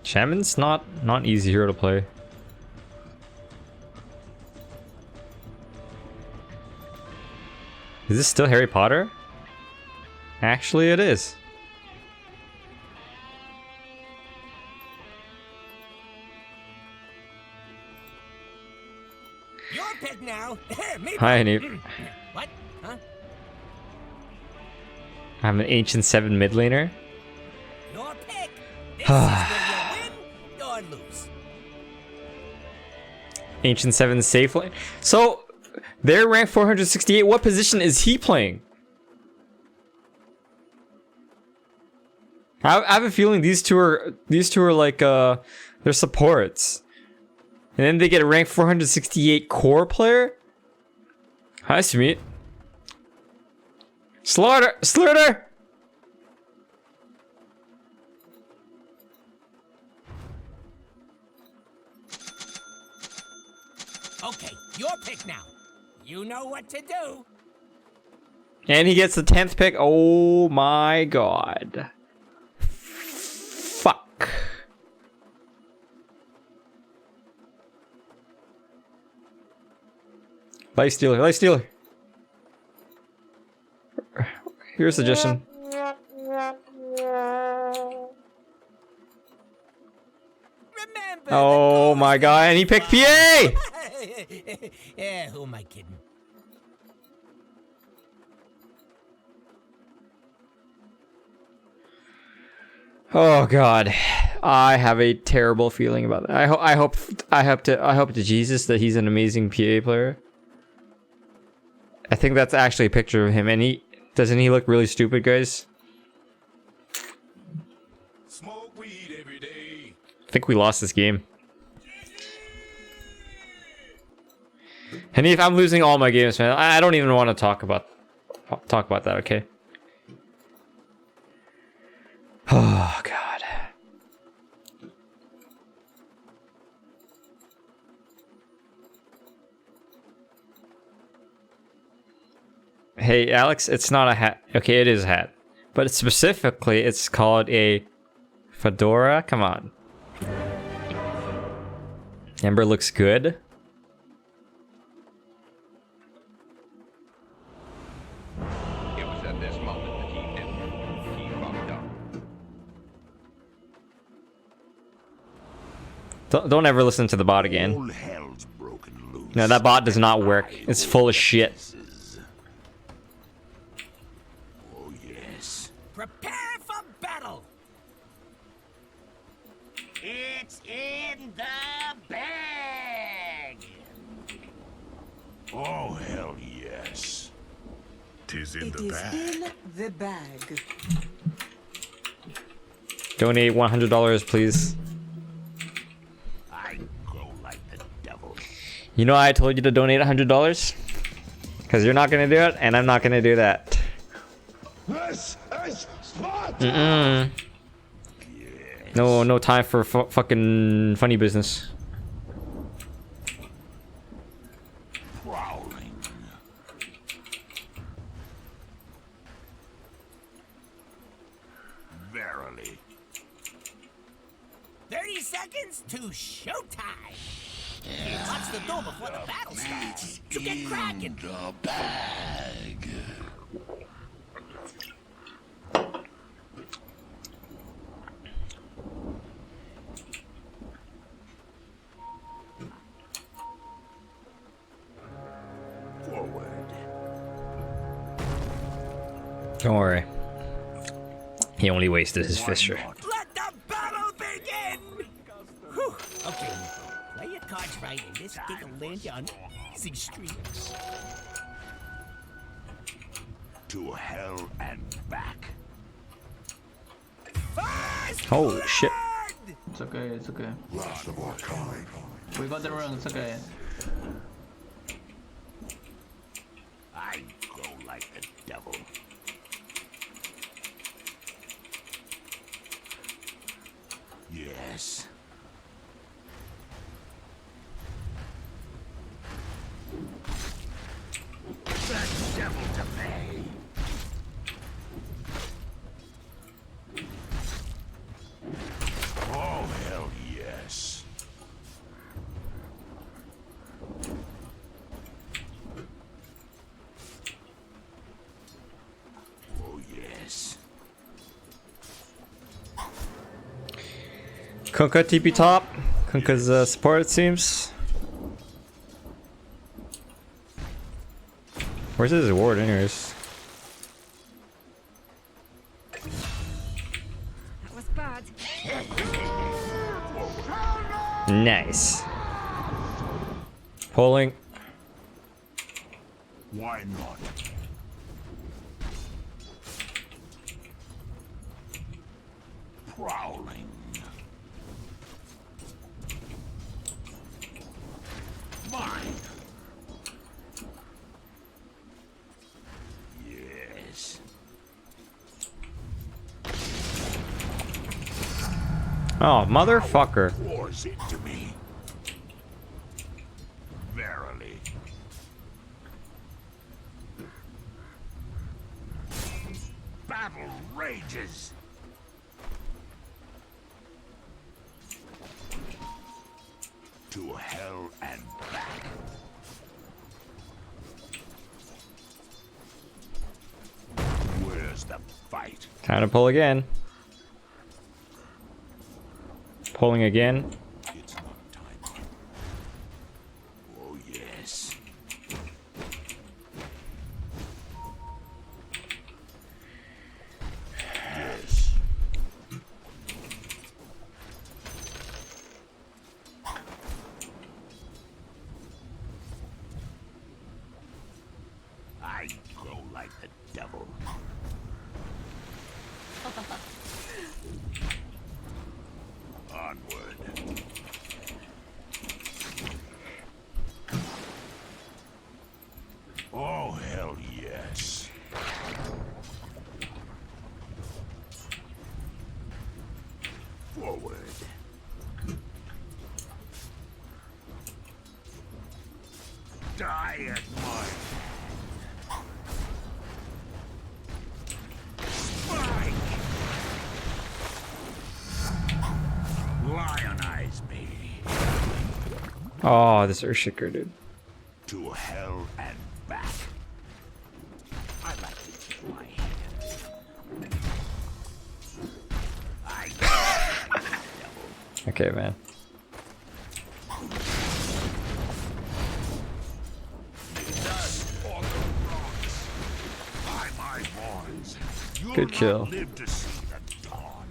Shaman's not easy hero to play. Is this still Harry Potter? Actually, it is. Your pick now. Me. Hi, Nate. What? Huh? I'm an Ancient 7 mid laner. Your pick. This is where you win or lose. Ancient 7 safe lane. So, they're ranked 468. What position is he playing? I have a feeling these two are like they're supports. And then they get a rank 468 core player? Hi, Smeet. Slaughter! Okay, your pick now. You know what to do. And he gets the 10th pick. Oh my god. Fuck. Lifestealer. Here's a suggestion. Remember. Oh my god, and he picked PA! Yeah, who am I kidding? Oh god, I have a terrible feeling about that. I hope to Jesus that he's an amazing PA player. I think that's actually a picture of him, and doesn't he look really stupid, guys? Smoke weed every day. I think we lost this game. And if I'm losing all my games, man, I don't even want to talk about that, okay? Oh god. Hey Alex, it's not a hat. Okay, it is a hat. But specifically, it's called a fedora. Come on. Ember looks good. It was at this moment that he knew he fucked up. Don't ever listen to the bot again. All hell's broken loose. No, that bot does not work. It's full of shit. Oh yes. Prepare for battle. It's in the bag. Oh hell yes. Tis in It the is bag. in the bag. Donate $100, please. I go like the devil. You know why I told you to donate $100? Because you're not gonna do it, and I'm not gonna do that. This is Sparta. Mm-mm. No time for fucking funny business. Prowling. Verily. 30 seconds to showtime. Watch the door before the battle starts. You get cracking. The bag. Forward. Don't worry. He only wasted his fissure. Let the battle begin! Whew. Okay, play your cards right and this thing will land you on easy streets. To hell and back. Oh shit. It's okay, it's okay. We got the run, it's okay. I go like the devil. Yes. The devil to pay. Oh, hell yes. Oh, yes. Kunkka TP top. Kunkka's support, it seems. Where's his ward, anyways? That was bad. Nice. Pulling. Why not? Prowling. Mine. Yes. Oh, motherfucker. Pours into me. Verily. Battle rages. To hell and back. Where's the fight? Time to pull again. Pulling again. It's not time. Oh yes. Yes. I go like the devil. Onward. Oh, hell yes. Forward. Die at mine. Spike! Lionize me. Oh, this Earthshaker, dude. To hell and back. I like to keep my hands. Okay, man. Good kill. Live to see the dawn.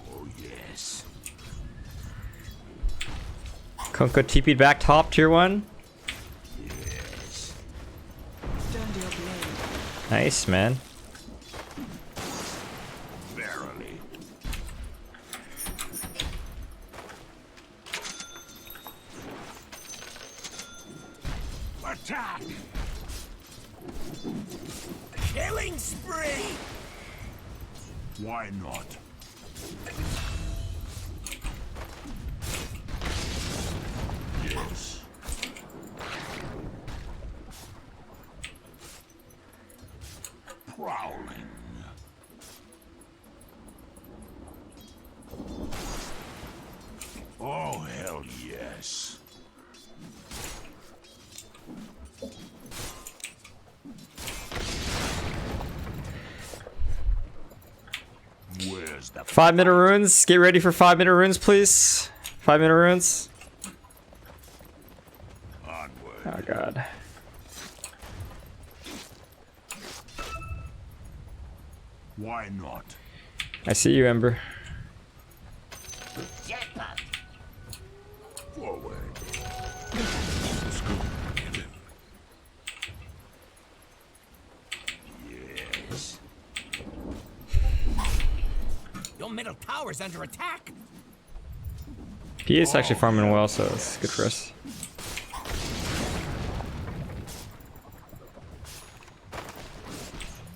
Oh yes. Kunkka TP'd back top, tier 1. Yes. Nice, man. Verily. Attack! Killing spree! Why not? Yes. Prowling. Oh, hell yes. Where's the 5-minute runes. Get ready for 5-minute runes, please. 5-minute runes. onward? Oh god. Why not? I see you, Ember. Forward. Yes. Your middle tower's under attack. PA is actually farming well, so it's good for us.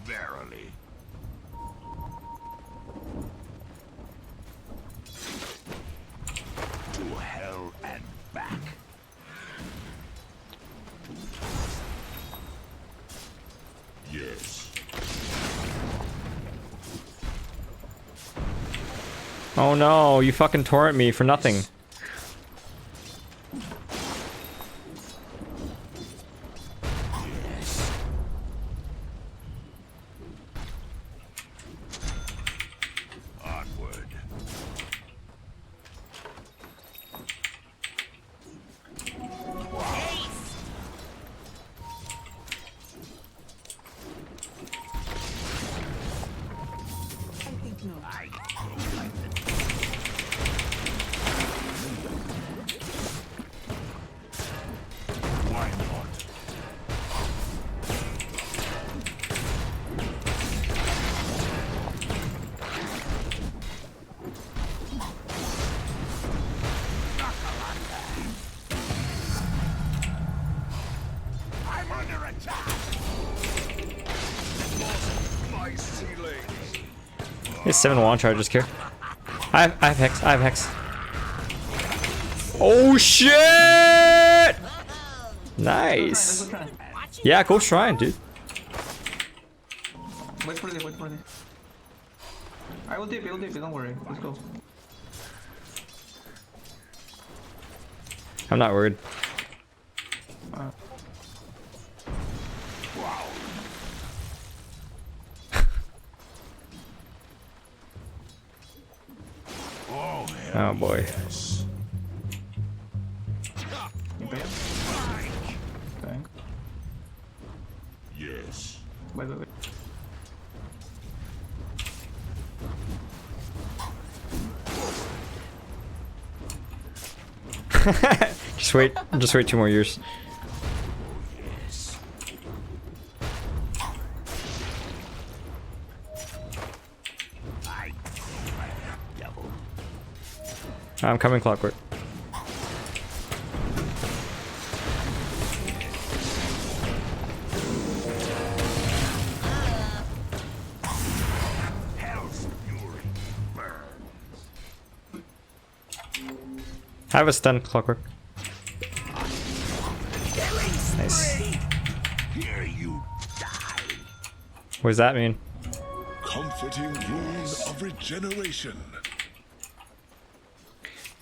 Verily. To hell and back. Yes. Oh no, you fucking torrent me for nothing. Onward. Why not? I'm under attack. My ceiling. There's 7 wand charges here. I have hex. I have hex. Oh shit! Nice. Let's go try. Yeah, go shrine, dude. Wait for this, wait for this. I will dip, don't worry. Let's go. I'm not worried. Oh boy. Okay. Yes. Wait. Just wait 2 more years. I'm coming, Clockwork. Hell's fury burns. I have a stun, Clockwork. Nice. Here you die. What does that mean? Comforting rune of regeneration.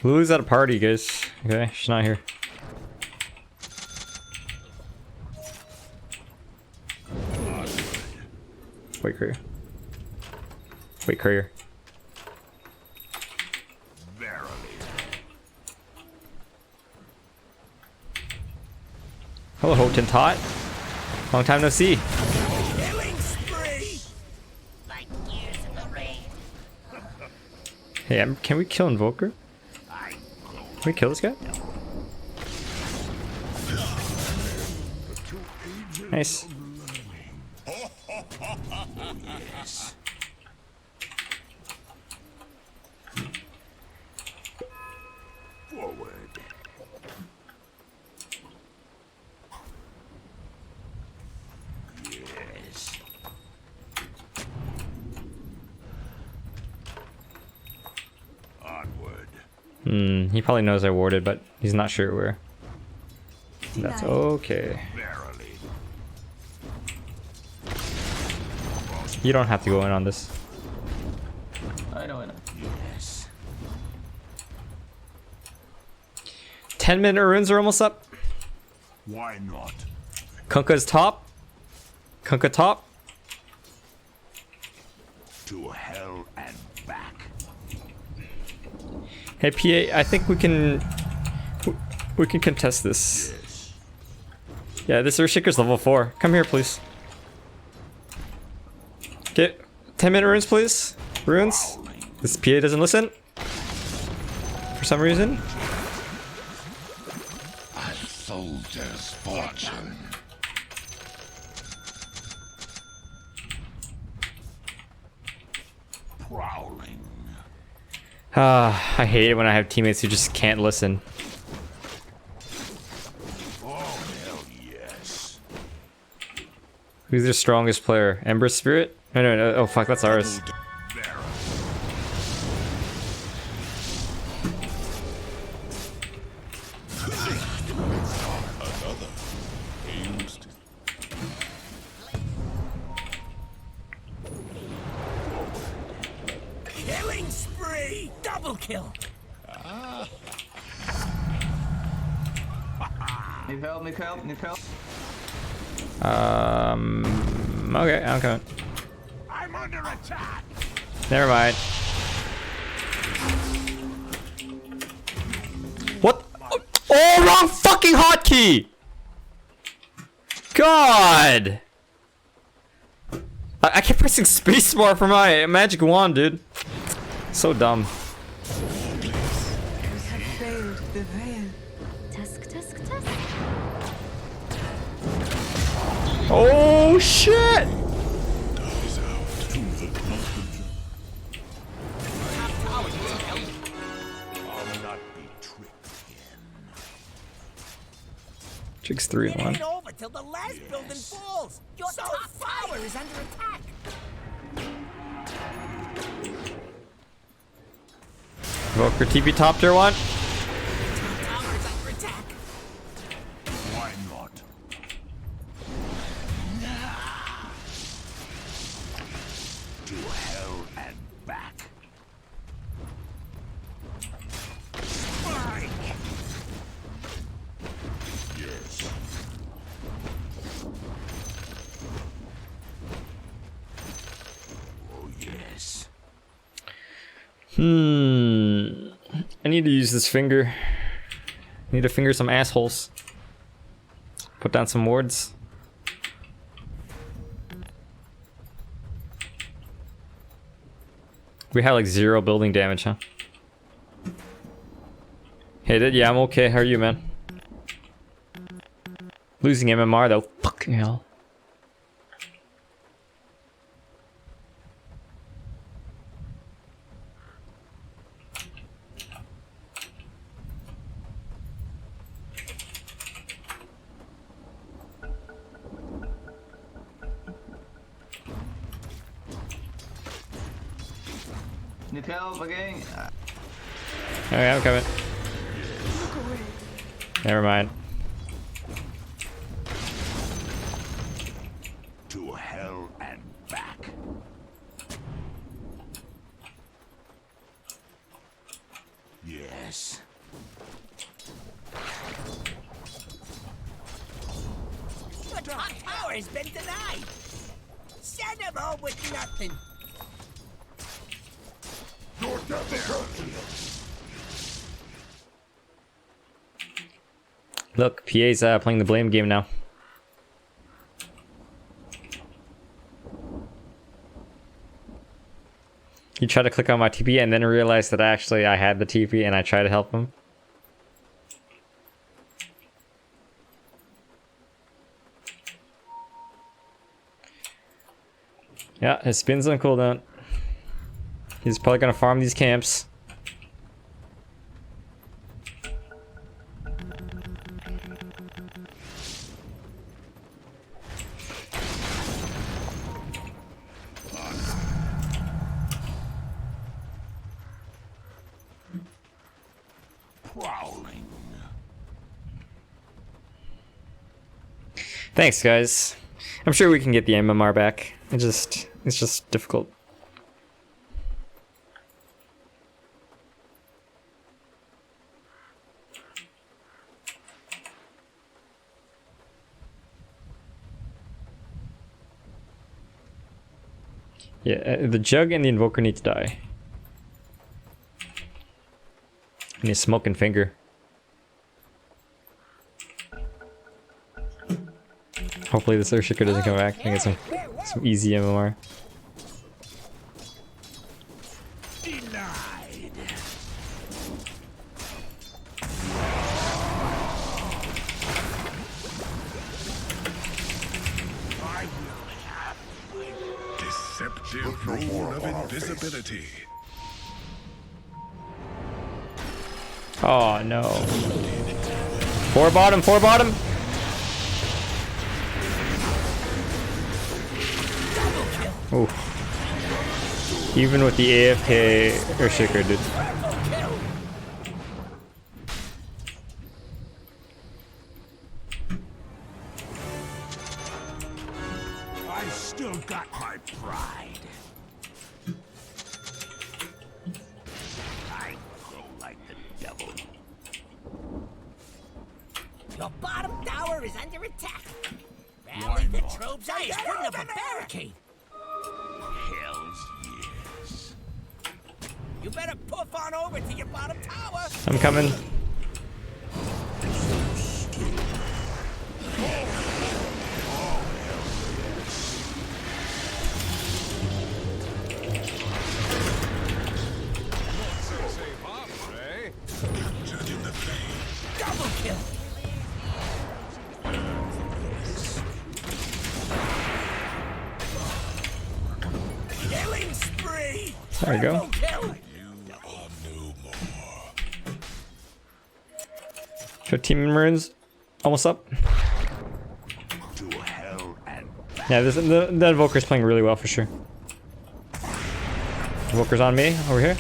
Lulu's at a party, guys. Okay, she's not here. Wait, courier. Wait, courier. Verily. Hello, Houghton Tot. Long time no see. Hey, can we kill Invoker? Can we kill this guy? Nice. Yes. Forward. Yes. Onward. He probably knows I warded, but he's not sure where. That's okay. Verily. You don't have to go in on this. I know. Yes. 10-minute runes are almost up. Why not? Kunkka's top. Kunkka top. To hell and back. Hey PA, I think we can contest this. Yes. Yeah, this Earthshaker's level 4. Come here, please. Get 10-minute runes, please. Runes. This PA doesn't listen. For some reason. A soldier's fortune. Prowling. I hate it when I have teammates who just can't listen. Oh, hell yes. Who's their strongest player? Ember Spirit? No. Oh, fuck, that's ours. Killing spree! Double kill! Need help, need help, need help. Okay, I'm coming. I'm under attack. Never mind. What? Oh, wrong fucking hotkey! God! I kept pressing spacebar for my magic wand, dude. So dumb. We have failed the veil. Tusk. Oh shit! I'll not be tricked again. Jigs 3 and 1. It ain't over till the last building falls. Your top tower is under attack. Evoker TP top tier 1. Top tower is under attack. Why not? To hell and back. Spike. Yes. Oh yes. I need to use this finger. Need to finger some assholes. Put down some wards. We had like 0 building damage, huh? Hey, yeah, I'm okay. How are you, man? Losing MMR though. Fucking hell. Need help again. Okay, I'm coming. Never mind. To hell and back. Yes. Your top tower has been denied. Send him home with nothing. Your death is certain. Look, PA's playing the blame game now. He tried to click on my TP and then realized that actually I had the TP and I tried to help him. Yeah, his spin's on cooldown. He's probably gonna farm these camps. Prowling. Thanks, guys. I'm sure we can get the MMR back. It's just difficult. Yeah, the Jug and the Invoker need to die. And his smoking finger. Hopefully this Earthshaker doesn't come back. I get some easy MMR. active rule of invisibility. Oh no. 4 bottom, 4 bottom. Ooh. Even with the AFK Earthshaker, dude. I've still got my pride. I grow like the devil. Your bottom tower is under attack. Rally the troops. I is putting up a barricade. Hell's yes. You better poof on over to your bottom tower. I'm coming. Double kill. Killing spree. There we go. Kill. 15 Marines. Almost up. To hell and Yeah, the Invoker's playing really well for sure. Invoker's on me over here.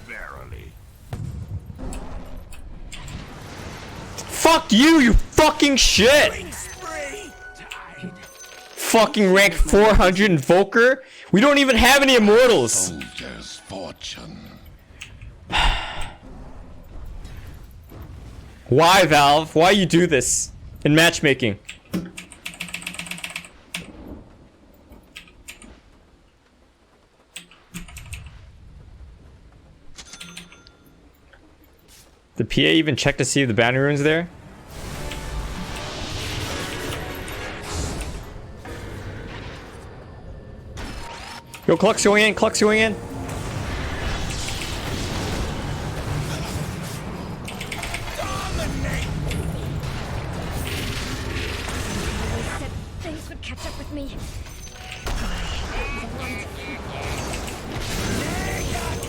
verily. Fuck you, you fucking shit! Killing spree. Fucking rank 400 Invoker? We don't even have any Immortals! Soldier's fortune. Why, Valve? Why you do this in matchmaking? The PA even check to see if the bounty rune's there? Yo, Cluck's going in, Cluck's going in. Things would catch up with me.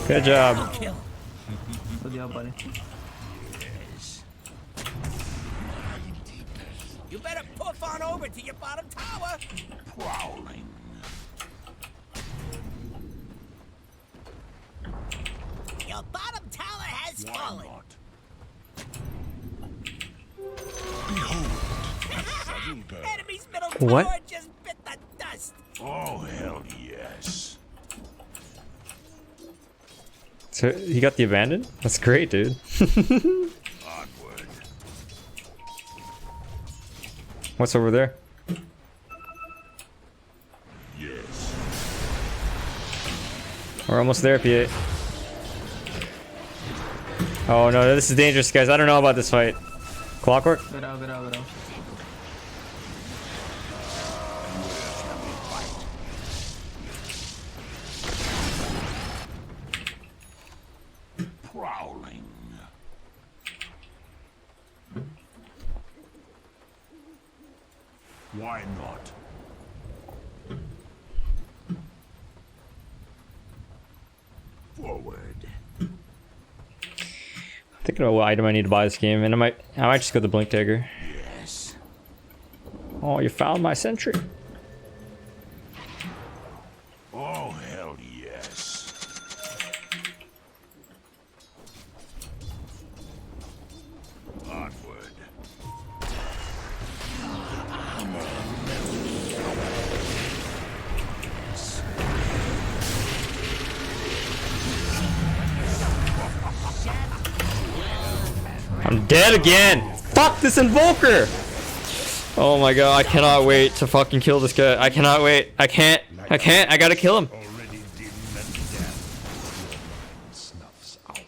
Good job. Kill. Good job, buddy. You better poof on over to your bottom tower. Prowling. Your bottom tower has fallen. Enemy's middle What? tower just bit the dust. Oh, hell yes. So he got the abandoned? That's great, dude. Onward. What's over there? Yes. We're almost there, PA. Oh no, this is dangerous, guys. I don't know about this fight. Clockwork? Get out, get out, get out. Prowling. Why not? Forward. Thinking about what item I need to buy this game, and I might just go the Blink Dagger. Yes. Oh, you found my sentry. Oh, hell yes. Onward. I'm dead again. Fuck this Invoker. Oh my god, I cannot wait to fucking kill this guy. I cannot wait. I can't. I gotta kill him. Already dim and death. Snuffs out.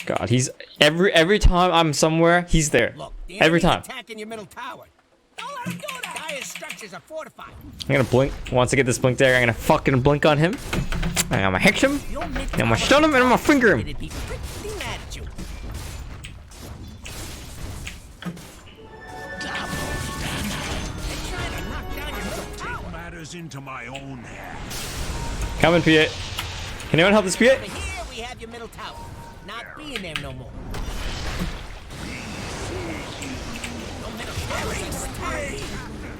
God, he's every time I'm somewhere, he's there. Look, the Every enemy's time. attacking your middle tower. Don't let him do that. Dire's structures are fortified. I'm gonna blink. Once I get this Blink Dagger, I'm gonna fucking blink on him. And I'm gonna hex him. Your mid I'm gonna stun him and I'm gonna finger him. It'd be pretty mad at you. They're trying to knock down your middle tower. matters into my own hands. Coming, P8. Can anyone help this P8? Over here we have your middle tower. Not being there no more. No middle tower is a tower.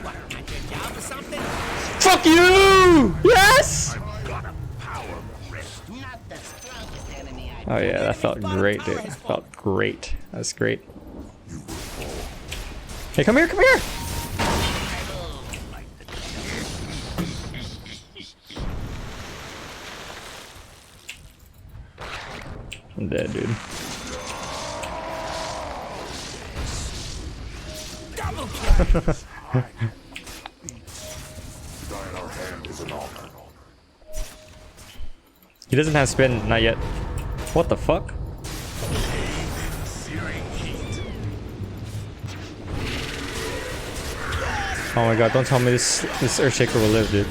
What, not your job or something? Fuck you! Yes! Not the strongest enemy I've Oh yeah, that felt great, dude. That felt great. That's great. Hey, come here, come here! I'm dead, dude. He doesn't have spin, not yet. What the fuck? Oh my god, don't tell me this Earthshaker will live, dude.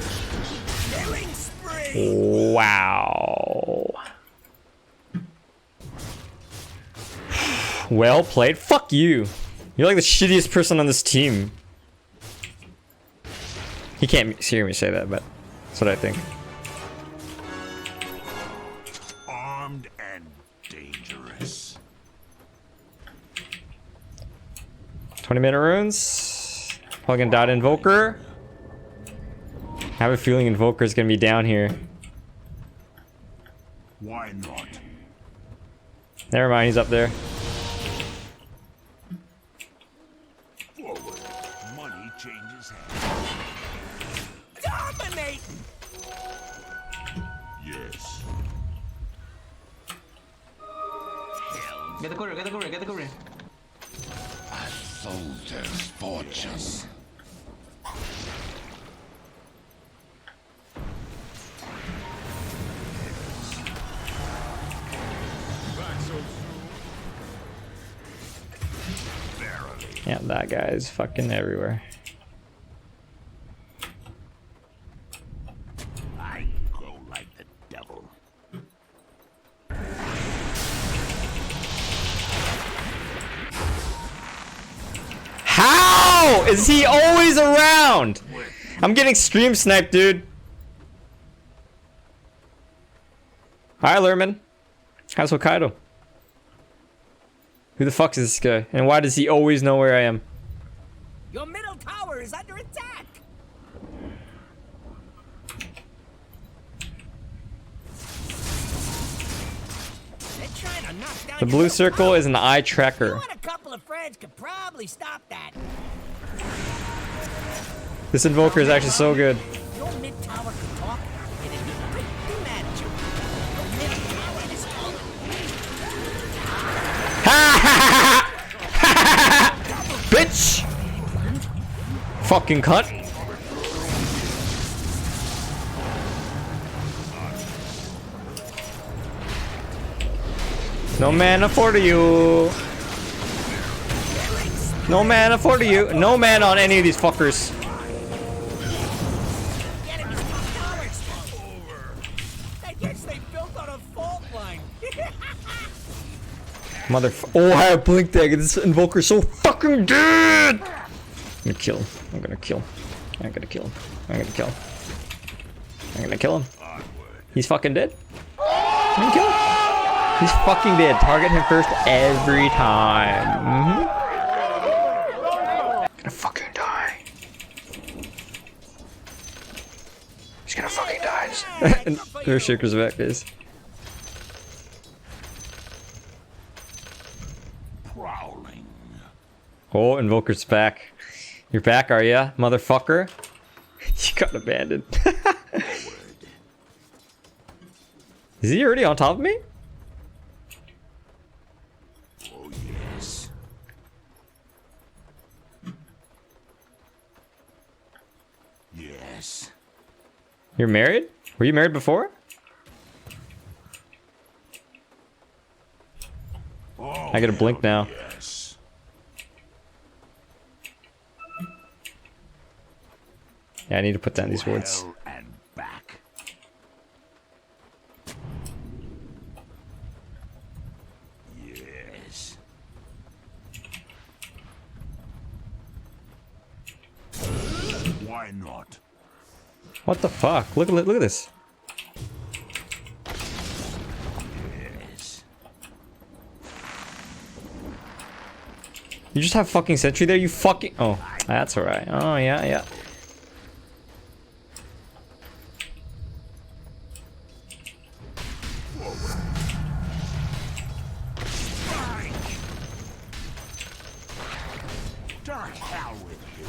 Wow. Well played. Fuck you. You're like the shittiest person on this team. He can't hear me say that, but that's what I think. Armed and dangerous. 20-minute runes. Plug-in dot Invoker. I have a feeling Invoker is gonna be down here. Why not? Never mind, he's up there. Forward. Money changes hands. Dominate! Yes. Get the courier, get the courier, get the courier. A soldier's fortress. Yeah, that guy is fucking everywhere. I go like the devil. How is he always around? I'm getting stream sniped, dude. Hi, Lerman. How's Hokkaido? Who the fuck is this guy? And why does he always know where I am? Your middle tower is under attack. They're trying to knock down The your blue middle circle tower. is an eye You tracker. and a couple of friends could probably stop that. This Invoker is actually so good. Your mid tower could talk, and it'd be pretty mad at you. Your mid tower is Bitch! Fucking cunt. No mana for you. No mana for you. No mana on any of these fuckers. I guess they built on a fault line. Oh, I have Blink Tag. This Invoker's so fucking dead. I'm gonna kill him. I'm gonna kill him. I'm gonna kill him. I'm gonna kill him. I'm gonna kill him. He's fucking dead. I'm gonna kill him. He's fucking dead. Target him first every time. Gonna fucking die. He's gonna fucking die. Earthshaker's back, guys. Prowling. Oh, Invoker's back. You're back, are ya, motherfucker? You got abandoned. Is he already on top of me? Oh yes. Yes. You're married? Were you married before? Oh, I gotta blink now. yes. Yeah, I need to put down these wards. Hell and back. Yes. Why not? What the fuck? Look at this. You just have fucking sentry there, you fucking... Oh, that's alright. Oh, yeah. To hell with you.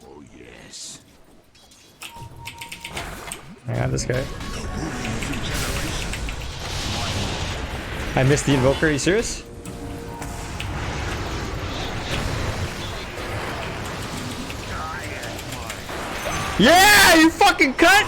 Oh, yes. I got this guy. I missed the invoker, are you serious? Yeah, you fucking cut!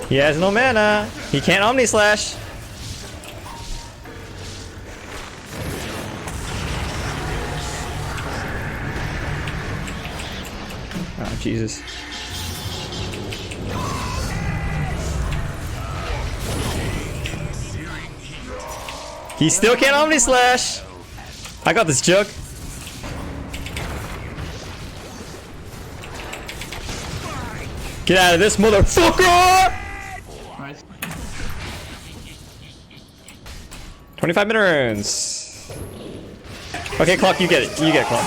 He has no mana. He can't Omni Slash. Oh, Jesus. He still can't Omni Slash. I got this, Jug. Get out of this, motherfucker! 25 minute runes. Okay, Clock, you get it. You get it, Clock.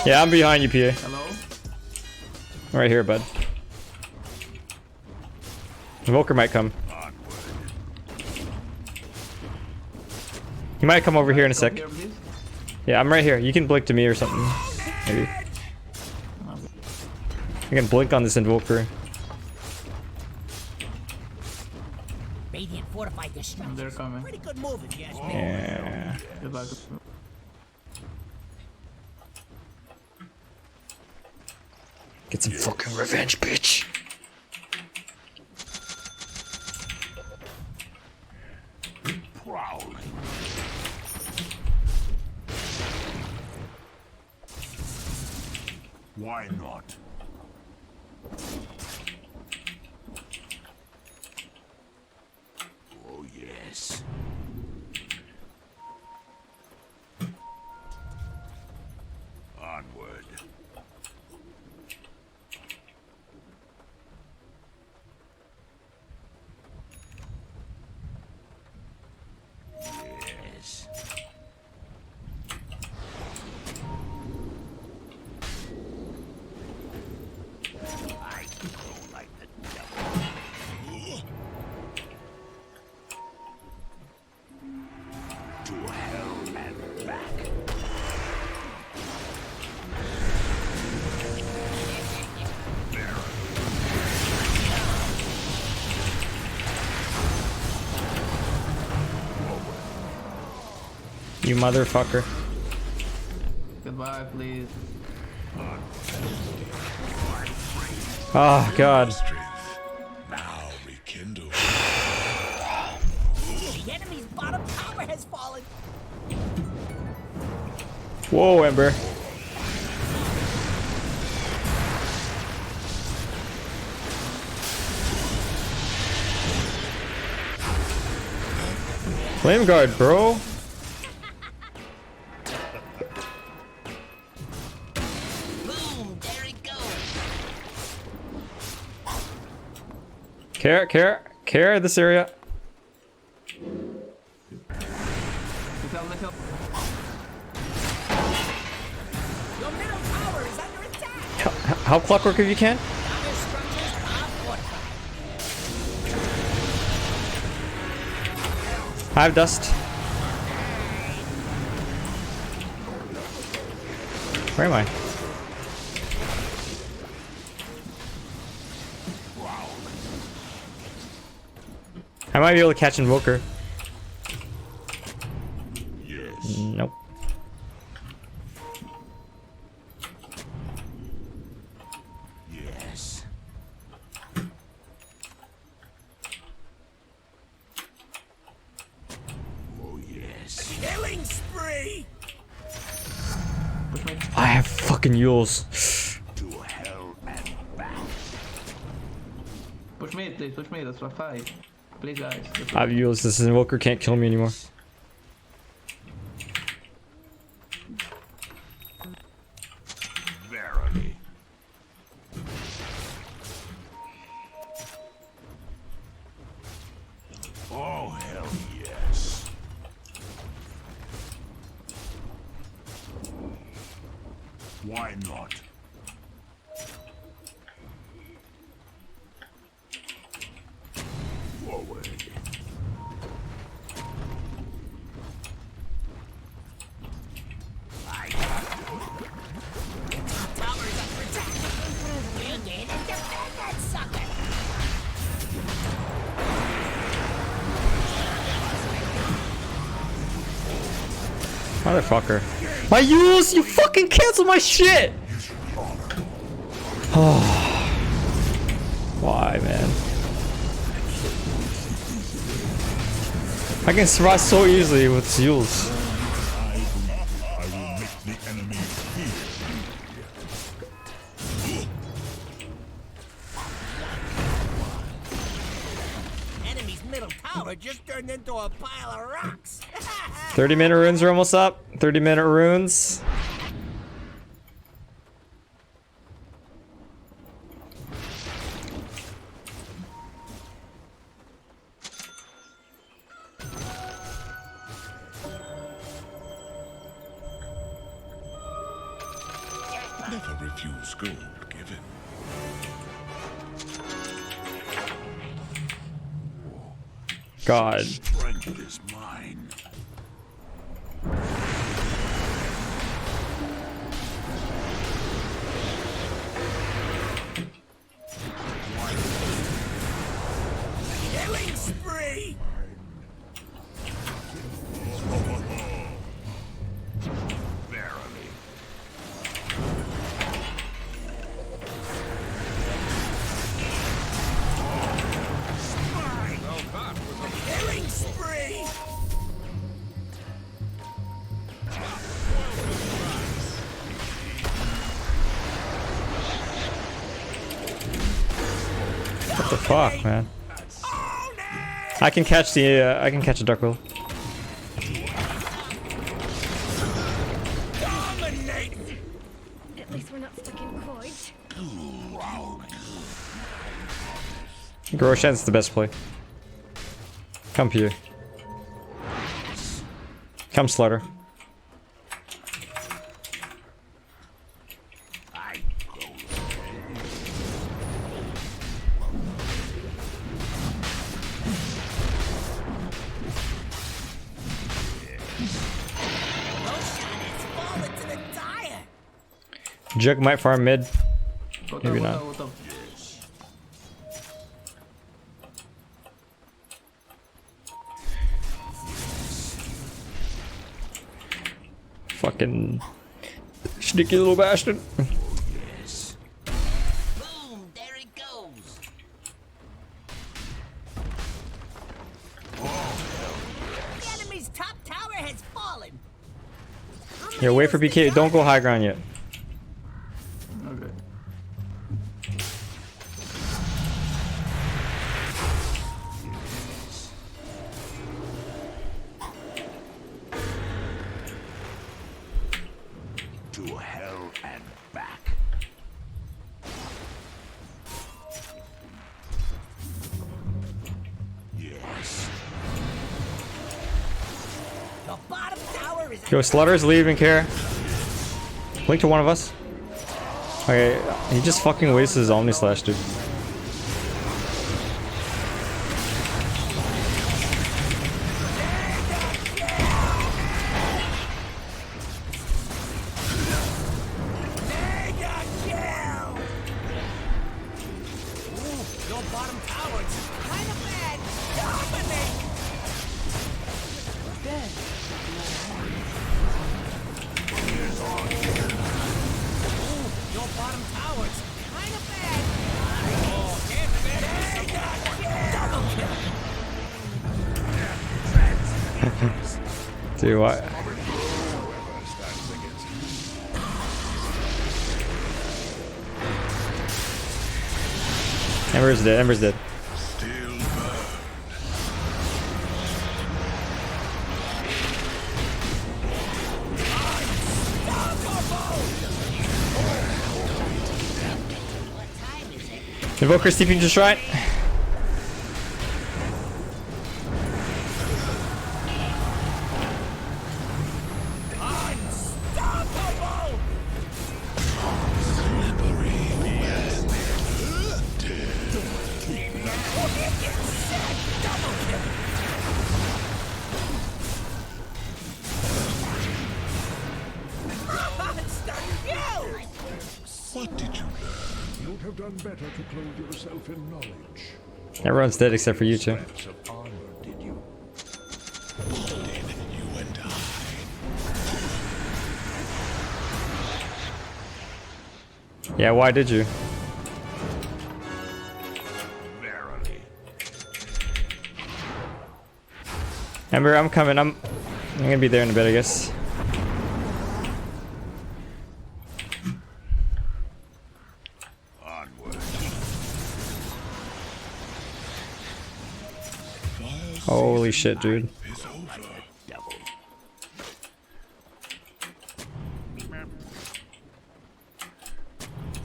Yeah, I'm behind you, PA. Hello? Right here, bud. Invoker might come. He might come over here in a sec. Yeah, I'm right here. You can blink to me or something. Maybe. I can blink on this invoker. Radiant fortified destructions. They're coming. Pretty good move if you ask me. Yeah. Good luck. Get some fucking revenge, bitch. Proud. Why not? Oh, yes. Onward. Yes. I go like the devil. To hell and back. You motherfucker. Goodbye, please. Oh, God. Now rekindle. The enemy's bottom tower has fallen. Whoa, Ember. Flame Guard, bro. Boom, there he goes. Care this area. Look up. Your middle tower is under attack. How clockwork if you can? Other structures are fortified. Hive dust. Where am I? I might be able to catch Invoker. Yes. Nope. Yes. Oh, yes. Killing Fucking Yules. To hell and back. Push me, please. Push me. That's what 5. Please, guys. I have Yules. This invoker can't kill me anymore. Verily. Oh, hell yes. Why not? Forward. Towers up for attack. We'll gain and defend that sucker. Motherfucker. My Yules! You fucking canceled my shit! Oh. Why, man? I can survive so easily with Yules. I will make the enemy fear. Enemy's middle tower just turned into a pile of rocks. 30-minute runes are almost up. 30-minute runes. Never refuse gold given. God. Strength is mine. Killing spree. Verily. Killing spree. What the fuck, man? I can catch the I can catch a Dark Will. At least we're not stuck in coins. Groshan's the best play. Come here. Come Slaughter. Jug might farm mid. Maybe not. Fucking sneaky little bastard. Boom, there it goes. The enemy's top tower has fallen. Yeah, wait for BK. Don't go high ground yet. Okay. To hell and back. Yes. The bottom tower is Yo, Slaughter's leaving, care. Link to one of us. Okay, he just fucking wasted his Omni Slash, dude. mega kill. Ooh, your bottom tower is kind of bad. Dominate. Ooh, your bottom tower is kind of bad. Oh, damn it. Double kill. Dude, what? Ember's dead. Ember's dead. Invoker steeping to shrine. What did you learn? You'd have done better to clothe yourself in knowledge. Everyone's dead except for you two. Of armor, did you? Did you and I? Yeah, why did you? Verily. Ember, I'm coming. I'm gonna be there in a bit, I guess. Holy shit, dude.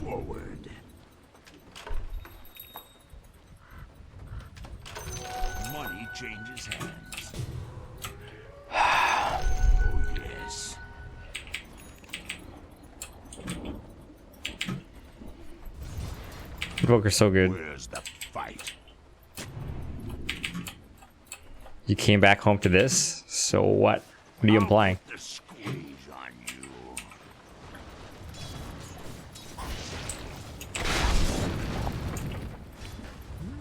Forward. Money changes hands. Oh yes. Invoker's so good. Where's the fight? You came back home to this? So what? What are you implying? The squeeze on you.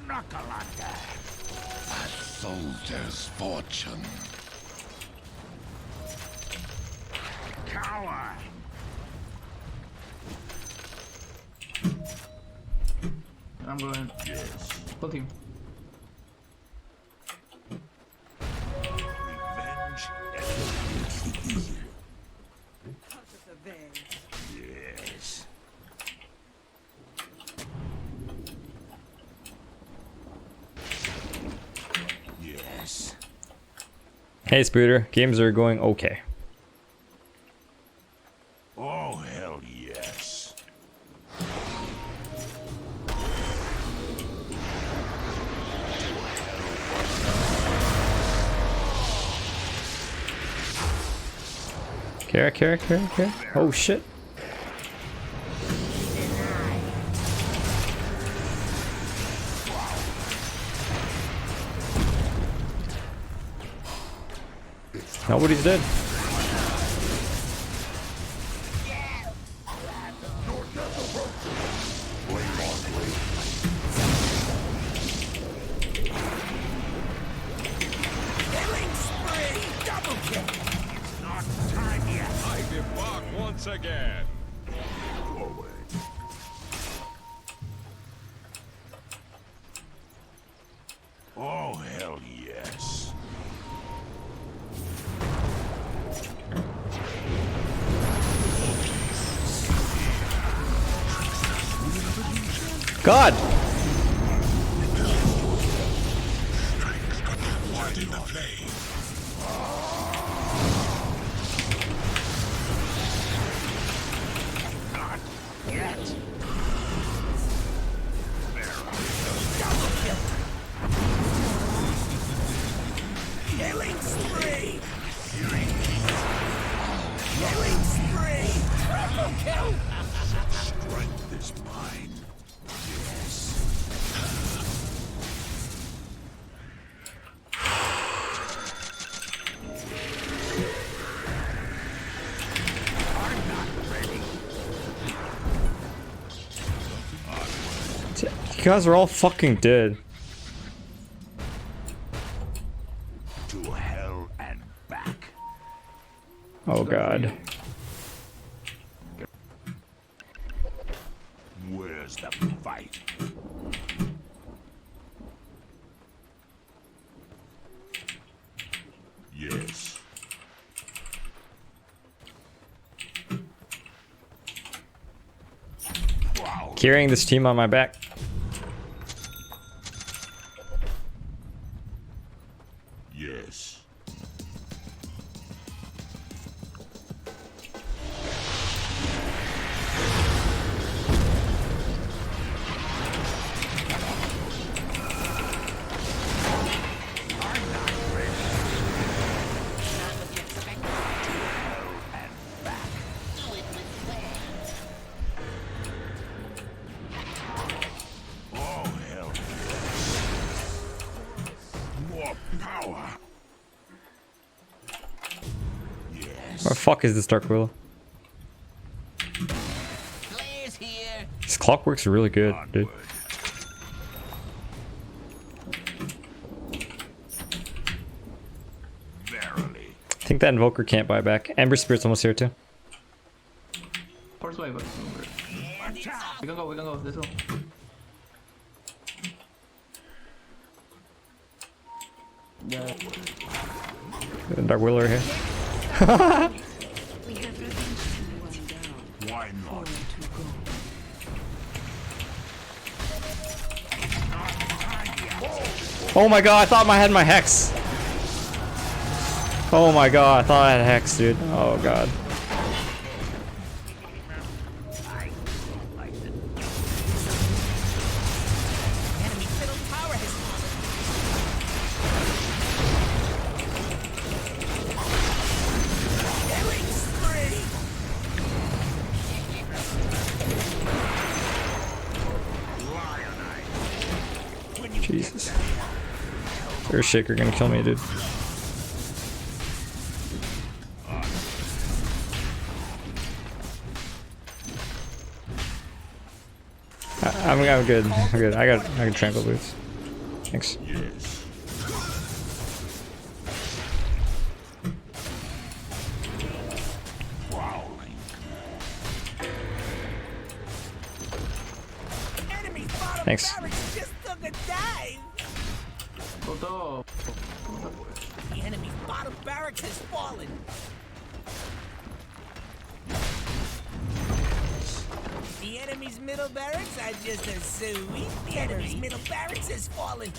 Knuckalaka. A soldier's fortune. Coward. I'm going. Yes. Full team. Revenge. Yes. Yes. Hey, Spooter. Games are going okay. Oh, hell yes. Kara. Oh shit. Nobody's dead. Once again. Forward. Oh, hell yes. God! What in the flame? Not yet. Killing spree! Killing spree! Triple kill! Strength is mine. Yes. I'm not ready. You guys are all fucking dead. To hell and back. Oh god. Where's the fight? Yes. Carrying this team on my back. Yes. What the fuck is this Dark Willow? This clockwork's really good, dude. I think that Invoker can't buy back. Ember Spirit's almost here too. Force wave. We can go, let's go. Yeah. Dark Willow here. Why not? Oh my god, I thought I had my Hex. Oh my god, I thought I had Hex, dude. Oh god. Jesus. Earthshaker gonna kill me, dude. I'm good. I'm good. I got tranquil boots. Thanks. Thanks. The enemy's bottom barracks has fallen. The enemy's middle barracks are just a sweet. The enemy's middle barracks has fallen.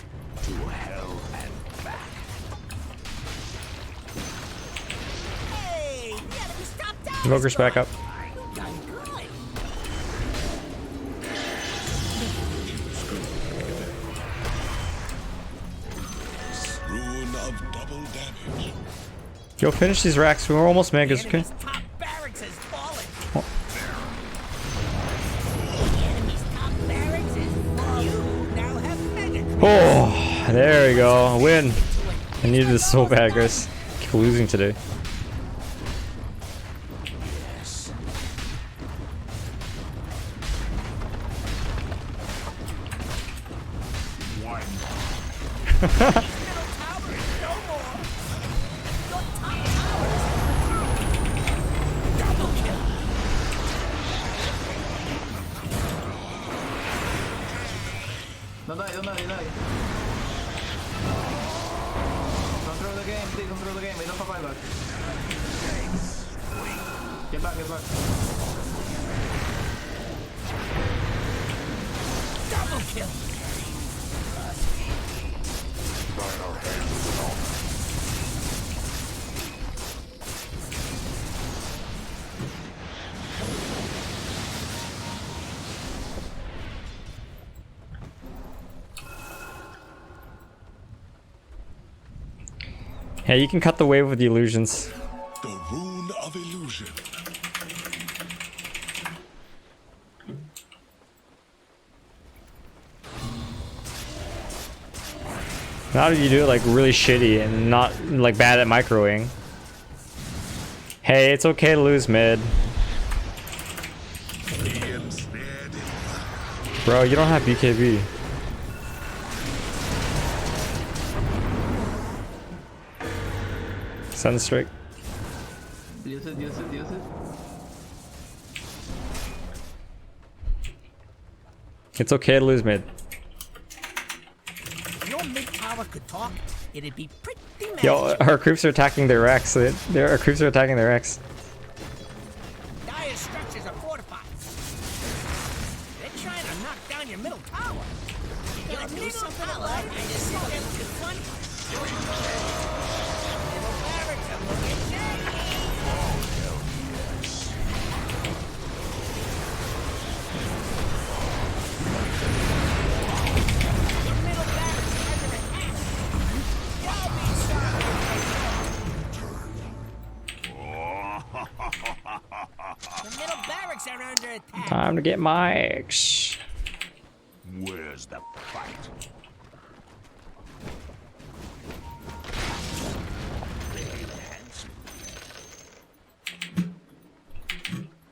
To hell and back. Hey, the enemy's top tower. Invoker's back up. Done good. Rune of double damage. Yo, finish these racks. We're almost megas, okay? Top barracks has fallen. Oh. The enemy's top barracks has fallen. You now have mega. Oh, there we go. Win. I needed this so bad, guys. Keep losing today. Don't die. Control the game, please control the game. We don't have buyback. Get back. Double kill. Yeah, you can cut the wave with the illusions. The rune of illusion. How do you do it like really shitty and not like bad at microwing? Hey, it's okay to lose mid. Bro, you don't have BKB. Sunstrike. Use it. It's okay to lose mid. If your mid tower could talk, it'd be pretty magic. Yo, our creeps are attacking their Rex. Our creeps are attacking their Rex. Dire structures are fortified. They're trying to knock down your middle tower. You gotta do something about it. I just saw them confront. to get my eggs. Where's the fight?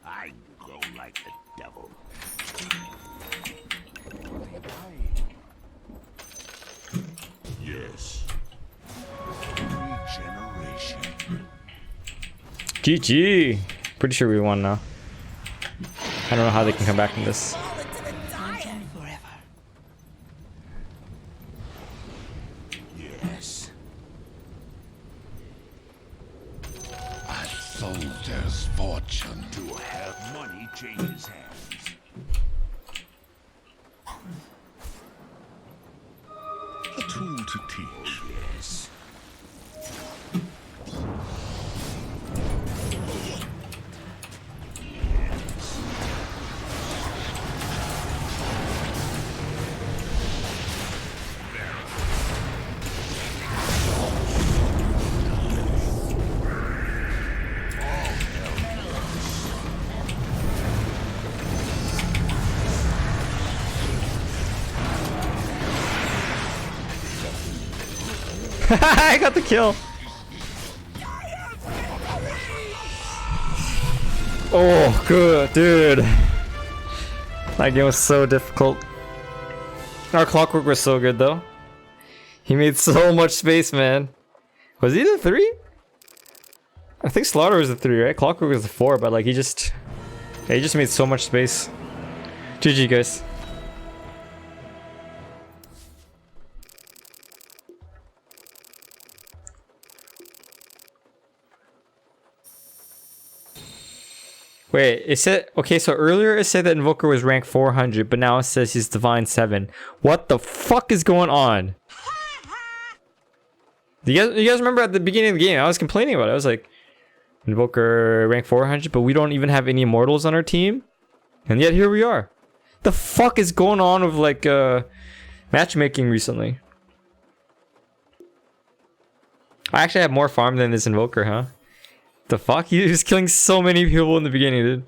I go like the devil. Yes. Regeneration. GG. Pretty sure we won now. I don't know how they can come back from this. Yes. I soldier's fortune to have money changes hands. A tool to teach. Yes. I got the kill. Oh, good, dude. That game was so difficult. Our Clockwork was so good, though. He made so much space, man. Was he the 3? I think Slaughter was the 3, right? Clockwork was the 4, but like he just made so much space. GG, guys. Wait, it said, okay, so earlier it said that Invoker was rank 400, but now it says he's Divine 7. What the fuck is going on? You guys remember at the beginning of the game, I was complaining about it. I was like, Invoker rank 400, but we don't even have any Immortals on our team? And yet here we are. The fuck is going on with like, matchmaking recently? I actually have more farm than this Invoker, huh? The fuck? He was killing so many people in the beginning, dude.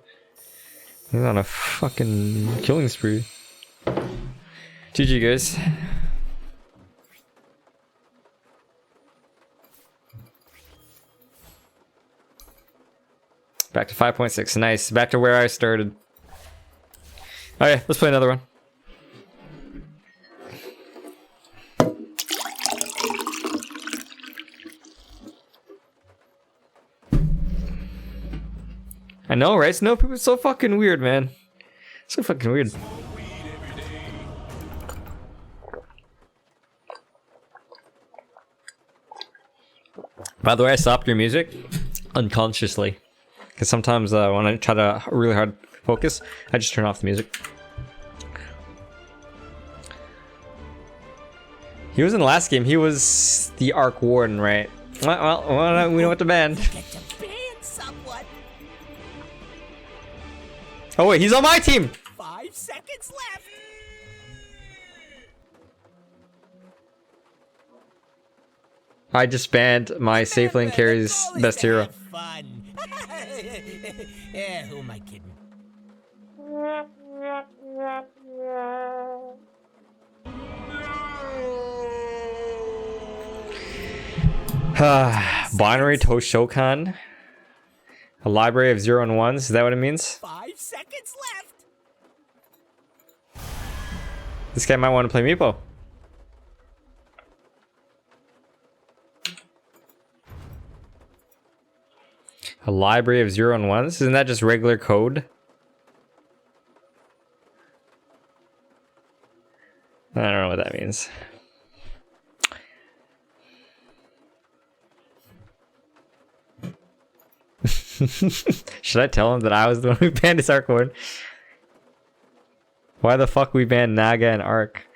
He's on a fucking killing spree. GG, guys. Back to 5.6. Nice. Back to where I started. Okay, let's play another one. I know, right? Snow people are so fucking weird, man. So fucking weird. By the way, I stopped your music unconsciously. Because sometimes when I try to really hard focus, I just turn off the music. He was in the last game. He was the Arc Warden, right? Well, we know what to ban. Oh wait, he's on my team! 5 seconds left! I just banned my safe lane carry's best hero. Fun. Yeah, who am I kidding? Binary Toshokan. A library of 0 and 1s, is that what it means? 5 seconds left. This guy might want to play Meepo. A library of 0 and 1s? Isn't that just regular code? I don't know what that means. Should I tell him that I was the one who banned his Arc Warden? Why the fuck we banned Naga and Arc?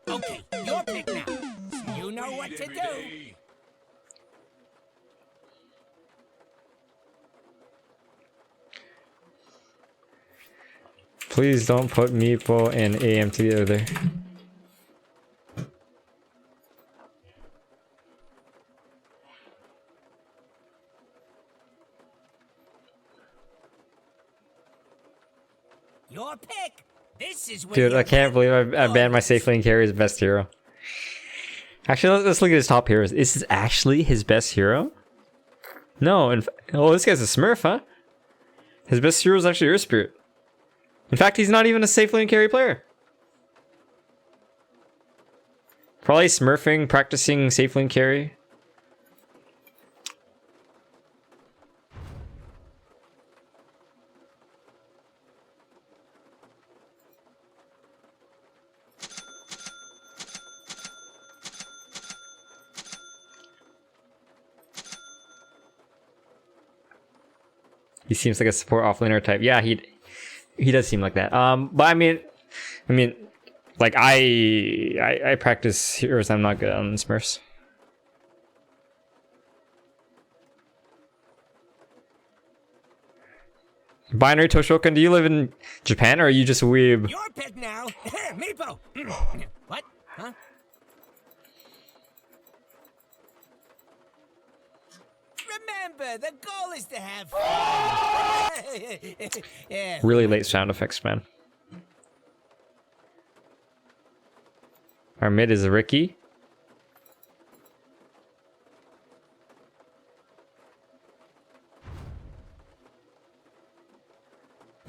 Okay, your pick now. You know what to do. Please don't put Meepo and AM together. Your pick. This is where Dude, I can't believe I banned my safe lane carry as best hero. Actually, let's look at his top heroes. Is this actually his best hero? No, oh, this guy's a smurf, huh? His best hero is actually Earth Spirit. In fact, he's not even a safe lane carry player. Probably smurfing, practicing safe lane carry. He seems like a support offlaner type. Yeah, he does seem like that. But I mean, like I practice heroes I'm not good on Smurfs. Binary Toshokan, do you live in Japan or are you just a weeb? Your pick now. Meepo. What? Huh? Remember, the goal is to have fun. Yeah. Really late sound effects, man. Our mid is Ricky.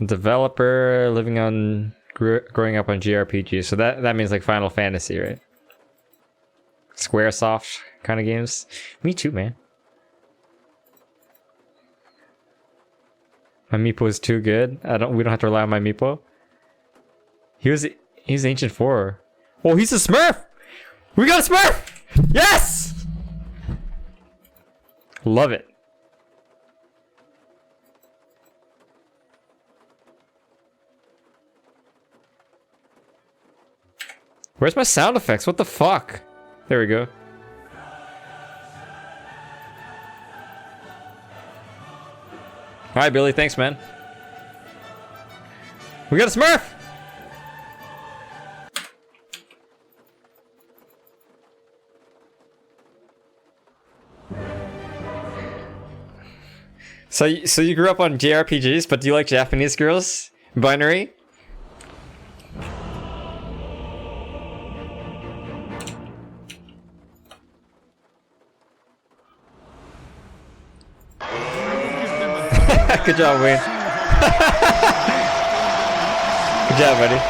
Developer living on growing up on JRPGs, so that means like Final Fantasy, right? Squaresoft kind of games. Me too, man. My Meepo is too good. We don't have to rely on my Meepo. He's Ancient 4. Oh, he's a Smurf! We got a Smurf! Yes! Love it. Where's my sound effects? What the fuck? There we go. Alright, Billy. Thanks, man. We got a Smurf! So you grew up on JRPGs, but do you like Japanese girls? Binary? Good job, Wayne. Good job, buddy.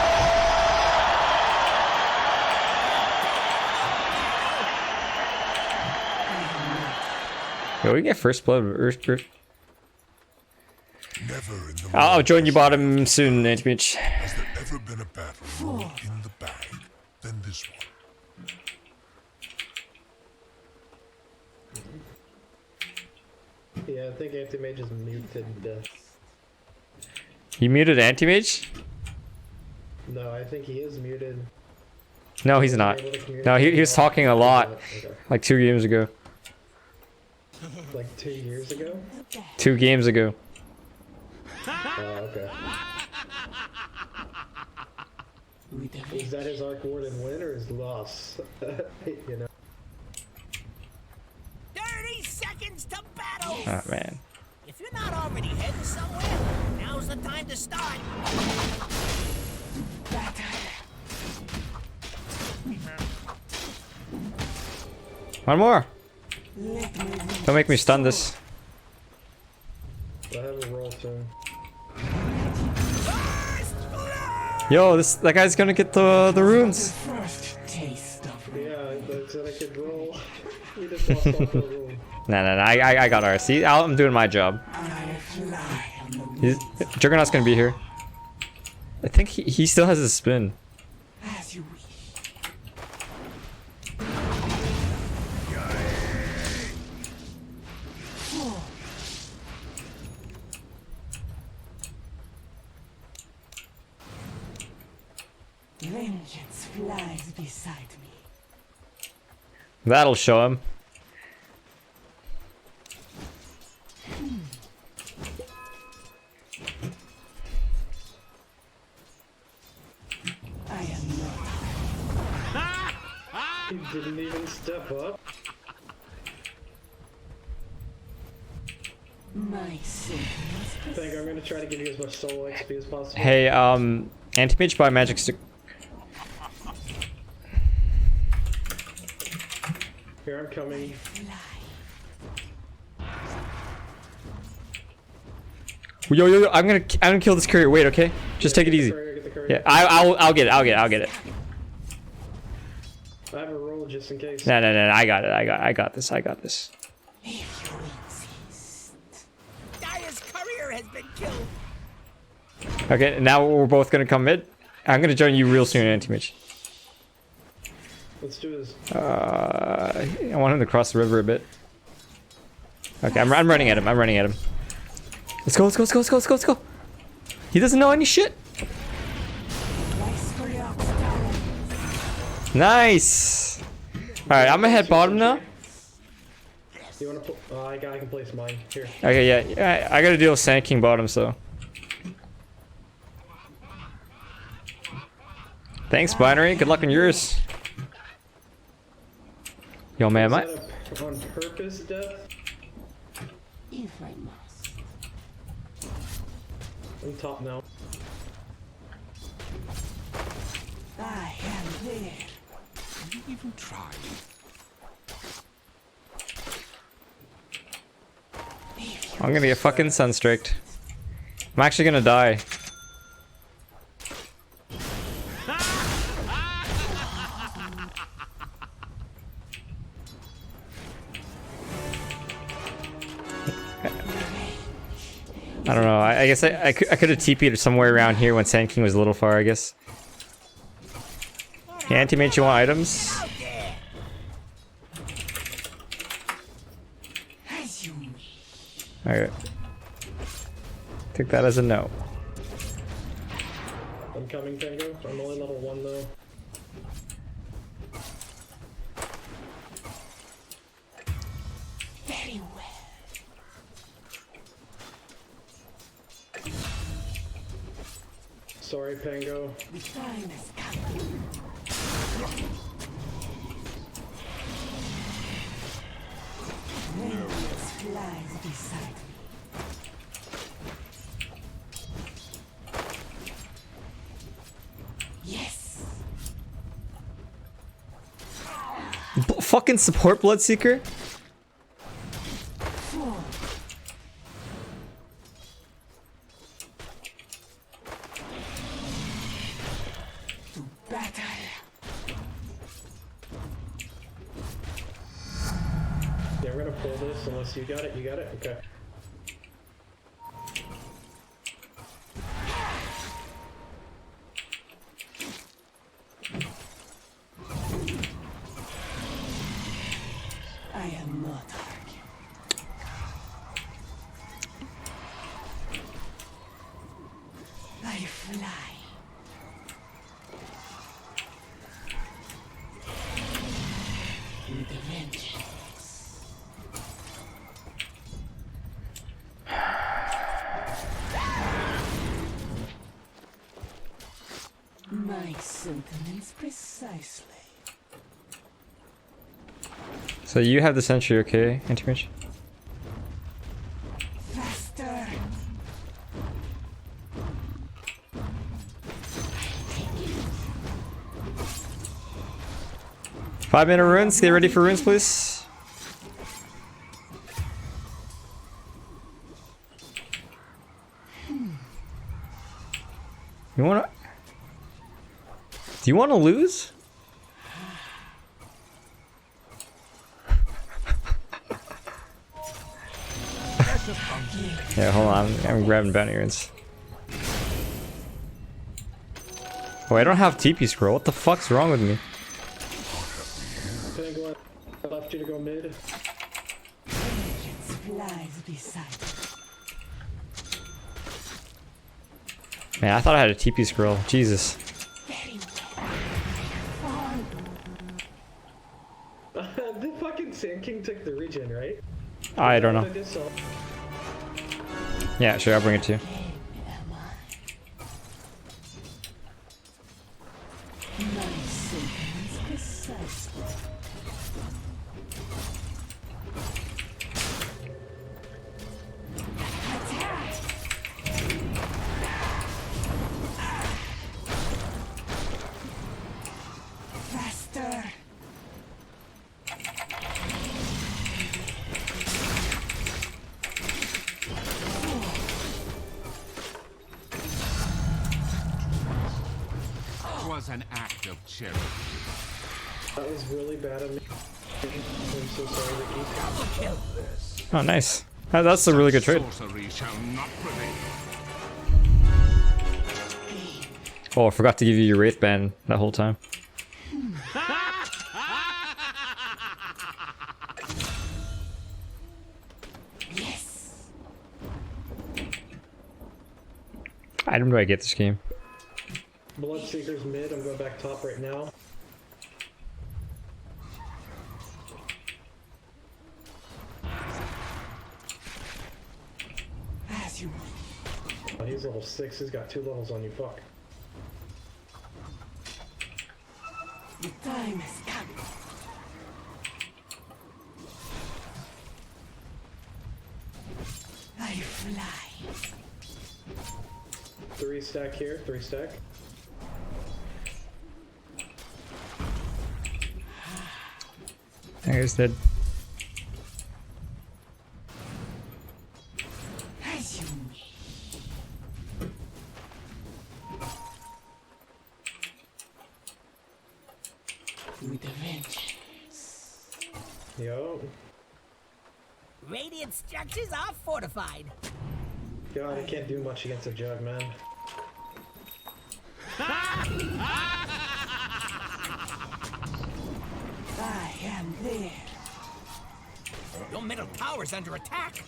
Yo, we get first blood with Earth. I'll join you bottom soon, Anti-Mitch. Has there ever been a battle more in the bag than this one? Yeah, I think Anti-Mage is muted. You muted Anti-Mage? No, I think he is muted. No, he's not. No, he was talking a lot. Like 2 games ago. Like 2 years ago? 2 games ago. Oh, okay. Is that his Arc Warden win or his loss? You know? 30 seconds to battle! Oh, man. If you're not already heading somewhere, now's the time to start. One more. Don't make me stun this. I have a roll soon. Yo, that guy's gonna get the runes. Yeah, but said I could roll. We just lost all the room. Nah, I got RC. I'm doing my job. Juggernaut's gonna be here. I think he still has his spin. As you wish. Vengeance flies beside me. That'll show him. I am not. He didn't even step up. think I'm gonna try to give you as much solo XP as possible. Hey, anti-mage by magic stick. Here, I'm coming. Yo, I'm gonna kill this courier. Wait, okay? Just take it easy. Yeah, I'll get it. I have a roll just in case. No, I got it. I got this. Dire's courier has been killed. Okay, now we're both gonna come mid. I'm gonna join you real soon, anti-mage. Let's do this. I want him to cross the river a bit. Okay, I'm running at him. Let's go. He doesn't know any shit. Nice. All right, I'm gonna head bottom now. You wanna put? I can place mine here. Okay, yeah. I gotta deal with Sand King bottom, so. Thanks, Binary. Good luck on yours. Yo, man, On purpose, death. If I must. I'm top now. I am there. You even tried. I'm gonna get fucking sunstriked. I'm actually gonna die. I don't know. I guess I could have TP'd somewhere around here when Sand King was a little far, I guess. Yeah, anti-mage, you want items? Alright. Take that as a no. I'm coming, Tango. I'm only level 1 though. Very well. Sorry, Pango. The time has come. Radiance flies beside me. Yes. Fucking support Bloodseeker? Yeah, we're gonna pull this unless you got it. You got it? Okay. I am not arguing. I fly. In the vengeance. My sentiments precisely. So you have the sentry, okay, anti-mage? Faster. 5-minute runes, get ready for runes, please. You wanna... Do you wanna lose? Yeah, hold on, I'm grabbing bounty runes. Oh, I don't have TP scroll, what the fuck's wrong with me? Pango, I left you to go mid. Vengeance flies beside me. Man, I thought I had a TP scroll, Jesus. The fucking Sand King took the regen, right? I don't know. Yeah, sure, I'll bring it to you. My sentiments precisely. It was an act of charity. That was really bad of me. I'm so sorry, Ricky. Oh, nice. That's a really good trade. Sorcery shall not prevail. Oh, I forgot to give you your Wraith Band that whole time. Yes. Item do I get this game? Bloodseeker's mid. I'm going back top right now. As you Oh, he's level 6. He's got 2 levels on you. Fuck. the time has come. I fly. 3 stack here. 3 stack. There's dead. As you with a vengeance. Yo. Radiant structures are fortified. God, I can't do much against a jug, man. I am there. Your middle tower's under attack.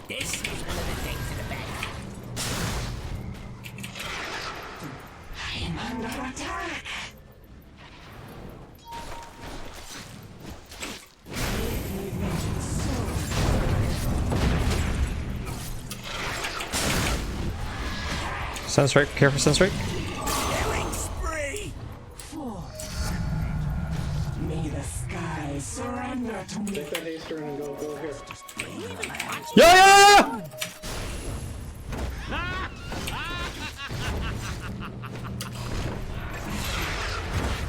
This is one of the things in the bag. I am under attack. Sunstrike, care for Sunstrike. Killing spree! May the sky surrender to me. Take that haster and go here. Yeah!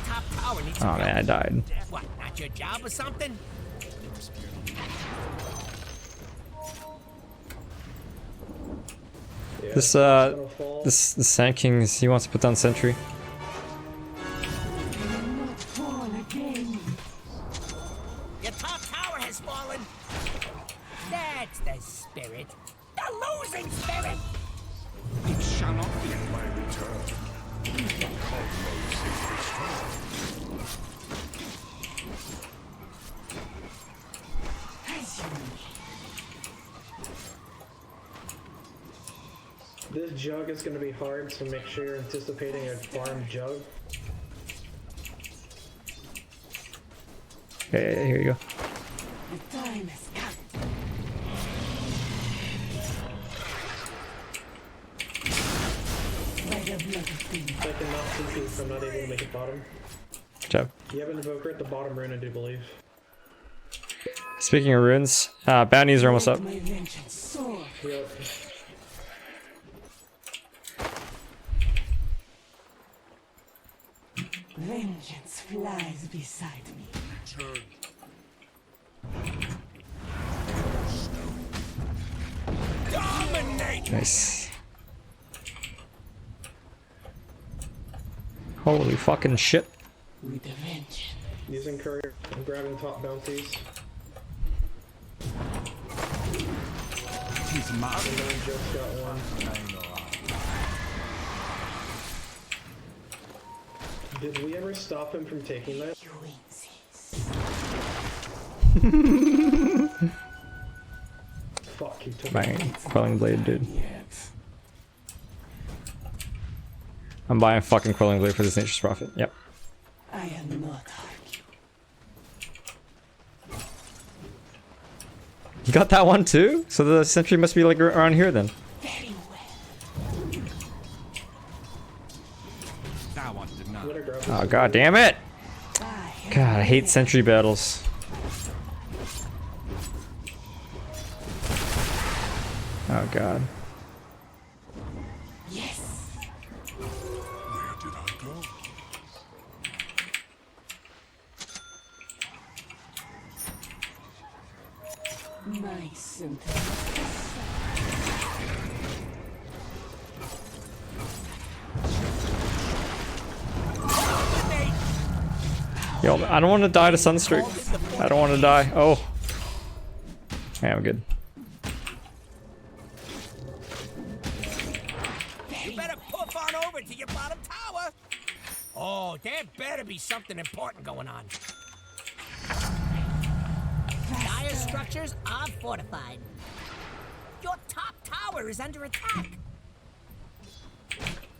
Top tower needs Oh man, I died. What, not your job or something? Yeah, This Sand King, he wants to put down sentry. Not fall again. Your top tower has fallen. That's the spirit. The losing spirit! It shall not be in my return. The cosmos is restored. As you This jug is going to be hard, so make sure you're anticipating a farm jug. Okay, here you go. The time has come. By the blood of the I cannot CP, so I'm not able to make it bottom. Good job. You have an invoker at the bottom rune, I do believe. Speaking of runes, bounties are almost up. my vengeance soar. Yep. Vengeance flies beside me. Dominate! Nice. Holy fucking shit. With a vengeance. Using courier, I'm grabbing top bounties. Tis mine. And then just got one. Did we ever stop him from taking that? You insist. Fuck, he took My it. Quelling Blade, dude. Yet. I'm buying fucking Quelling Blade for this Nature's Prophet. Yep. I am not argue. You got that one too? So the sentry must be like around here then. Very well. That one did not. Winter grub is Oh god damn it! I am God, I hate sentry battles. Oh god. Yes. Where did I go? My sentence. Yo, I don't want to die to Sunstreak. I don't want to die. Oh. Yeah, I'm good. You better poof on over to your bottom tower. Oh, there better be something important going on. Dire structures are fortified. Your top tower is under attack.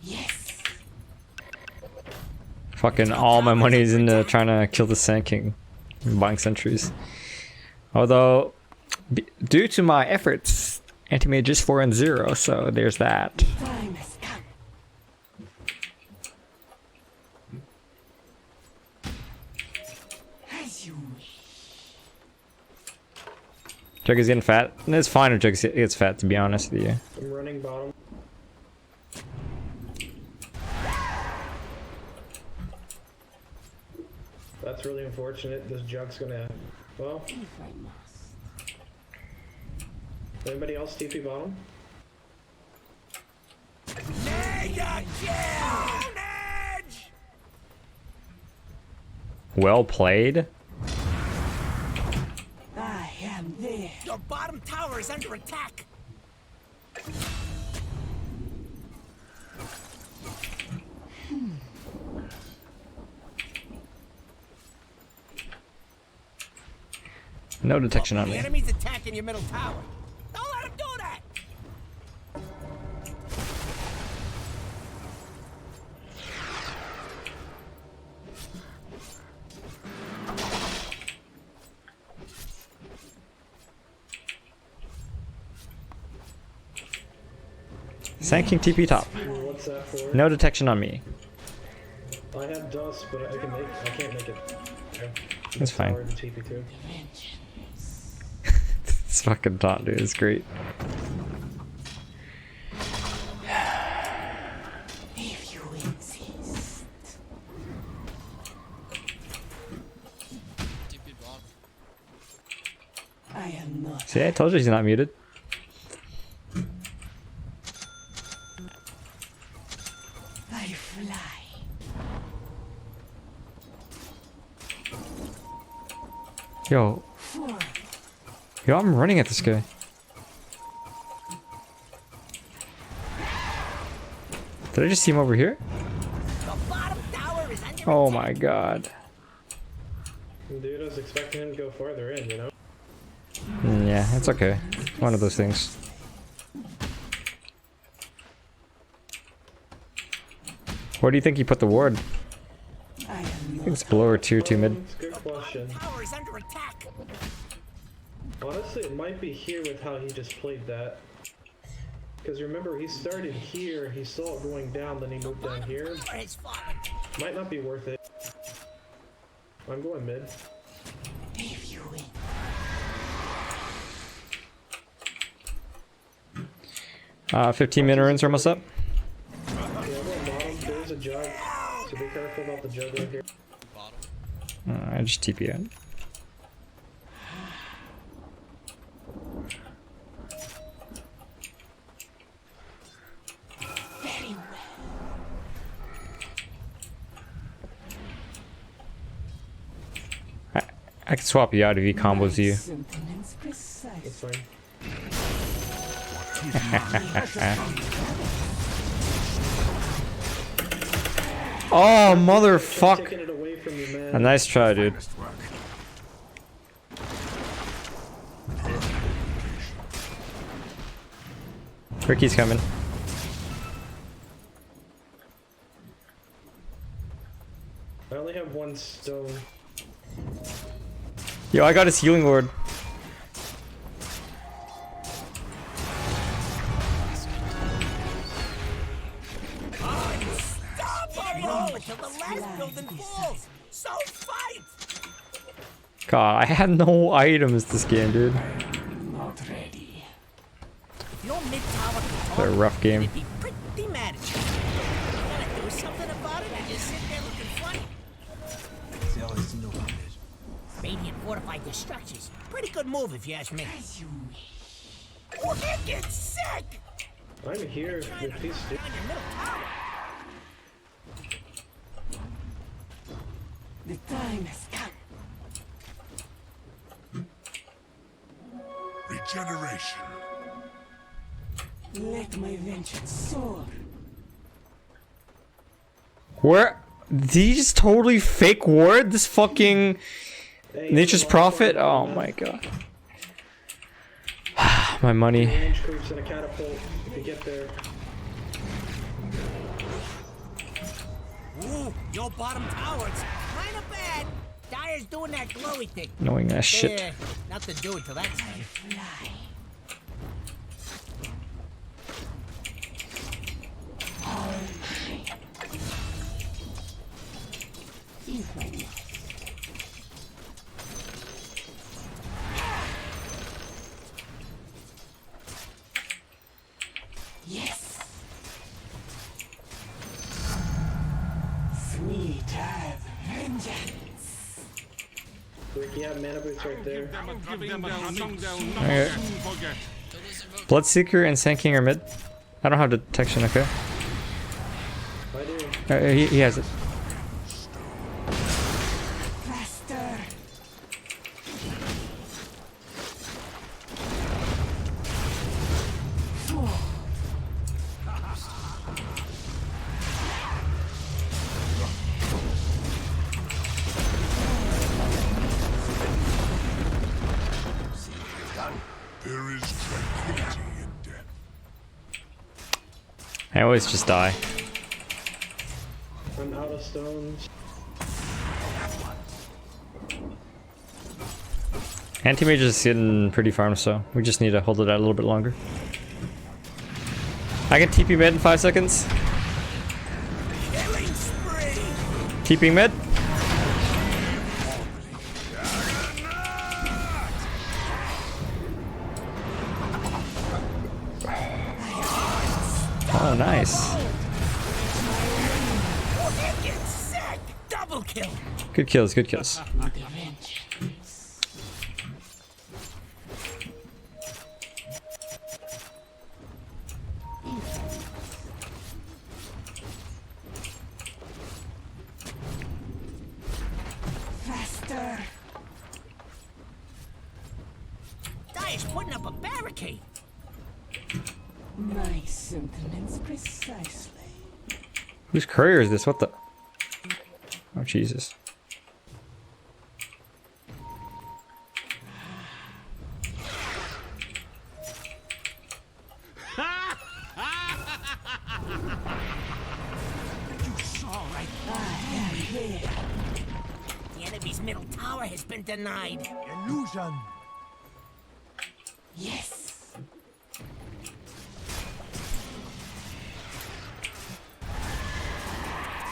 Yes. Fucking all my money is into trying to kill the Sand King. I'm buying sentries. Although, due to my efforts, anti-mage is 4-0, so there's that. Time has come. As you wish. Jug is getting fat. And it's fine if Jug gets fat, to be honest with you. I'm running bottom. That's really unfortunate. This Jug's gonna. Well. Anybody else TP bottom? Mega kill! Edge! Well played. I am there. Your bottom tower is under attack. No detection on The me. enemy's attacking your middle tower. Don't let him do that! Sand King TP top. What's that for? No detection on me. I have dust, but I can't make it. Okay. That's fine. Tower to TP too. This fucking taunt, dude, is great. If you insist. I am not. See, I told you he's not muted. I fly. Yo. Yo, I'm running at this guy. Did I just see him over here? The bottom tower is under Oh attack. my god. Dude, I was expecting him to go farther in, you know? Yeah, it's okay. One of those things. Where do you think he put the ward? I am I think it's below or tier 2 mid. It's a good question. Tower is under attack. Honestly, it might be here with how he just played that. Because remember, he started here, he saw it going down, then he moved down here. Tower has fallen. Might not be worth it. I'm going mid. if you win. 15 minute runes are almost up. Yeah, I'm going bottom. There's a jug. So be careful about the jug right here. I just TP out. Very well. I can swap you out if he combos you. Sentiments precise. That's fine. Oh, motherfuck. Taking it away from you, man. A nice try, dude. Ricky's coming. I only have one stone. Yo, I got his healing ward. Stop it until the last building falls. So fight! God, I had no items this game, dude. Not ready. If your mid tower It's could a rough game. they'd be pretty mad at you. You gotta do something about it and just sit there looking funny. Radiant fortified structures. Pretty good move if you ask me. As you wish. Wicked sick! I'm here with these two. On your middle tower. The time has come. Regeneration. Let my vengeance soar. Where? These totally fake ward? This fucking Nature's Prophet? Oh my god. My money. Range creeps and a catapult if you get there. Ooh, your bottom tower, it's kinda bad. Dire's doing that glowy thing. Knowing that shit. Nothing to do until that's done. Yes. Sweet as vengeance. Rick, you have mana boots right there. Okay. Bloodseeker and Sand King are mid. I don't have detection, okay? I do. He has it. Faster. There is tranquility in death. I always just die. I'm out of stones. Anti-mage is getting pretty farmed, so we just need to hold it out a little bit longer. I can TP mid in 5 seconds. TP mid. Oh, nice. Double kill. Good kills, good kills. Faster. Dire's putting up a barricade. My sentiments precisely. Whose courier is this? What the? Oh, Jesus. The enemy's middle tower has been denied. Illusion. Yes.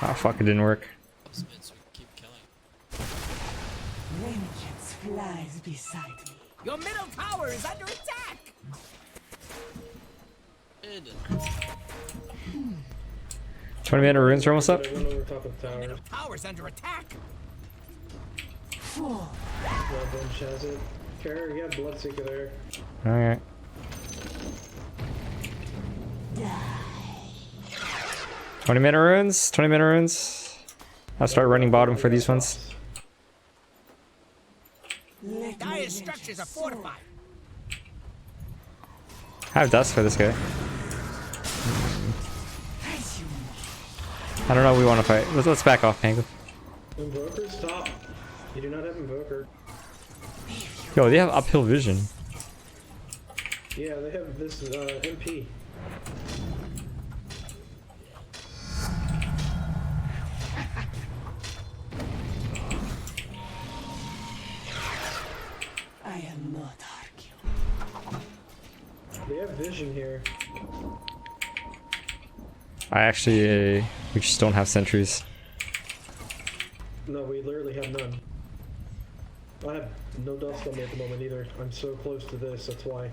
Oh, fuck, it didn't work. Vengeance flies beside me. Your middle tower is under attack. 20-minute runes are almost up. I went over top of the tower. Middle tower's under attack. Four. Well, Bench has it. Carrier, you have Bloodseeker there. Alright. Die. 20-minute runes. 20-minute runes. I'll start running bottom for these ones. Dire's structures are fortified. I have dust for this guy. I don't know if we want to fight. Let's back off, Pango. Invoker's top. You do not have Invoker. Yo, they have uphill vision. Yeah, they have this MP. I am not arguing. They have vision here. I actually, we just don't have sentries. No, we literally have none. I have no dust on me at the moment either. I'm so close to this, that's why.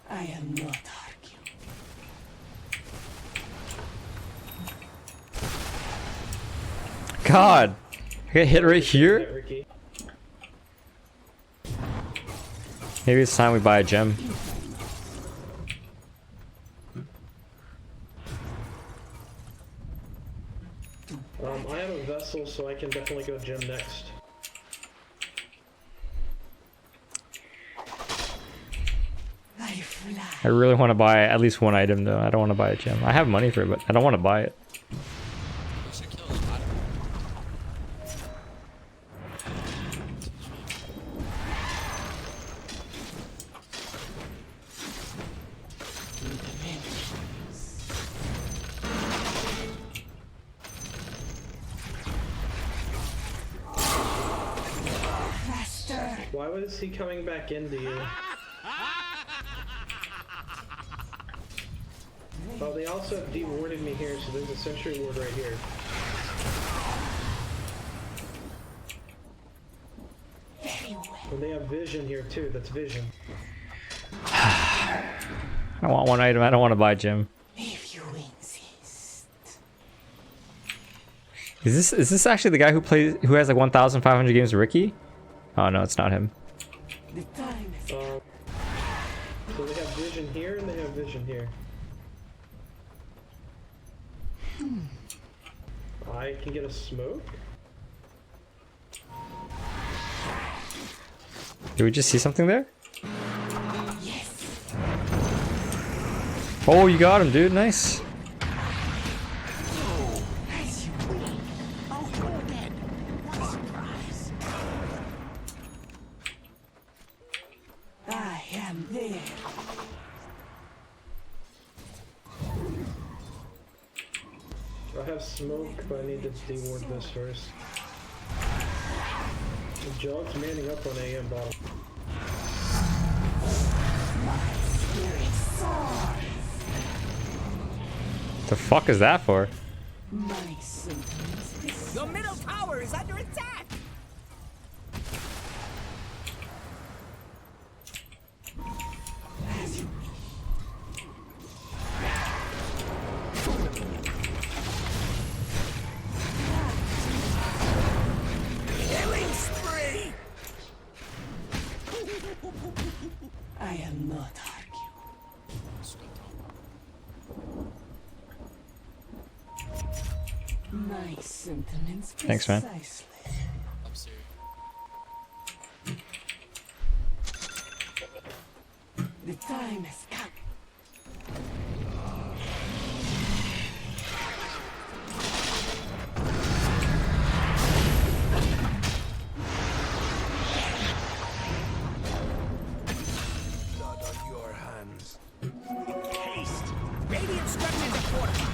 I am not arguing. God! I got hit right here? Ricky. Maybe it's time we buy a gem. I have a vessel, so I can definitely go gym next. I really want to buy at least one item though. I don't want to buy a gem. I have money for it, but I don't want to buy it. Why was he coming back into you? Oh, they also have de-warded me here, so there's a sentry ward right here. And they have vision here too, that's vision. I want one item, I don't want to buy a gem. Is this actually the guy who has like 1,500 games of Ricky? Oh no, it's not him. So they have vision here and they have vision here. I can get a smoke. Did we just see something there? Oh, you got him, dude. Nice. I am there. I have smoke, but I need to de-ward this first. The Jog's manning up on AM bottom. The fuck is that for? Your middle tower is under attack. Killing spree. I am not argue. My sentiments Thanks, man. precisely. The time has come. Blood on your hands. Haste. Radiant structures are fortified.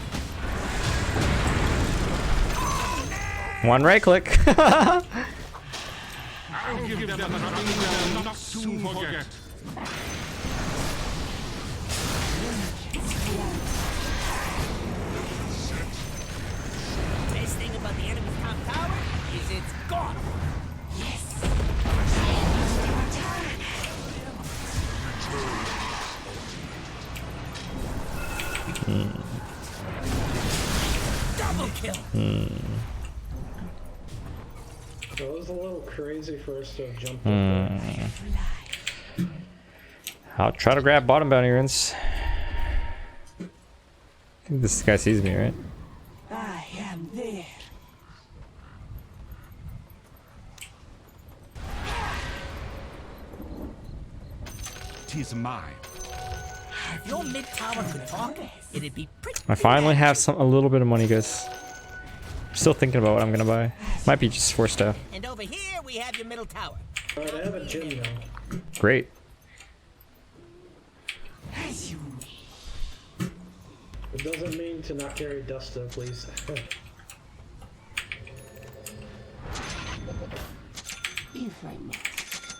One right click. I'll give them something not to forget. Best thing about the enemy's top tower is it's gone. Double kill. That was a little crazy for us to have jumped up there. I'll try to grab bottom bounty runes. I think this guy sees me, right? I am there. Tis mine. If your mid tower could talk, it'd be pretty. I finally have a little bit of money, guys. I'm still thinking about what I'm gonna buy. Might be just 4 stuff. And over here we have your middle tower. Alright, I have a gym now. Great. It doesn't mean to not carry dust though, please. If I must.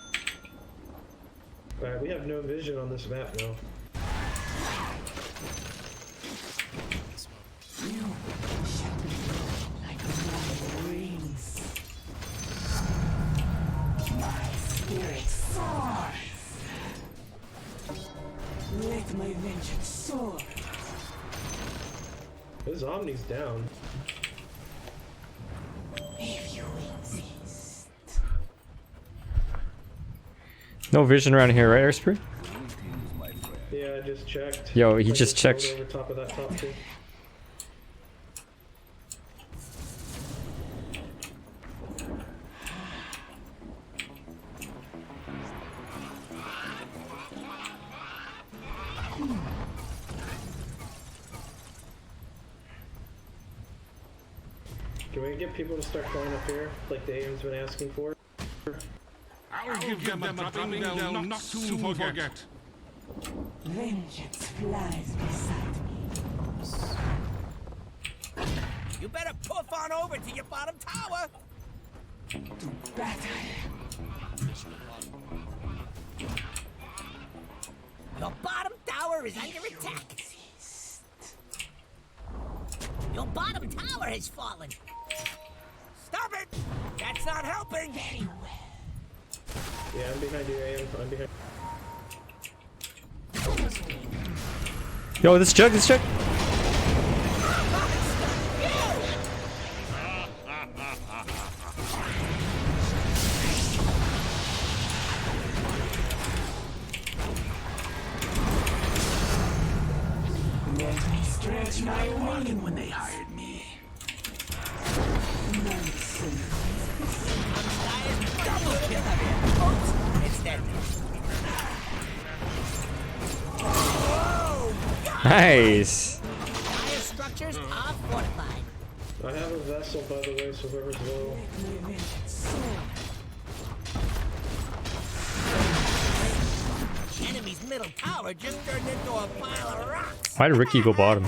Alright, we have no vision on this map now. You shall be like my wings. My spirit soars. Let my vengeance soar. This Omni's down. If you exist. No vision around here, right, Earthspree? Yeah, I just checked. Yo, he I just checked. Over top of that top two. Can we get people to start flying up here, like Dave's been asking for? I will give them a dropping they'll not soon forget. Vengeance flies beside me. You better puff on over to your bottom tower. Battle. Your bottom tower is under attack. Your bottom tower has fallen. Stop it! That's not helping. Very well. Yeah, I'm behind you, AM. I'm behind. Yo, this Jug, this Jug. Stretch my wing when they hired me. Double kill. It's dead. Nice. Fire structures are fortified. I have a vessel, by the way, so whoever's low. Enemy's middle tower just turned into a pile of rocks. Why did Ricky go bottom?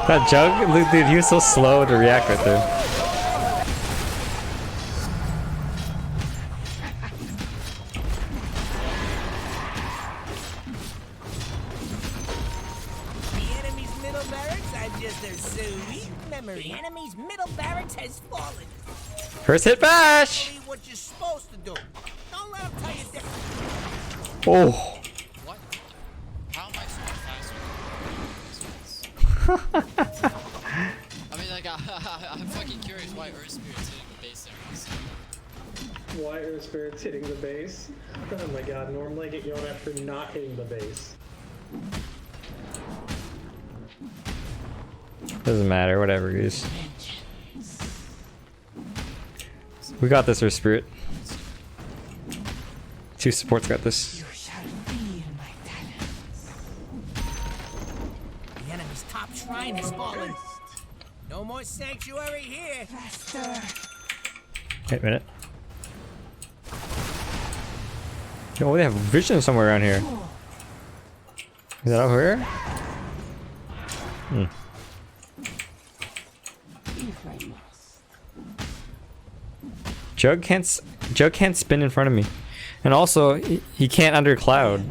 That Jug, dude, he was so slow to react right there. The enemy's middle barracks are just a sweet memory. The enemy's middle barracks has fallen. First hit bash! Do what you're supposed to do. Don't let them tell you different. Oh. What? How am I so faster? I mean, like, I'm fucking curious why Earth Spirit's hitting the base there. Why are spirits hitting the base? Oh my god, normally I get yelled at for not hitting the base. Doesn't matter, whatever it is. We got this, Earth Spirit. 2 supports got this. The enemy's top shrine has fallen. No more sanctuary here. Wait a minute. Yo, they have vision somewhere around here. Is that over here? Hmm. Jug can't spin in front of me, and also he can't under cloud.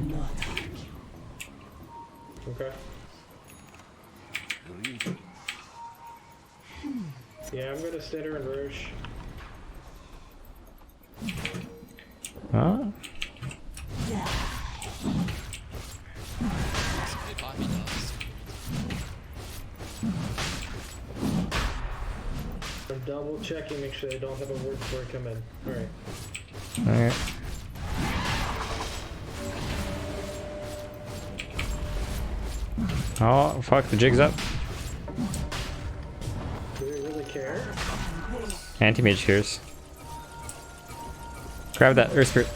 Okay. Yeah, I'm gonna Stitter and Roche. Huh? I'm double checking, make sure they don't have a word before I come in. Alright. Alright. Oh, fuck, the jig's up. Do they really care? Anti-mage cares. Grab that Earth Spirit.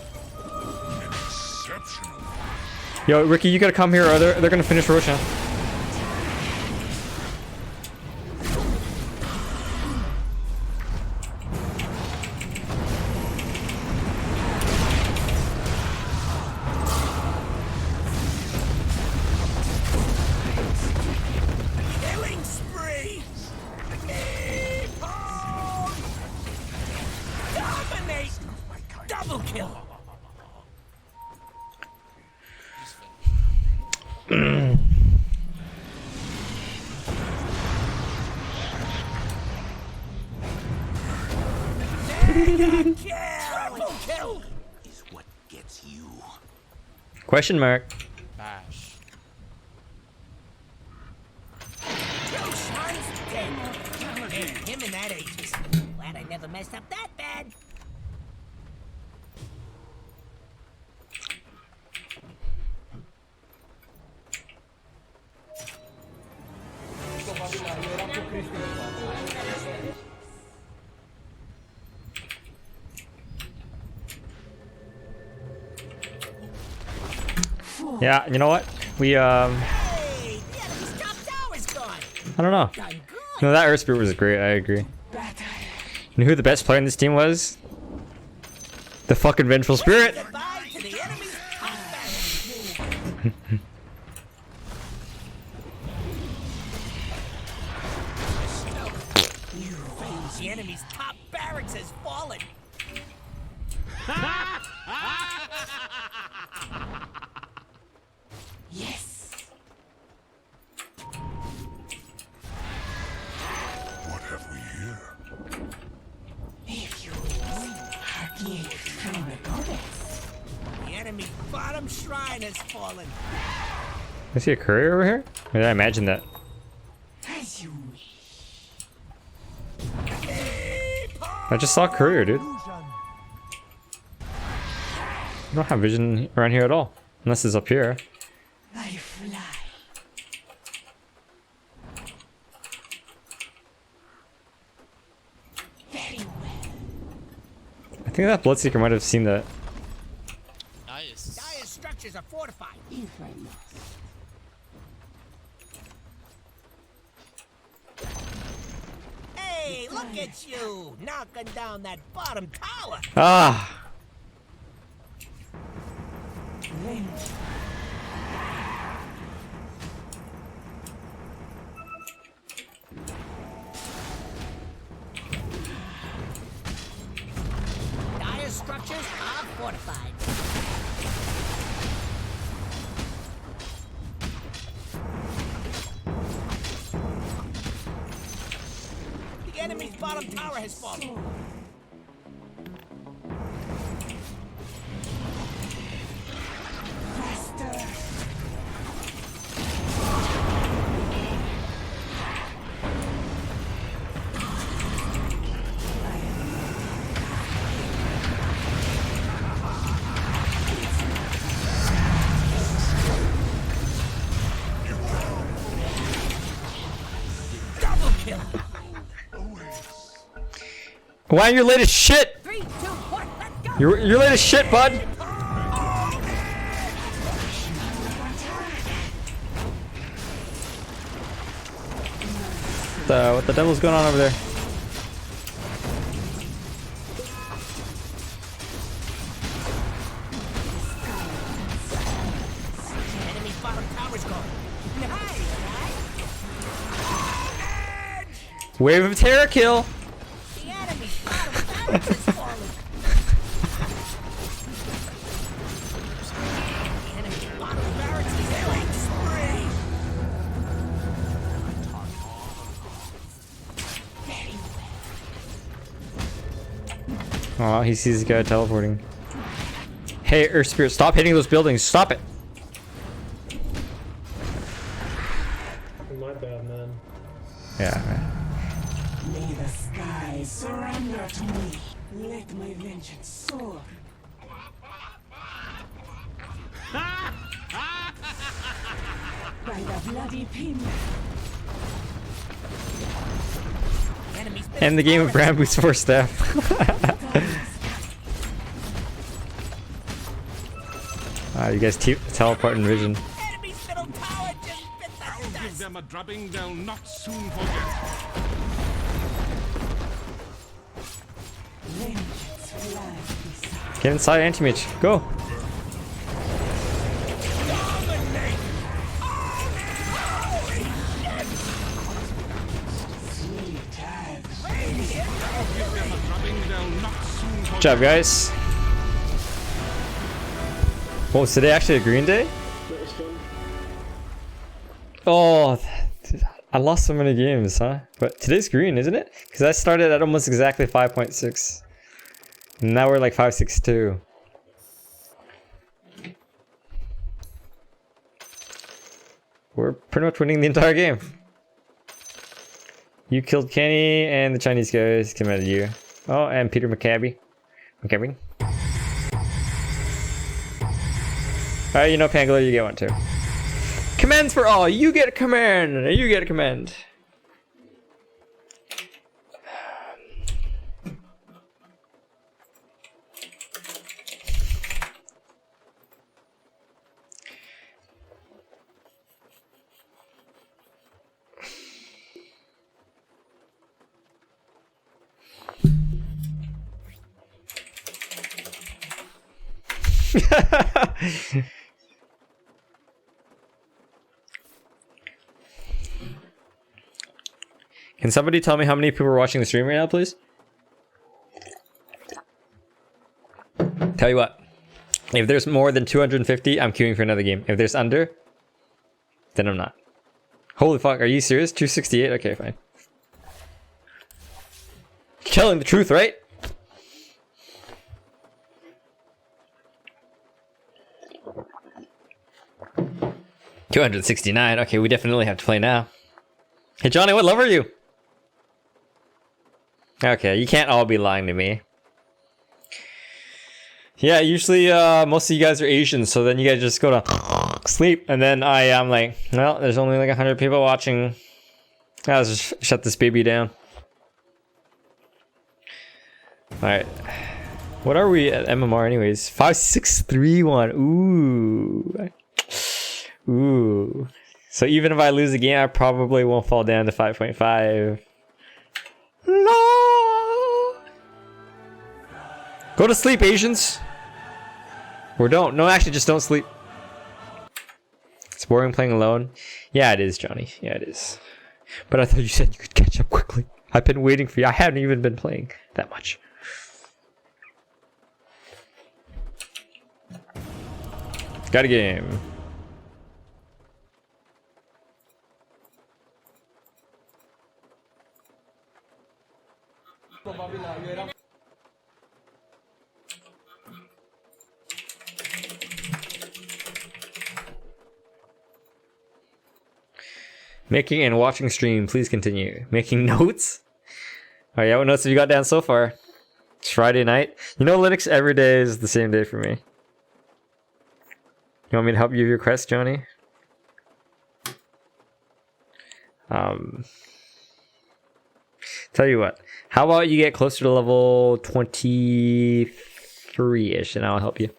Yo, Ricky, you gotta come here or they're gonna finish Roshan. Killing spree. Dominate. Double kill. Triple kill is what gets you. Question mark. Bash. Roshan's dead. And him in that ages. Glad I never messed up that bad. Yeah, you know what? Hey, the enemy's top tower's gone. I don't know. Done good. No, that Earth Spirit was great. I agree. You know who the best player in this team was? The fucking Vengeful Spirit. Goodbye to the enemy's top barracks. The enemy's top barracks has fallen. Yes. What have we here? If you aquí from the goddess. The enemy's bottom shrine has fallen. I see a courier over here? Or did I imagine that? As you wish. I just saw a courier, dude. I don't have vision around here at all. Unless it's up here. I fly. Very well. I think that Bloodseeker might have seen that. Nice. Dire's structures are fortified. If I must. Hey, look at you, knocking down that bottom tower. Ah! Dire's structures are fortified. The enemy's bottom tower has fallen. Double kill. Why you're late as shit? 3, 2, 1, let's go. You're late as shit, bud. What the devil's going on over there? Enemy's bottom tower's gone. Nice, right? Wave of terror kill. The enemy's bottom barracks has fallen. The enemy's bottom barracks is killing spree. Oh, he sees the guy teleporting. Hey, Earth Spirit, stop hitting those buildings. Stop it. My bad, man. Yeah. May the sky surrender to me. Let my vengeance soar. By the bloody pin. The enemy's End the game of Brambu's for staff. You guys teleport in vision. enemy's middle tower just bit the dust. Give them a drubbing they'll not soon forget. Vengeance flies beside. Get inside anti-mage. Go. Good job, guys. Oh, is today actually a green day? Oh, I lost so many games, huh? But today's green, isn't it? Because I started at almost exactly 5.6. Now we're like 5.62. We're pretty much winning the entire game. You killed Kenny, and the Chinese guys came out of you. Oh, and Peter McCabe. Alright, you know, Pangolin, you get one too. Commands for all! You get a command! You get a command! Can somebody tell me how many people are watching the stream right now, please? Tell you what. If there's more than 250, I'm queuing for another game. If there's under, then I'm not. Holy fuck, are you serious? 268? Okay, fine. Telling the truth, right? $269. Okay, we definitely have to play now. Hey Johnny, what level are you? Okay, you can't all be lying to me. Yeah, usually most of you guys are Asian, so then you guys just go to sleep, and then I'm like, well, there's only like 100 people watching. I'll just shut this baby down. Alright. What are we at MMR anyways? 5631. Ooh. Ooh. So even if I lose a game, I probably won't fall down to 5.5. No. Go to sleep, Asians. Or don't. No, actually, just don't sleep. It's boring playing alone. Yeah, it is, Johnny. Yeah, it is. But I thought you said you could catch up quickly. I've been waiting for you. I haven't even been playing that much. Got a game. Making and watching stream, please continue. Making notes? Oh yeah, what notes have you got down so far? It's Friday night. You know, Linux every day is the same day for me. You want me to help you with your quest, Johnny? Tell you what. How about you get closer to level 23-ish and I'll help you.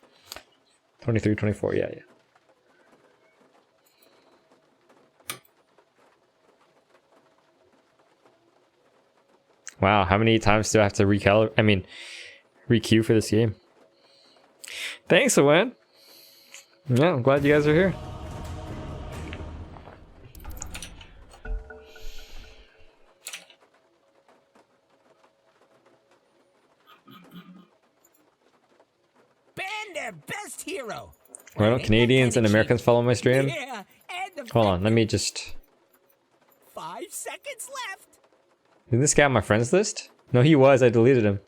23, 24, yeah. Wow, how many times do I have to requeue for this game? Thanks, Owen. Yeah, I'm glad you guys are here. Ban their best hero. Why don't Canadians and Americans follow my stream? Yeah, and the Hold on, let me just... 5 seconds left. Is this guy on my friends list? No, he was. I deleted him.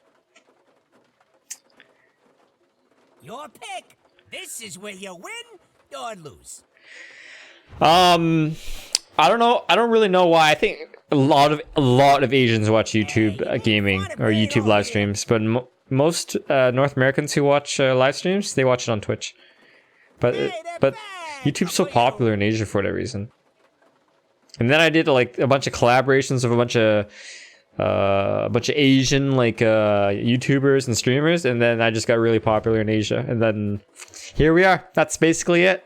Your pick. This is where you win or lose. I don't know. I don't really know why. I think a lot of Asians watch YouTube gaming or YouTube live streams, but most North Americans who watch live streams, they watch it on Twitch. But YouTube's so popular in Asia for whatever reason. And then I did like a bunch of collaborations with a bunch of Asian like YouTubers and streamers, and then I just got really popular in Asia, and then here we are. That's basically it.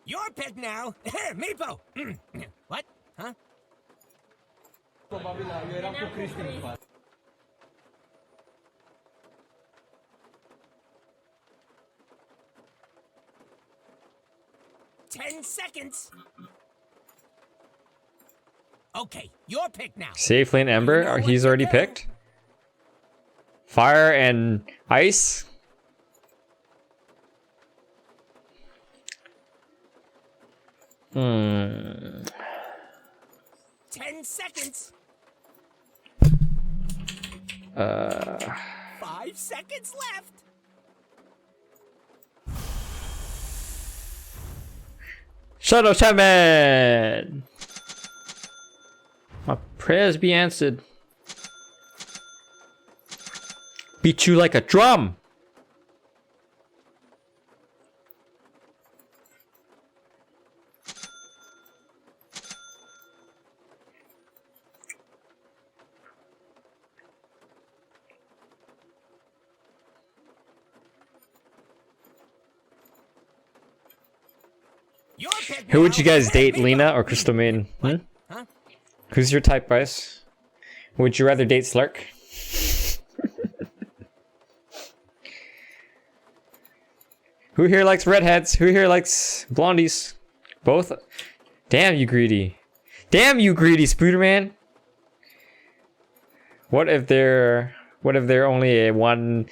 Your pick now. Meepo. What? Huh? 10 seconds. Okay, your pick now. Safe Lane Ember. He's already picked. Fire and Ice. Hmm. 10 seconds. 5 seconds left. Shadow Shaman! My prayers be answered. Beat you like a drum! Your pick Who would now. you guys date, Lena or Crystal Maiden? Hmm? Huh? Who's your type, Bryce? Would you rather date Slark? Who here likes redheads? Who here likes blondies? Both? Damn you greedy. Damn you greedy, Spooderman. What if they're only a one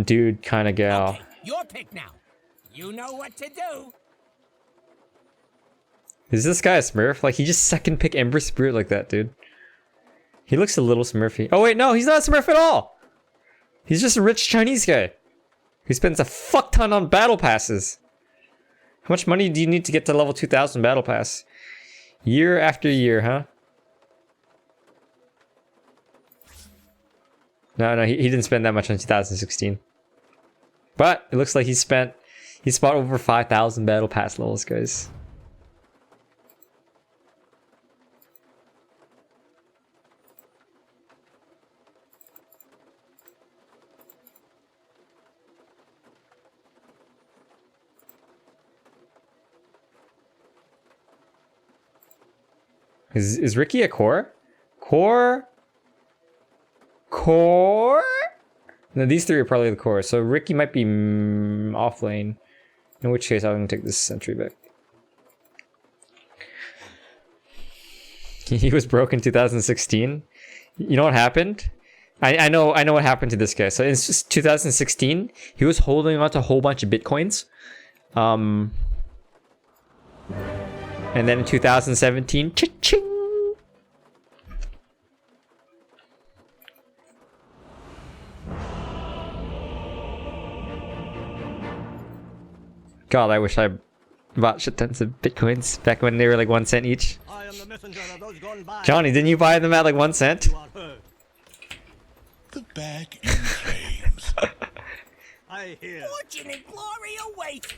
dude kind of gal? Okay, your pick now. You know what to do. Is this guy a Smurf? Like, he just second pick Ember Spirit like that, dude. He looks a little Smurfy. Oh wait, no, he's not a Smurf at all. He's just a rich Chinese guy who spends a fuck ton on battle passes. How much money do you need to get to level 2000 battle pass? Year after year, huh? No, he didn't spend that much on 2016. But it looks like he spent over 5,000 battle pass levels, guys. Is Ricky a core? Core? No, these three are probably the core. So Ricky might be off lane. In which case, I'm gonna take this sentry back. He was broke in 2016. You know what happened? I know what happened to this guy. So in 2016, he was holding on to a whole bunch of bitcoins. And then in 2017, cha-ching! God, I wish I bought shit tons of bitcoins back when they were like 1 cent each. Johnny, didn't you buy them at like 1 cent? The bag in flames. I hear. Fortune and glory await.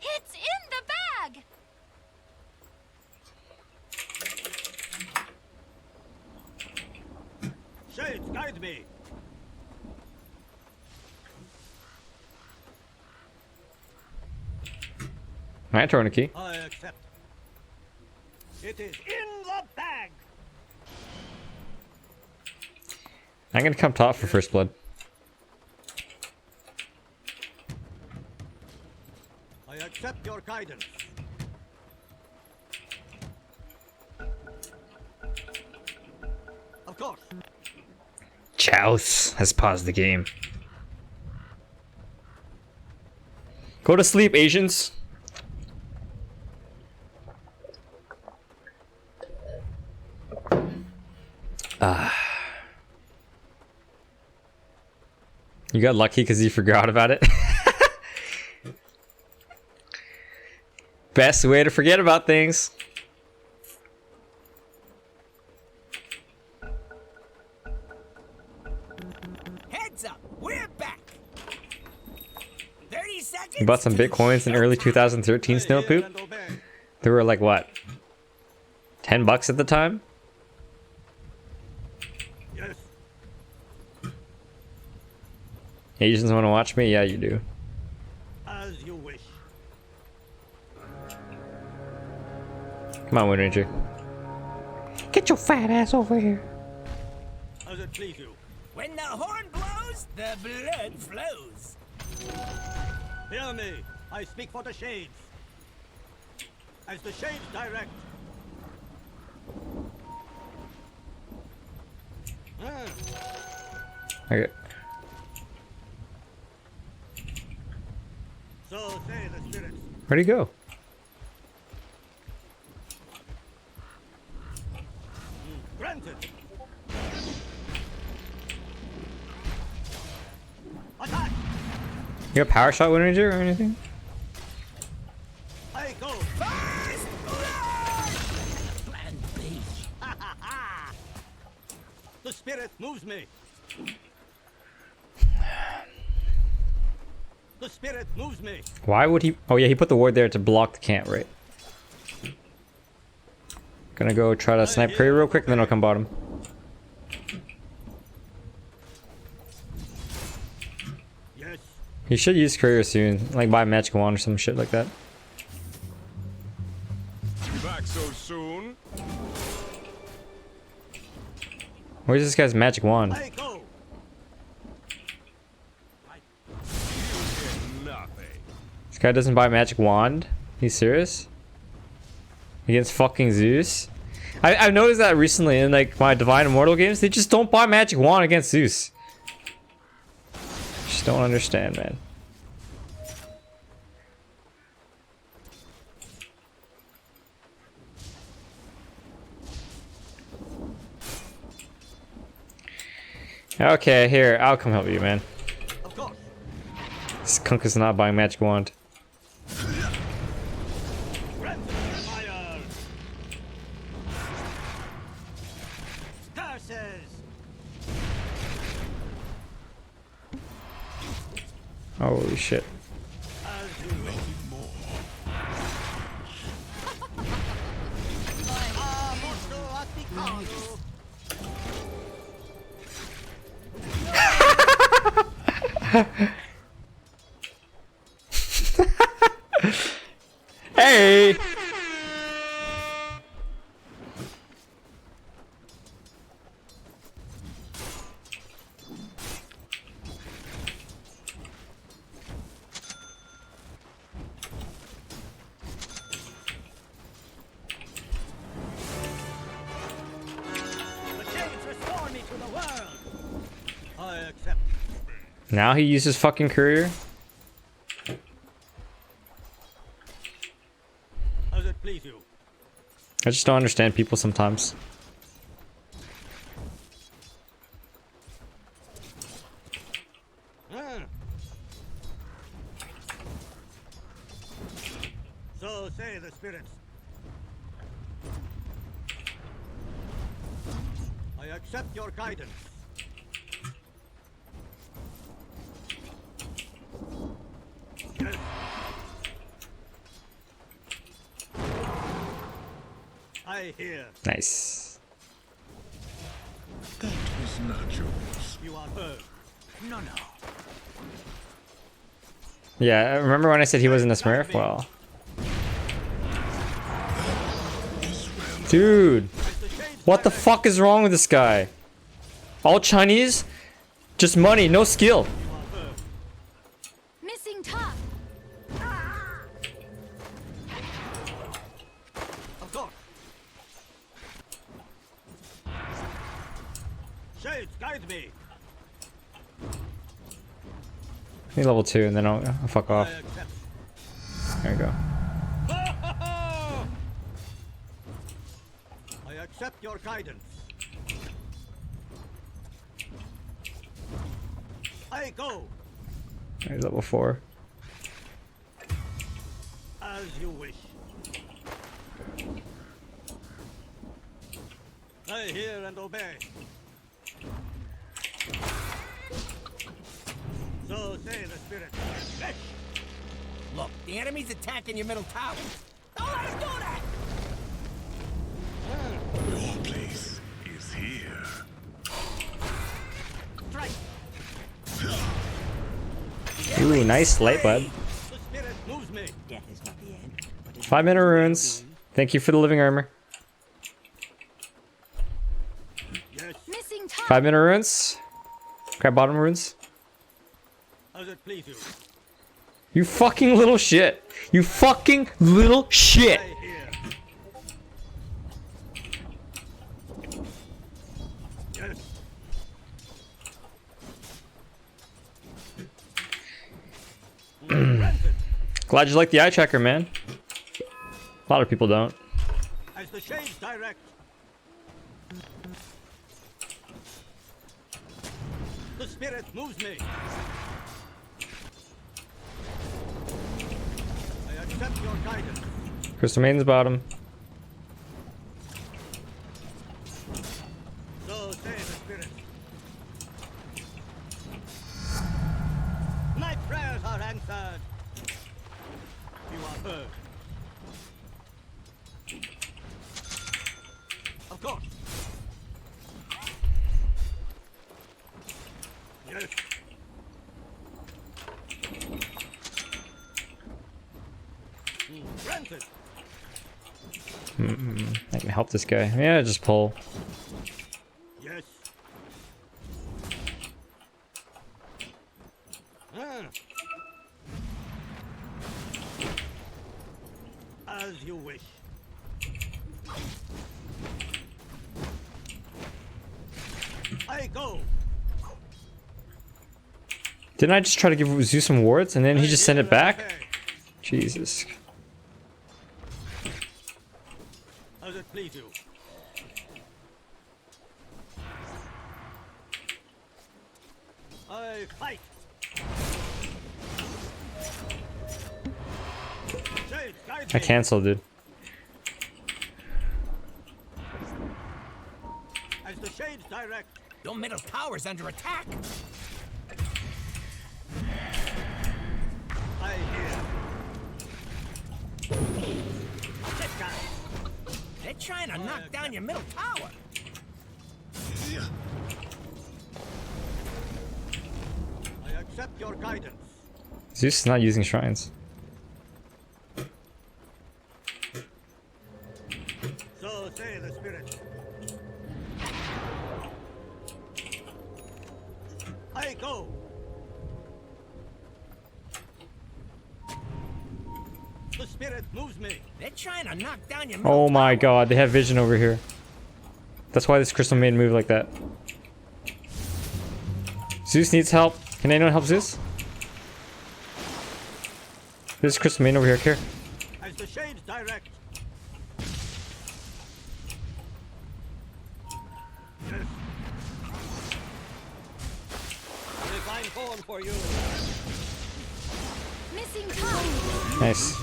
It's in the bag! Shades, guide me. Alright, Tourniquet. I accept. It is in the bag. I'm gonna come top for first blood. I accept your guidance. Of course. Chouse has paused the game. Go to sleep, Asians. You got lucky because you forgot about it. Best way to forget about things. Heads up, we're back. 30 seconds. You bought some bitcoins in early 2013, Snowpoop. They were like what? $10 at the time? Yes. Asians want to watch me? Yeah, you do. As you wish. Come on, Wind Ranger. Get your fat ass over here. As it please you. When the horn blows, the blood flows. Hear me. I speak for the shades. As the shades direct. Okay. So say the spirits. Where'd he go? Granted. Attack! You got power shot, Wind Ranger, or anything? I go fast blood! Plan B. The spirit moves me. The spirit moves me. Why would he? Oh yeah, he put the ward there to block the camp, right? Gonna go try to snipe Curry real quick, and then I'll come bottom. He should use courier soon, like buy a magic wand or some shit like that. Back so soon? Where's this guy's magic wand? This guy doesn't buy a magic wand? He's serious? Against fucking Zeus? I've noticed that recently in like my Divine Immortal games, they just don't buy magic wand against Zeus. Just don't understand, man. Okay, here, I'll come help you, man. This Kunk is not buying magic wand. Holy shit. Hey! Now he uses fucking courier? Does it please you? I just don't understand people sometimes. So say the spirits. I accept your guidance. Yes. I hear. Nice. That was not yours. You are heard. No. Yeah, remember when I said he wasn't a Smurf? Well. Dude. What the fuck is wrong with this guy? All Chinese? Just money, no skill. Missing top. Of course. Shades, guide me. Maybe level 2 and then I'll fuck off. There you go. I accept your guidance. I go. He's level 4. As you wish. I hear and obey. So say the spirit. Look, the enemy's attacking your middle tower. Don't let us do that! Your place is here. Strike. Ooh, nice light bud. The spirit moves me. Death is not the end. 5-minute runes. Thank you for the living armor. Yes. Missing top. 5-minute runes. Grab bottom runes. Does it please you? You fucking little shit. You fucking little shit. I hear. Yes. Glad you like the eye tracker, man. A lot of people don't. As the shades direct. The spirit moves me. I accept your guidance. Crystal Maiden's bottom. So say the spirit. My prayers are answered. You are heard. Of course. Yes. I can help this guy. Yeah, just pull. Yes. As you wish. I go. Didn't I just try to give Zeus some wards and then he just sent it back? Jesus. As it please you. I fight. I canceled, dude. As the shades direct. Your middle tower's under attack. I hear. This guy. They're trying to knock down your middle tower. I accept your guidance. Zeus is not using shrines. So say the spirit. I go. The spirit moves me. They're trying to knock down your middle Oh my god, they have vision over here. That's why this crystal made a move like that. Zeus needs help. Can anyone help Zeus? There's crystal main over here. Here. As the shades direct. Yes. Divine form for you. Missing time. Nice.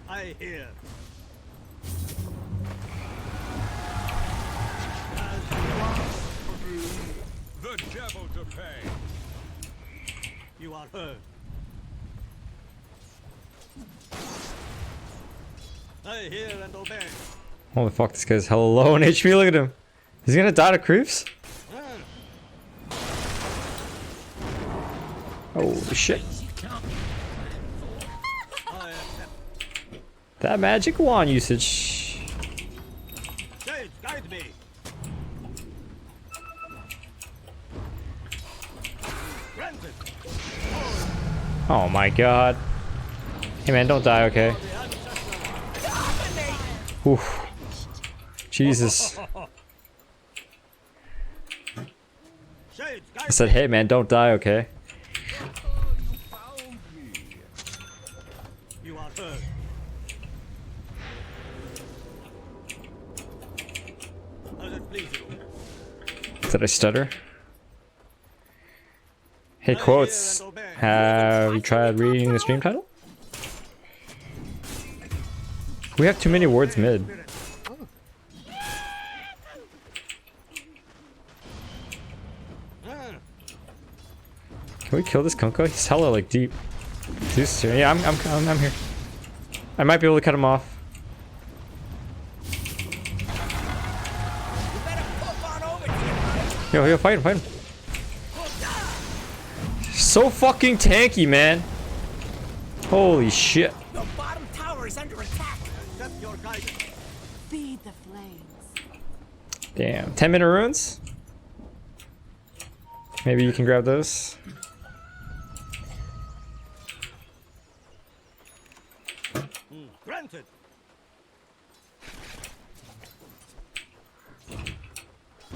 I hear. The devil to pay. You are heard. I hear and obey. Holy fuck, this guy's hella low on HP. Look at him. He's gonna die to creeps? Holy shit. That magic wand usage. Shades, guide me. Granted. Oh my god. Hey man, don't die, okay? Oof. Jesus. I said, hey man, don't die, okay? You are heard. As it please you. Did I stutter? Hey, quotes. Have you tried reading the stream title? We have too many words mid. Can we kill this Kunkka? He's hella like deep. Yeah, I'm here. I might be able to cut him off. Yo, fight him. So fucking tanky, man. Holy shit. Your bottom tower is under attack. Accept your guidance. Feed the flames. Damn. 10-minute runes? Maybe you can grab those. Granted.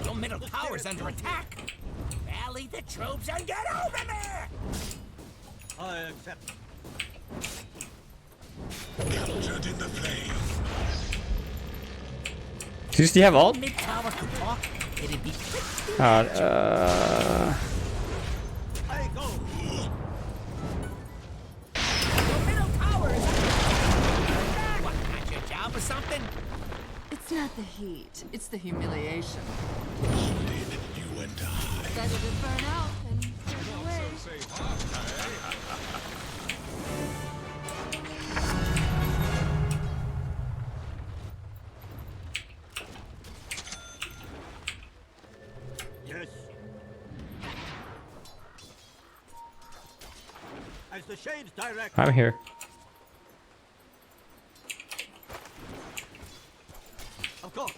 Your middle tower's under attack. Rally the troops and get over there. I accept. Captured in the flame. Zeus, do you have ult? Mid tower could talk. It'd be I go. Your middle tower is under attack. What, not your job or something? It's not the heat, it's the humiliation. You and I. Better to burn out than burn away. Yes. As the shades direct. I'm here. Of course.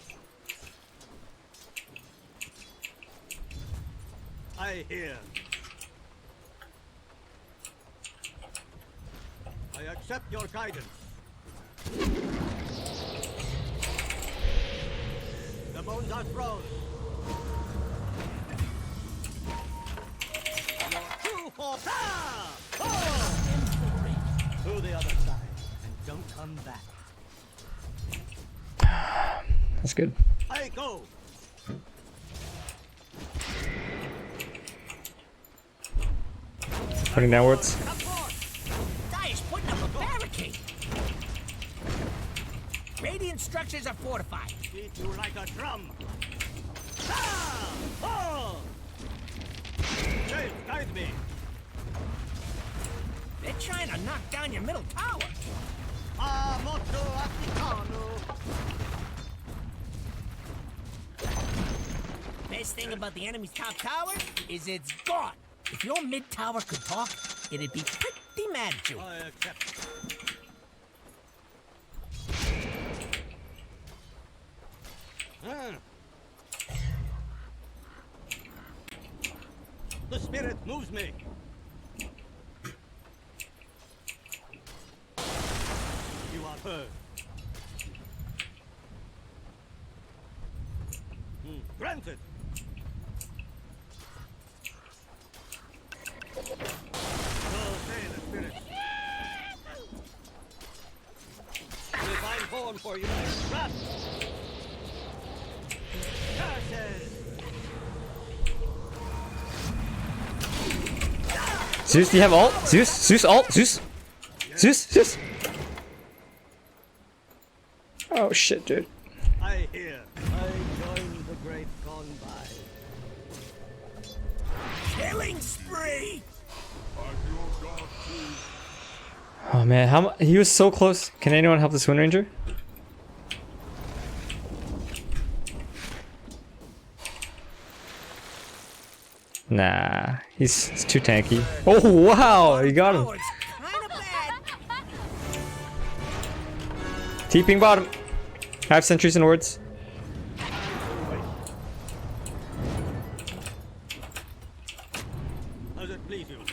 I hear. I accept your guidance. The bones are frozen. You're true for to the other side and don't come back. That's good. I go. Putting downwards. Dire's putting up a barricade. Radiant structures are fortified. Beat you like a drum. Ah! Oh! Shades, guide me. They're trying to knock down your middle tower. Ah, molto africano. Best thing about the enemy's top tower is it's gone. If your mid tower could talk, it'd be pretty mad at you. I accept. The spirit moves me. You are heard. Granted. So say the spirit. Divine form for you. Trap. Curses. Zeus, do you have ult? Zeus? Zeus ult? Zeus? Zeus? Zeus? Oh shit, dude. I hear. I join the great gone by. Killing spree! Oh man, he was so close. Can anyone help this Wind Ranger? Nah, he's too tanky. Oh wow, you got him. TPing bottom. I have sentries and wards.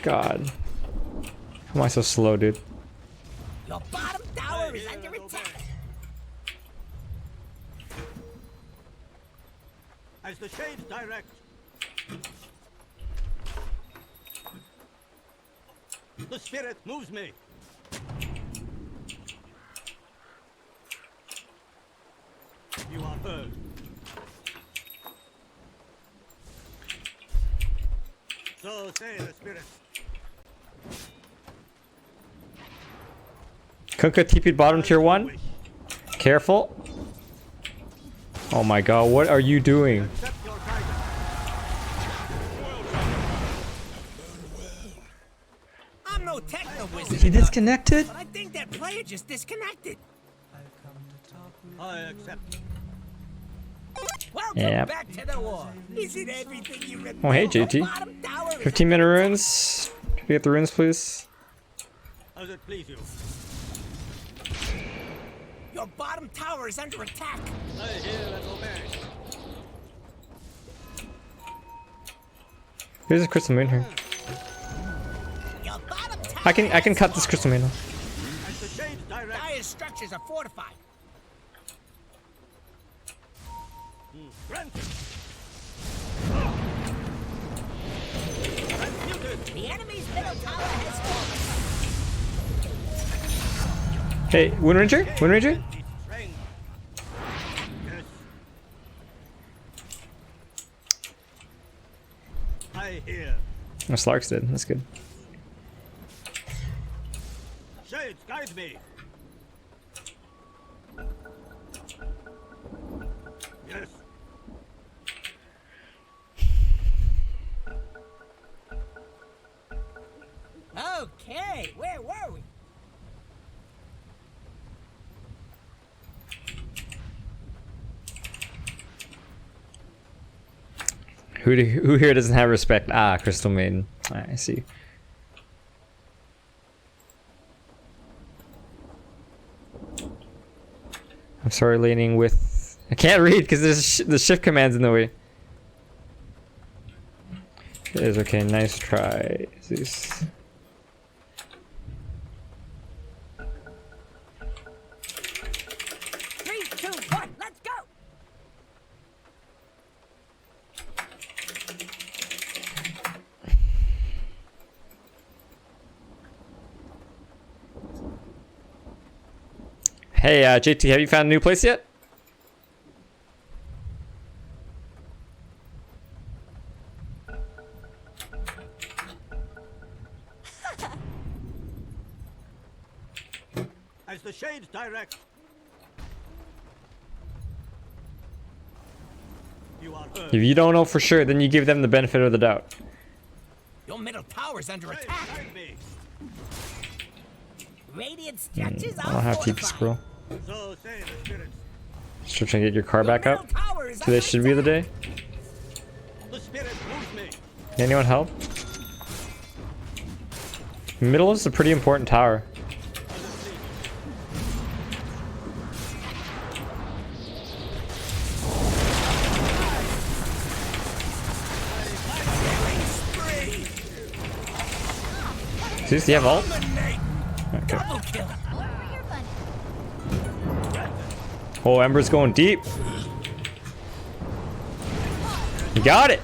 God. How am I so slow, dude? Your bottom tower is under attack. As the shades direct. The spirit moves me. You are heard. So say the spirit. Kunkka TP'd bottom tier 1. Careful. Oh my god, what are you doing? I'm no techno wizard. He disconnected? But I think that player just disconnected. I accept. Welcome Yep. back to the war. Is it everything you remember? Oh hey JT. 15-minute runes. Can we get the runes please? As it please you. Your bottom tower is under attack. I hear and obey. There's a crystal moon here. I can cut this crystal moon off. As the shades direct. Dire's structures are fortified. Granted. The enemy's middle tower has fallen. Hey, Wind Ranger? Wind Ranger? Yes. I hear. Oh, Slark's dead. That's good. Shades, guide me. Yes. Okay, where were we? Who here doesn't have respect? Ah, Crystal Maiden. I see. I'm sorry, leaning with. I can't read because the shift command's in the way. It is okay. Nice try, Zeus. 3, 2, 1, let's go! Hey, JT, have you found a new place yet? As the shades direct. You are heard. If you don't know for sure, then you give them the benefit of the doubt. Your middle tower's under attack. Guide me. Radiant structures I don't have to keep scroll. So say the spirits. Still trying to get your car back up. Today should be the day. The spirit moves me. Anyone help? Middle is a pretty important tower. Zeus, do you have ult? Okay. Oh, Ember's going deep. You got it.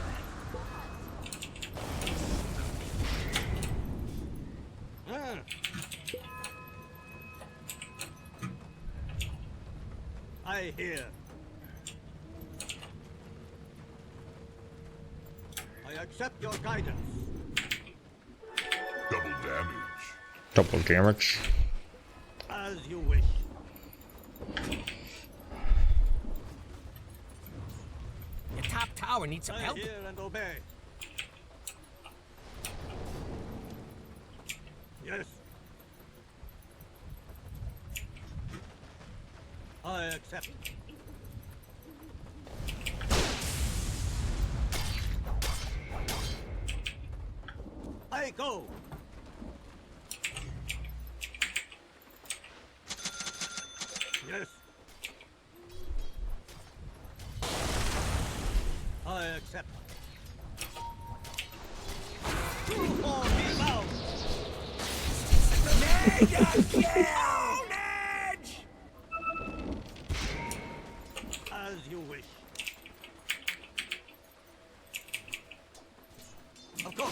I hear. I accept your guidance. Double damage. Double damage. As you wish. Your top tower needs some I help. hear and obey. Yes. I accept. I go. Yes. I accept. You fall me bound. Mega kill! Edge! As you wish. Of course.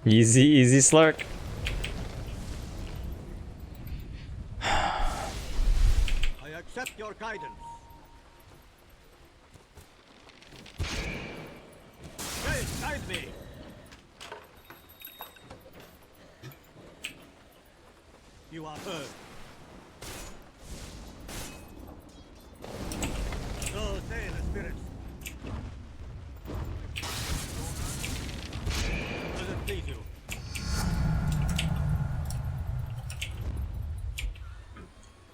Easy, easy slurk. I accept your guidance. Please guide me. You are heard. So say the spirits. Does it please you?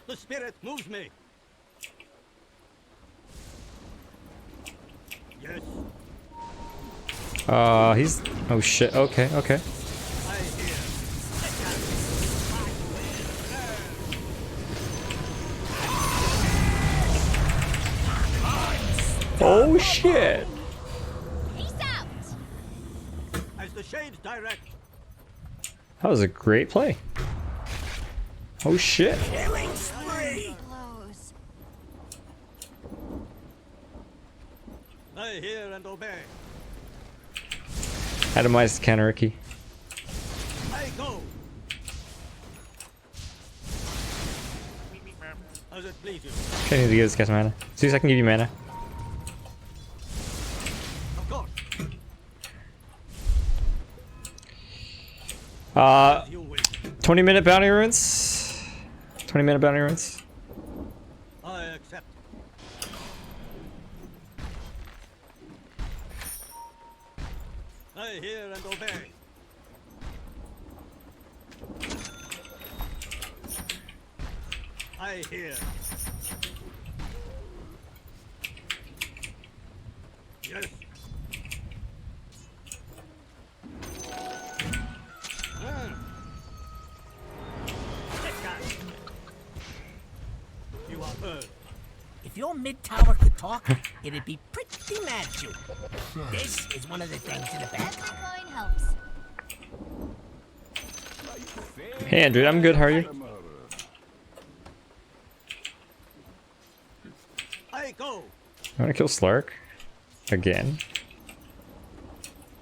The spirit moves me. Yes. He's. Oh shit. Okay, okay. I hear. Oh shit. Peace out. As the shades direct. That was a great play. Oh shit. Killing spree. I hear and obey. Atomized counter Ricky. I go. As it please you. I need to get this guy's mana. Zeus, I can give you mana. Of course. 20-minute bounty runes. 20-minute bounty runes. I accept. I hear and obey. I hear. Yes. If your mid-tower could talk, it'd be pretty mad at you. This is one of the things in the back. helps. Hey Andrew, I'm good, how are you? I go. I wanna kill Slark. Again.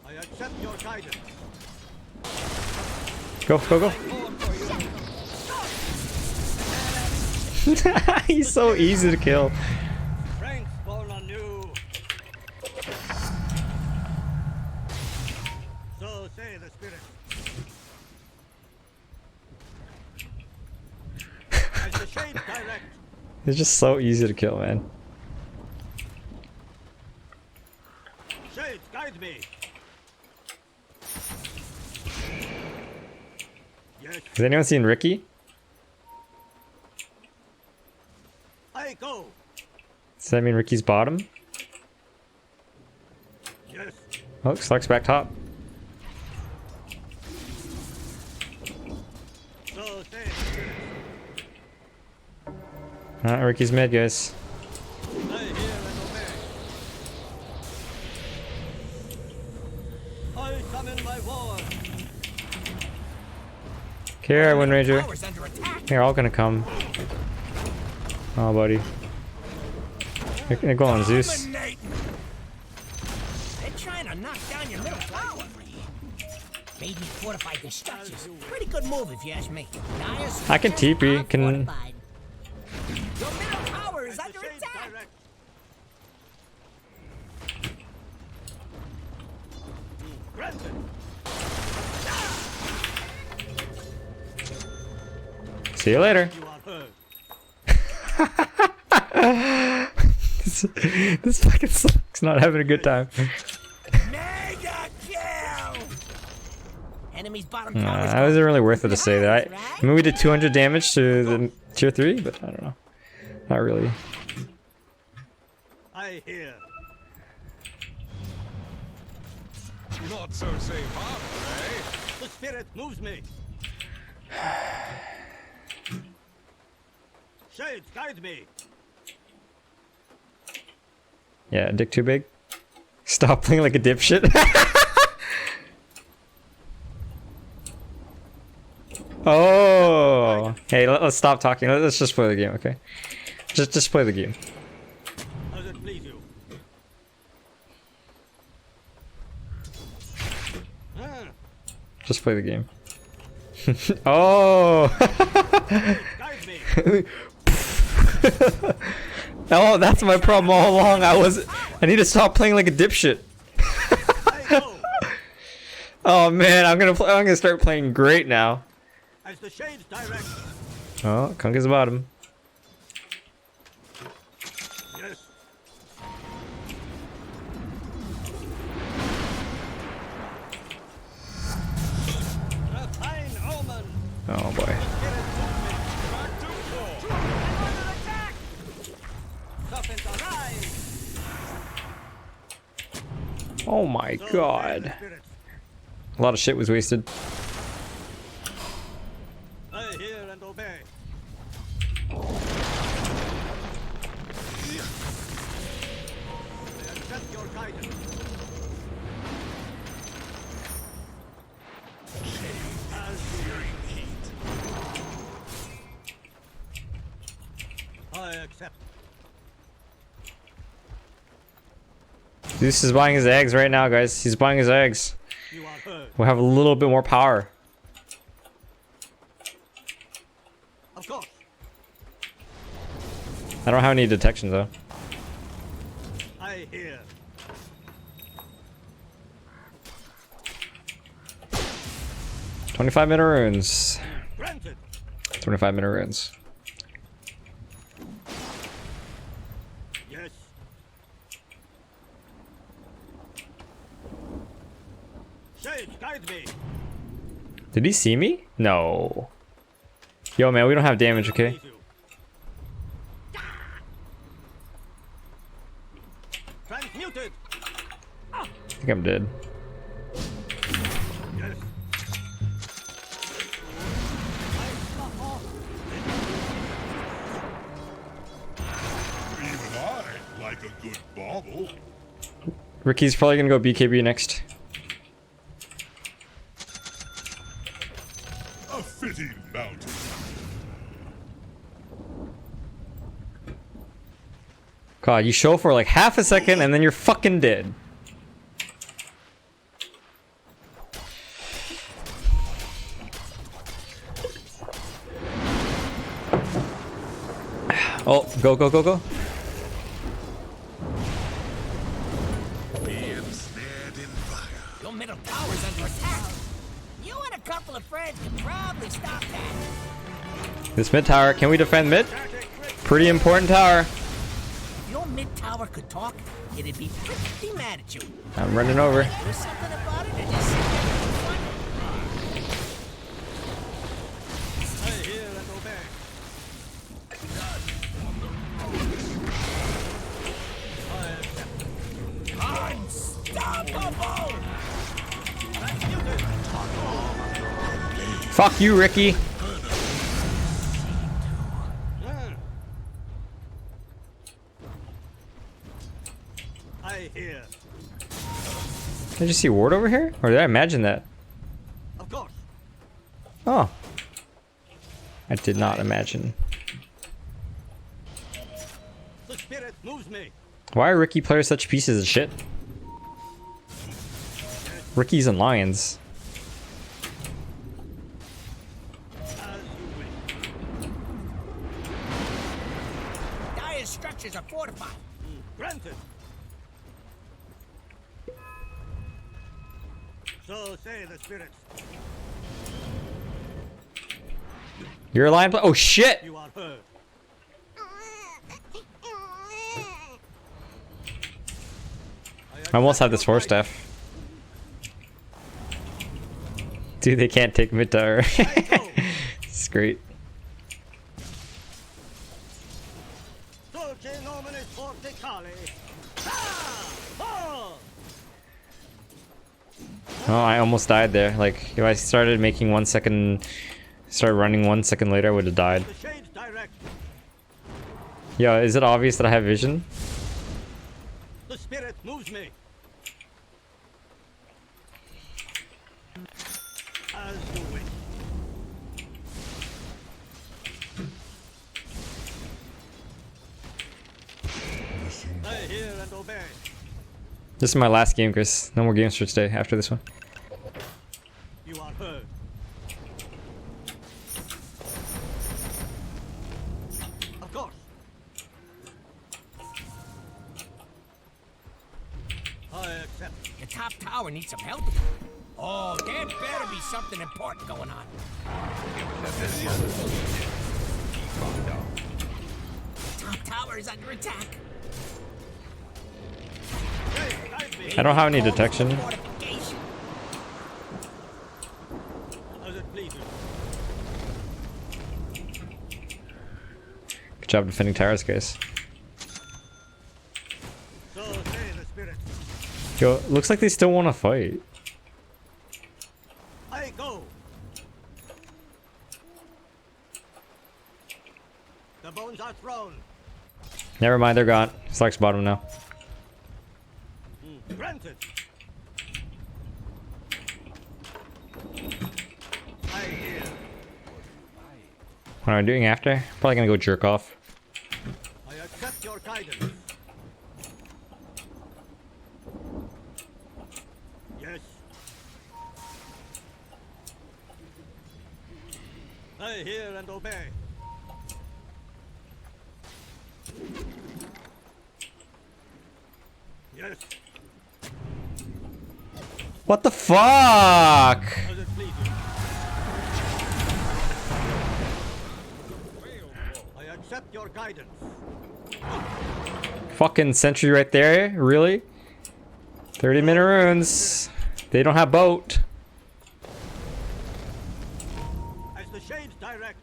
I accept your guidance. Go, go, go. He's so easy to kill. Strength born anew. So say the spirit. As the shade direct. He's just so easy to kill, man. Shades, guide me. Yes, Has anyone seen Ricky? I go. Does that mean Ricky's bottom? Yes. Oh, Slark's back top. So say the spirit. Ricky's mid, guys. I hear and obey. I summon my war. Here, Wind Ranger. Tower's under attack. They're all gonna come. Oh, buddy. They're going on Zeus. Dominating. They're trying to knock down your middle tower. Radiant fortified the structures. Pretty good move if you ask me. I can TP. Can Your middle tower is under attack. Granted. see you later. You are heard. This fucking sucks. Not having a good time. Mega kill. Enemy's bottom Nah, tower is that wasn't really worth it to say that. I mean, we did 200 damage to the tier 3, but I don't know. Not really. I hear. Not so safe harbor, eh? The spirit moves me. Shades, guide me. Yeah, dick too big. Stop playing like a dipshit. Oh, hey, let's stop talking. Let's just play the game, okay? Just play the game. Does it please you? Just play the game. Oh. Guide me. Oh, that's my problem all along. I need to stop playing like a dipshit. Oh man, I'm gonna start playing great now. As the shades direct. Oh, Kunk is bottom. Yes. A fine omen. Oh boy. Serpent arise. Oh my god. A lot of shit was wasted. I hear and obey. I accept your guidance. I accept. Zeus is buying his eggs right now, guys. He's buying his eggs. You are heard. We'll have a little bit more power. Of course. I don't have any detection though. I hear. $25 minute runes. Granted. 25 minute runes. Yes. Shades, guide me. Did he see me? No. Yo, man, we don't have damage, okay? Transmuted. I think I'm dead. Yes. make a good bauble. Ricky's probably gonna go BKB next. A fitting mountain. God, you show for like half a second and then you're fucking dead. Oh, go, go, go, go. Your middle tower's under attack. You and a couple of friends can probably stop that. This mid tower, can we defend mid? Pretty important tower. If your mid tower could talk, it'd be pretty mad at you. I'm running over. Do something about it or just sit there and fun. I hear and obey. Unstoppable! Fuck you, Ricky. I hear. Did you see ward over here? Or did I imagine that? Of course. Oh. I did not imagine. The spirit moves me. Why are Ricky players such pieces of shit? Ricky's and Lions. Dire's structures are fortified. Granted. So say the spirits. You're a lion. Oh shit! You are heard. I almost had this force staff. Dude, they can't take mid tower. It's great. Dolce nomine forticale. Ah! Oh, I almost died there. Like, if I started making 1 second, started running 1 second later, I would have died. The shades direct. Yo, is it obvious that I have vision? The spirit moves me. As you wish. I hear and obey. This is my last game, Chris. No more games for today after this one. You are heard. Of course. I accept. The top tower needs some help. Oh, there better be something important going on. Top tower is under attack. I don't have any detection. As it pleases. Good job defending towers, guys. So say the spirit. Yo, looks like they still want to fight. I go. The bones are thrown. Never mind, they're gone. Slack's bottom now. Granted. I hear. What am I doing after? Probably gonna go jerk off. I accept your guidance. Yes. I hear and obey. Yes. What the fuck? As it pleases. I accept your guidance. Fucking sentry right there? Really? 30-minute runes. They don't have boat. As the shades direct.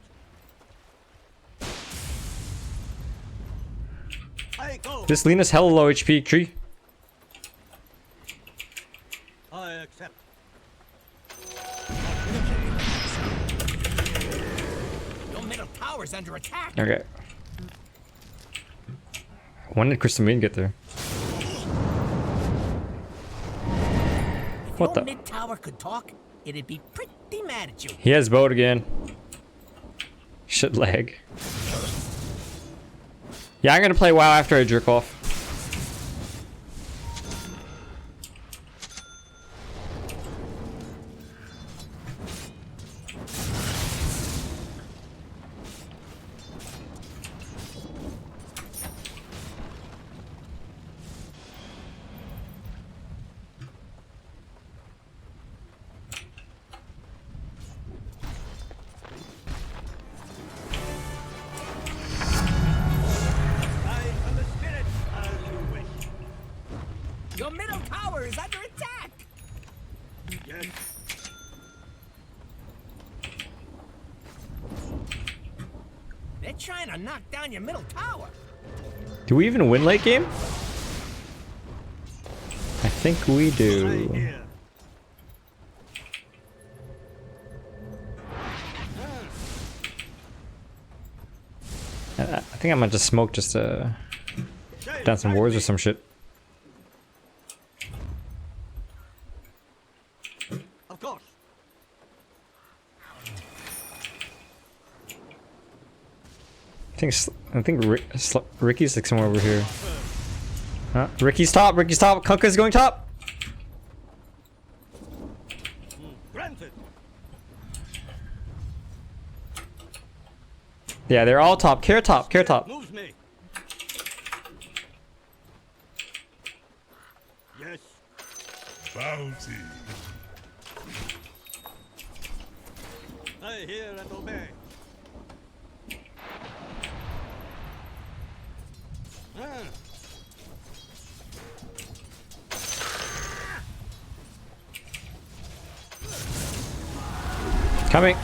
I go. This Lena's hella low HP, tree. I accept. Your middle tower's under attack. Okay. When did Crystal Maiden get there? If What your the? mid tower could talk, it'd be pretty mad at you. He has boat again. Shit lag. Yeah, I'm gonna play WoW after I jerk off. Your middle tower is under attack. Yes. They're trying to knock down your middle tower. Do we even win late game? I think we do. I think I might just smoke just to down some wards or some shit. Of course. I think Ricky's like somewhere over here. Huh? Ricky's top. Ricky's top. Kunkka's going top. Granted. Yeah, they're all top. Care top. Care top. Moves me. Yes. Bounty. I hear and obey. Coming.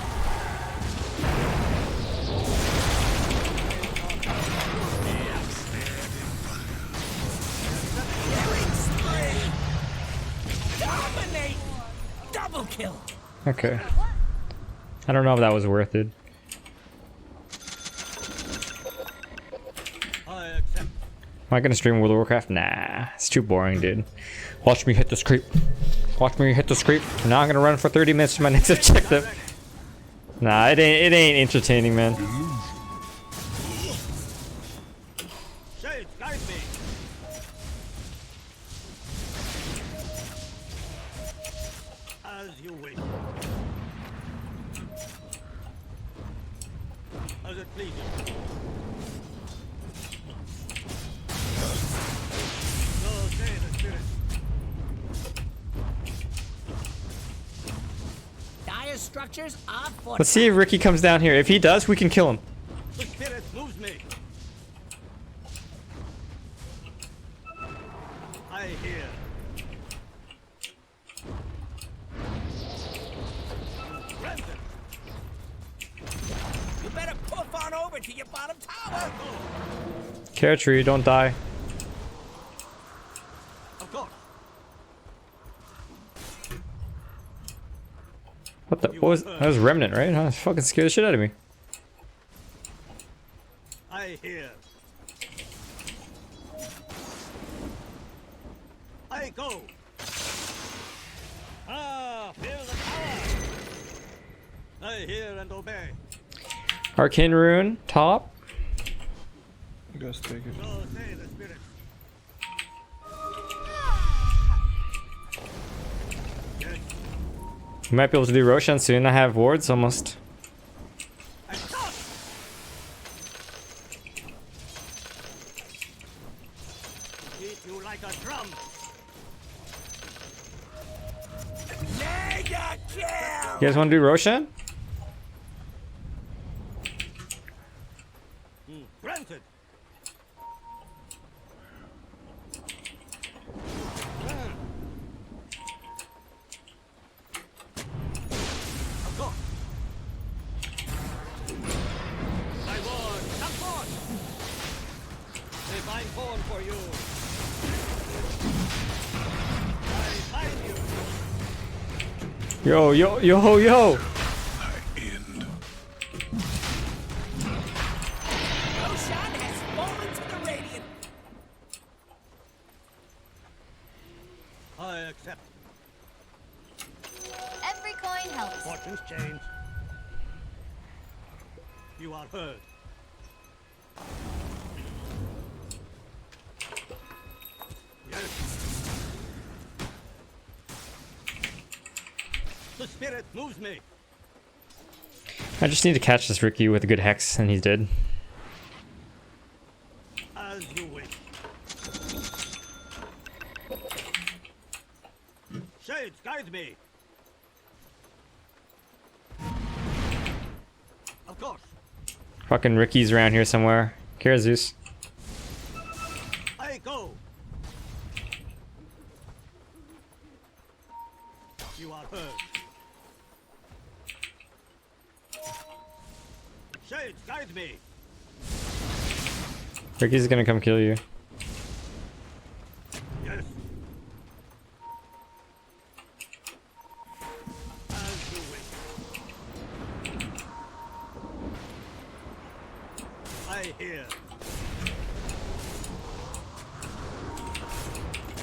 Dominate. Double kill. Okay. I don't know if that was worth it. I accept. Am I gonna stream World of Warcraft? Nah, it's too boring, dude. Watch me hit this creep. Watch me hit this creep. Now I'm gonna run for 30 minutes to my next objective. Nah, it ain't entertaining, man. Shades, guide me. As you wish. As it pleases. So say the spirit. Dire structures are for. Let's see if Ricky comes down here. If he does, we can kill him. The spirit moves me. I hear. Granted. You better poof on over to your bottom tower. Care tree, don't die. Of course. What the? What was? That was Remnant, right? Huh? Fucking scared the shit out of me. I hear. I go. Ah, feel the power. I hear and obey. Arcane Rune, top. Just take it. So say the spirit. Yes. We might be able to do Roshan soon. I have wards almost. I stop. Beat you like a drum. Mega kill. You guys want to do Roshan? Granted. Of course. My ward, come forth. They find corn for you. I find you. Yo, yo, yo, yo. Roshan has fallen to the radiant. accept. Every coin helps. Fortunes change. You are heard. Yes. The spirit moves me. I just need to catch this Ricky with a good hex, and he's dead. As you wish. Shades, guide me. Of course. Fucking Ricky's around here somewhere. Kira Zeus. I go. You are heard. Shades, guide me. Ricky's gonna come kill you. Yes. As you wish. I hear.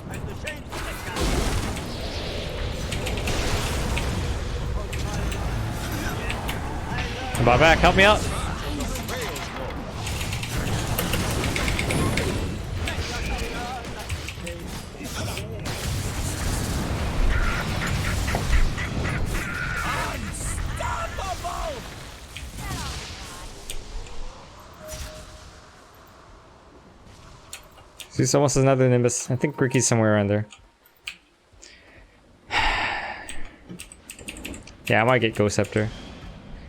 As the shades take down. Buy back, help me out. Zeus almost has another Nimbus. I think Ricky's somewhere around there. Yeah, I might get Ghost Scepter.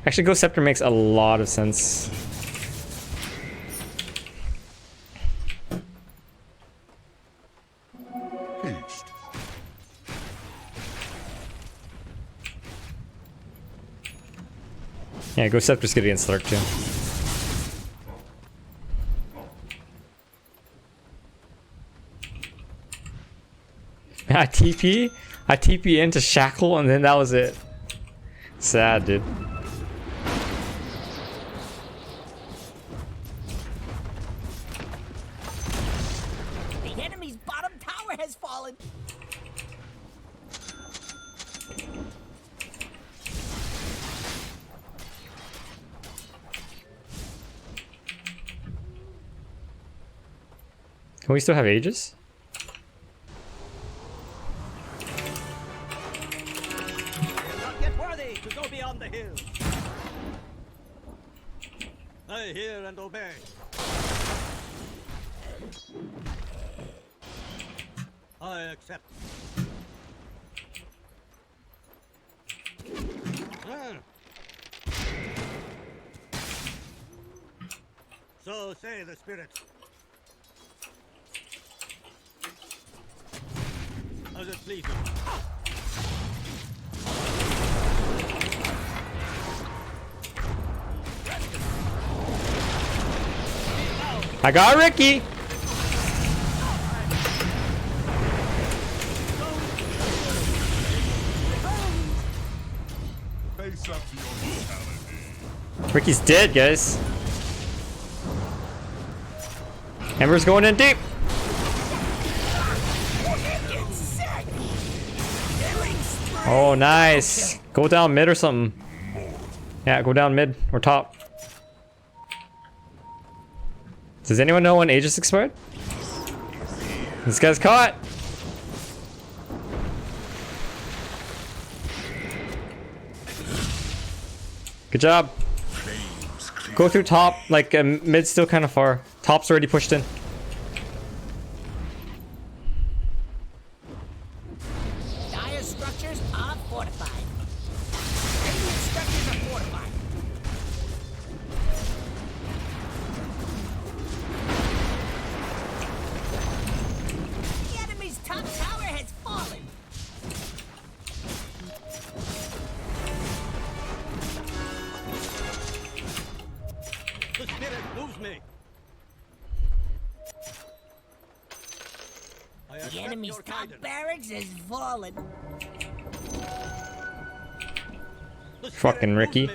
Actually, Ghost Scepter makes a lot of sense. Yeah, Ghost Scepter's good against Slark too. I TP into Shackle and then that was it. Sad, dude. The enemy's bottom tower has fallen. Can we still have Aegis? Not yet worthy to go beyond the hill. I hear and obey. I accept. Ah. So say the spirits. As it pleases. I got Ricky! Ricky's dead, guys. Ember's going in deep. Oh, nice. Go down mid or something. Yeah, go down mid or top. Does anyone know when Aegis expired? This guy's caught. Good job. Go through top, like mid's still kind of far. Top's already pushed in. Dire structures are fortified. Radiant structures are fortified. The enemy's top tower has fallen. The spirit moves me. The enemy's top barracks has fallen. Fucking Ricky.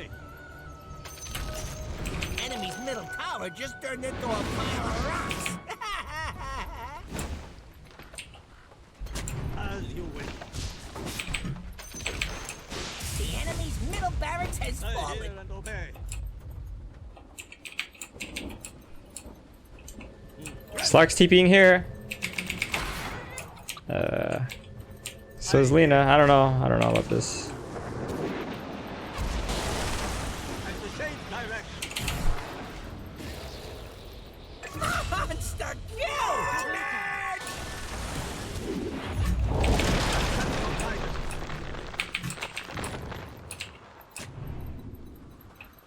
Enemy's middle tower just turned into a pile of rocks. As you wish. solid. And obey. Slark's TPing here. So is Lena. I don't know about this. And to change direction. Monster kill!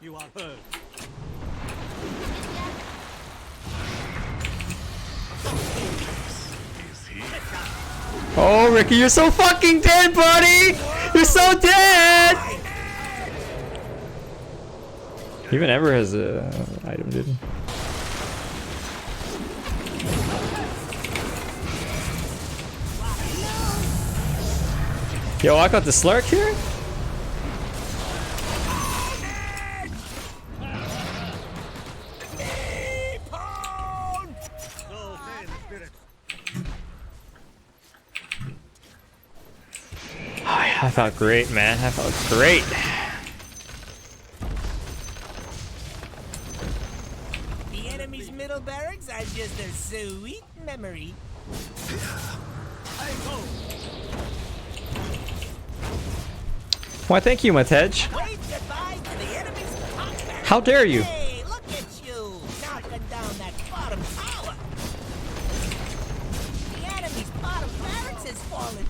You are heard. Oh, Ricky, you're so fucking dead, buddy! You're so dead! Even Ember has a item, dude. Yo, I got the Slark here? I felt great, man. I felt great. The enemy's middle barracks are just a sweet memory. Why, thank you, Matej. Wave goodbye to the enemy's top barracks. How dare you? Hey, look at you, knocking down that bottom tower. The enemy's bottom barracks has fallen.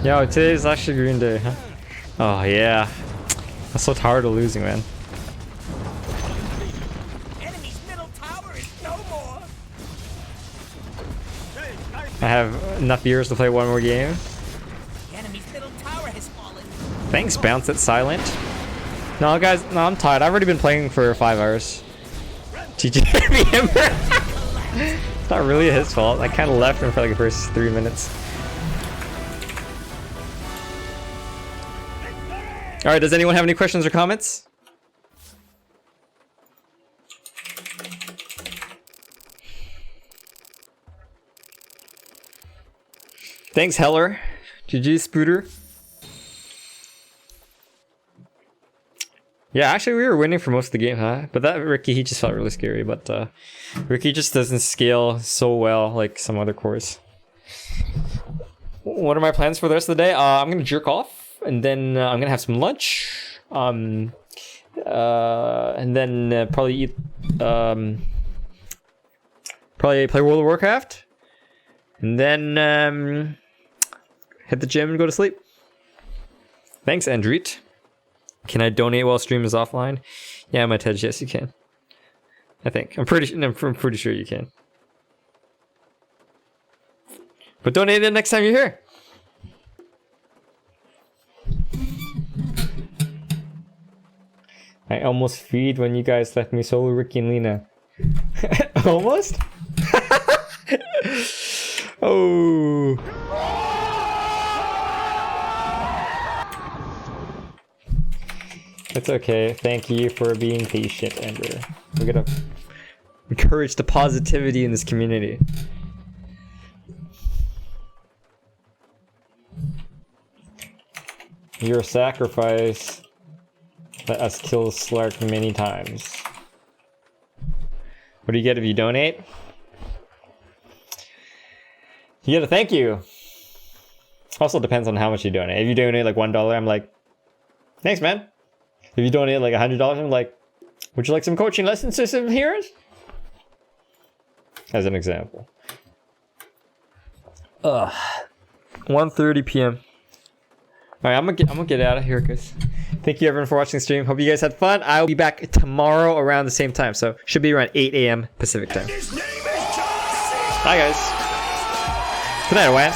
Yo, today's actually Green Day, huh? Oh yeah. I'm so tired of losing, man. Enemy's middle tower is no more. I have enough years to play one more game. Enemy's middle tower has fallen. Thanks, Bounce It Silent. No, guys, no, I'm tired. I've already been playing for 5 hours. GG Ember. It's not really his fault. I kind of left him for like the first 3 minutes. Alright, does anyone have any questions or comments? Thanks, Heller. GG, Spooter. Yeah, actually we were winning for most of the game, huh? But that Ricky, he just felt really scary, but Ricky just doesn't scale so well like some other cores. What are my plans for the rest of the day? I'm gonna jerk off. And then I'm gonna have some lunch, and then probably eat, probably play World of Warcraft, and then hit the gym and go to sleep. Thanks, Andreet. Can I donate while stream is offline? Yeah, my Tej, yes you can. I think I'm pretty sure you can. But donate it next time you're here. I almost feed when you guys left me solo Ricky and Lena. Almost? Oh. It's okay. Thank you for being patient, Ember. We're gonna encourage the positivity in this community. Your sacrifice let us kill Slark many times. What do you get if you donate? You get a thank you. Also depends on how much you donate. If you donate like $1, I'm like, thanks, man. If you donate like $100, I'm like, would you like some coaching lessons to some heroes? As an example. 1:30 p.m. Alright, I'm gonna get out of here, guys. Thank you everyone for watching the stream. Hope you guys had fun. I'll be back tomorrow around the same time, so should be around 8 a.m. Pacific time. Bye guys. Good night, Wayne.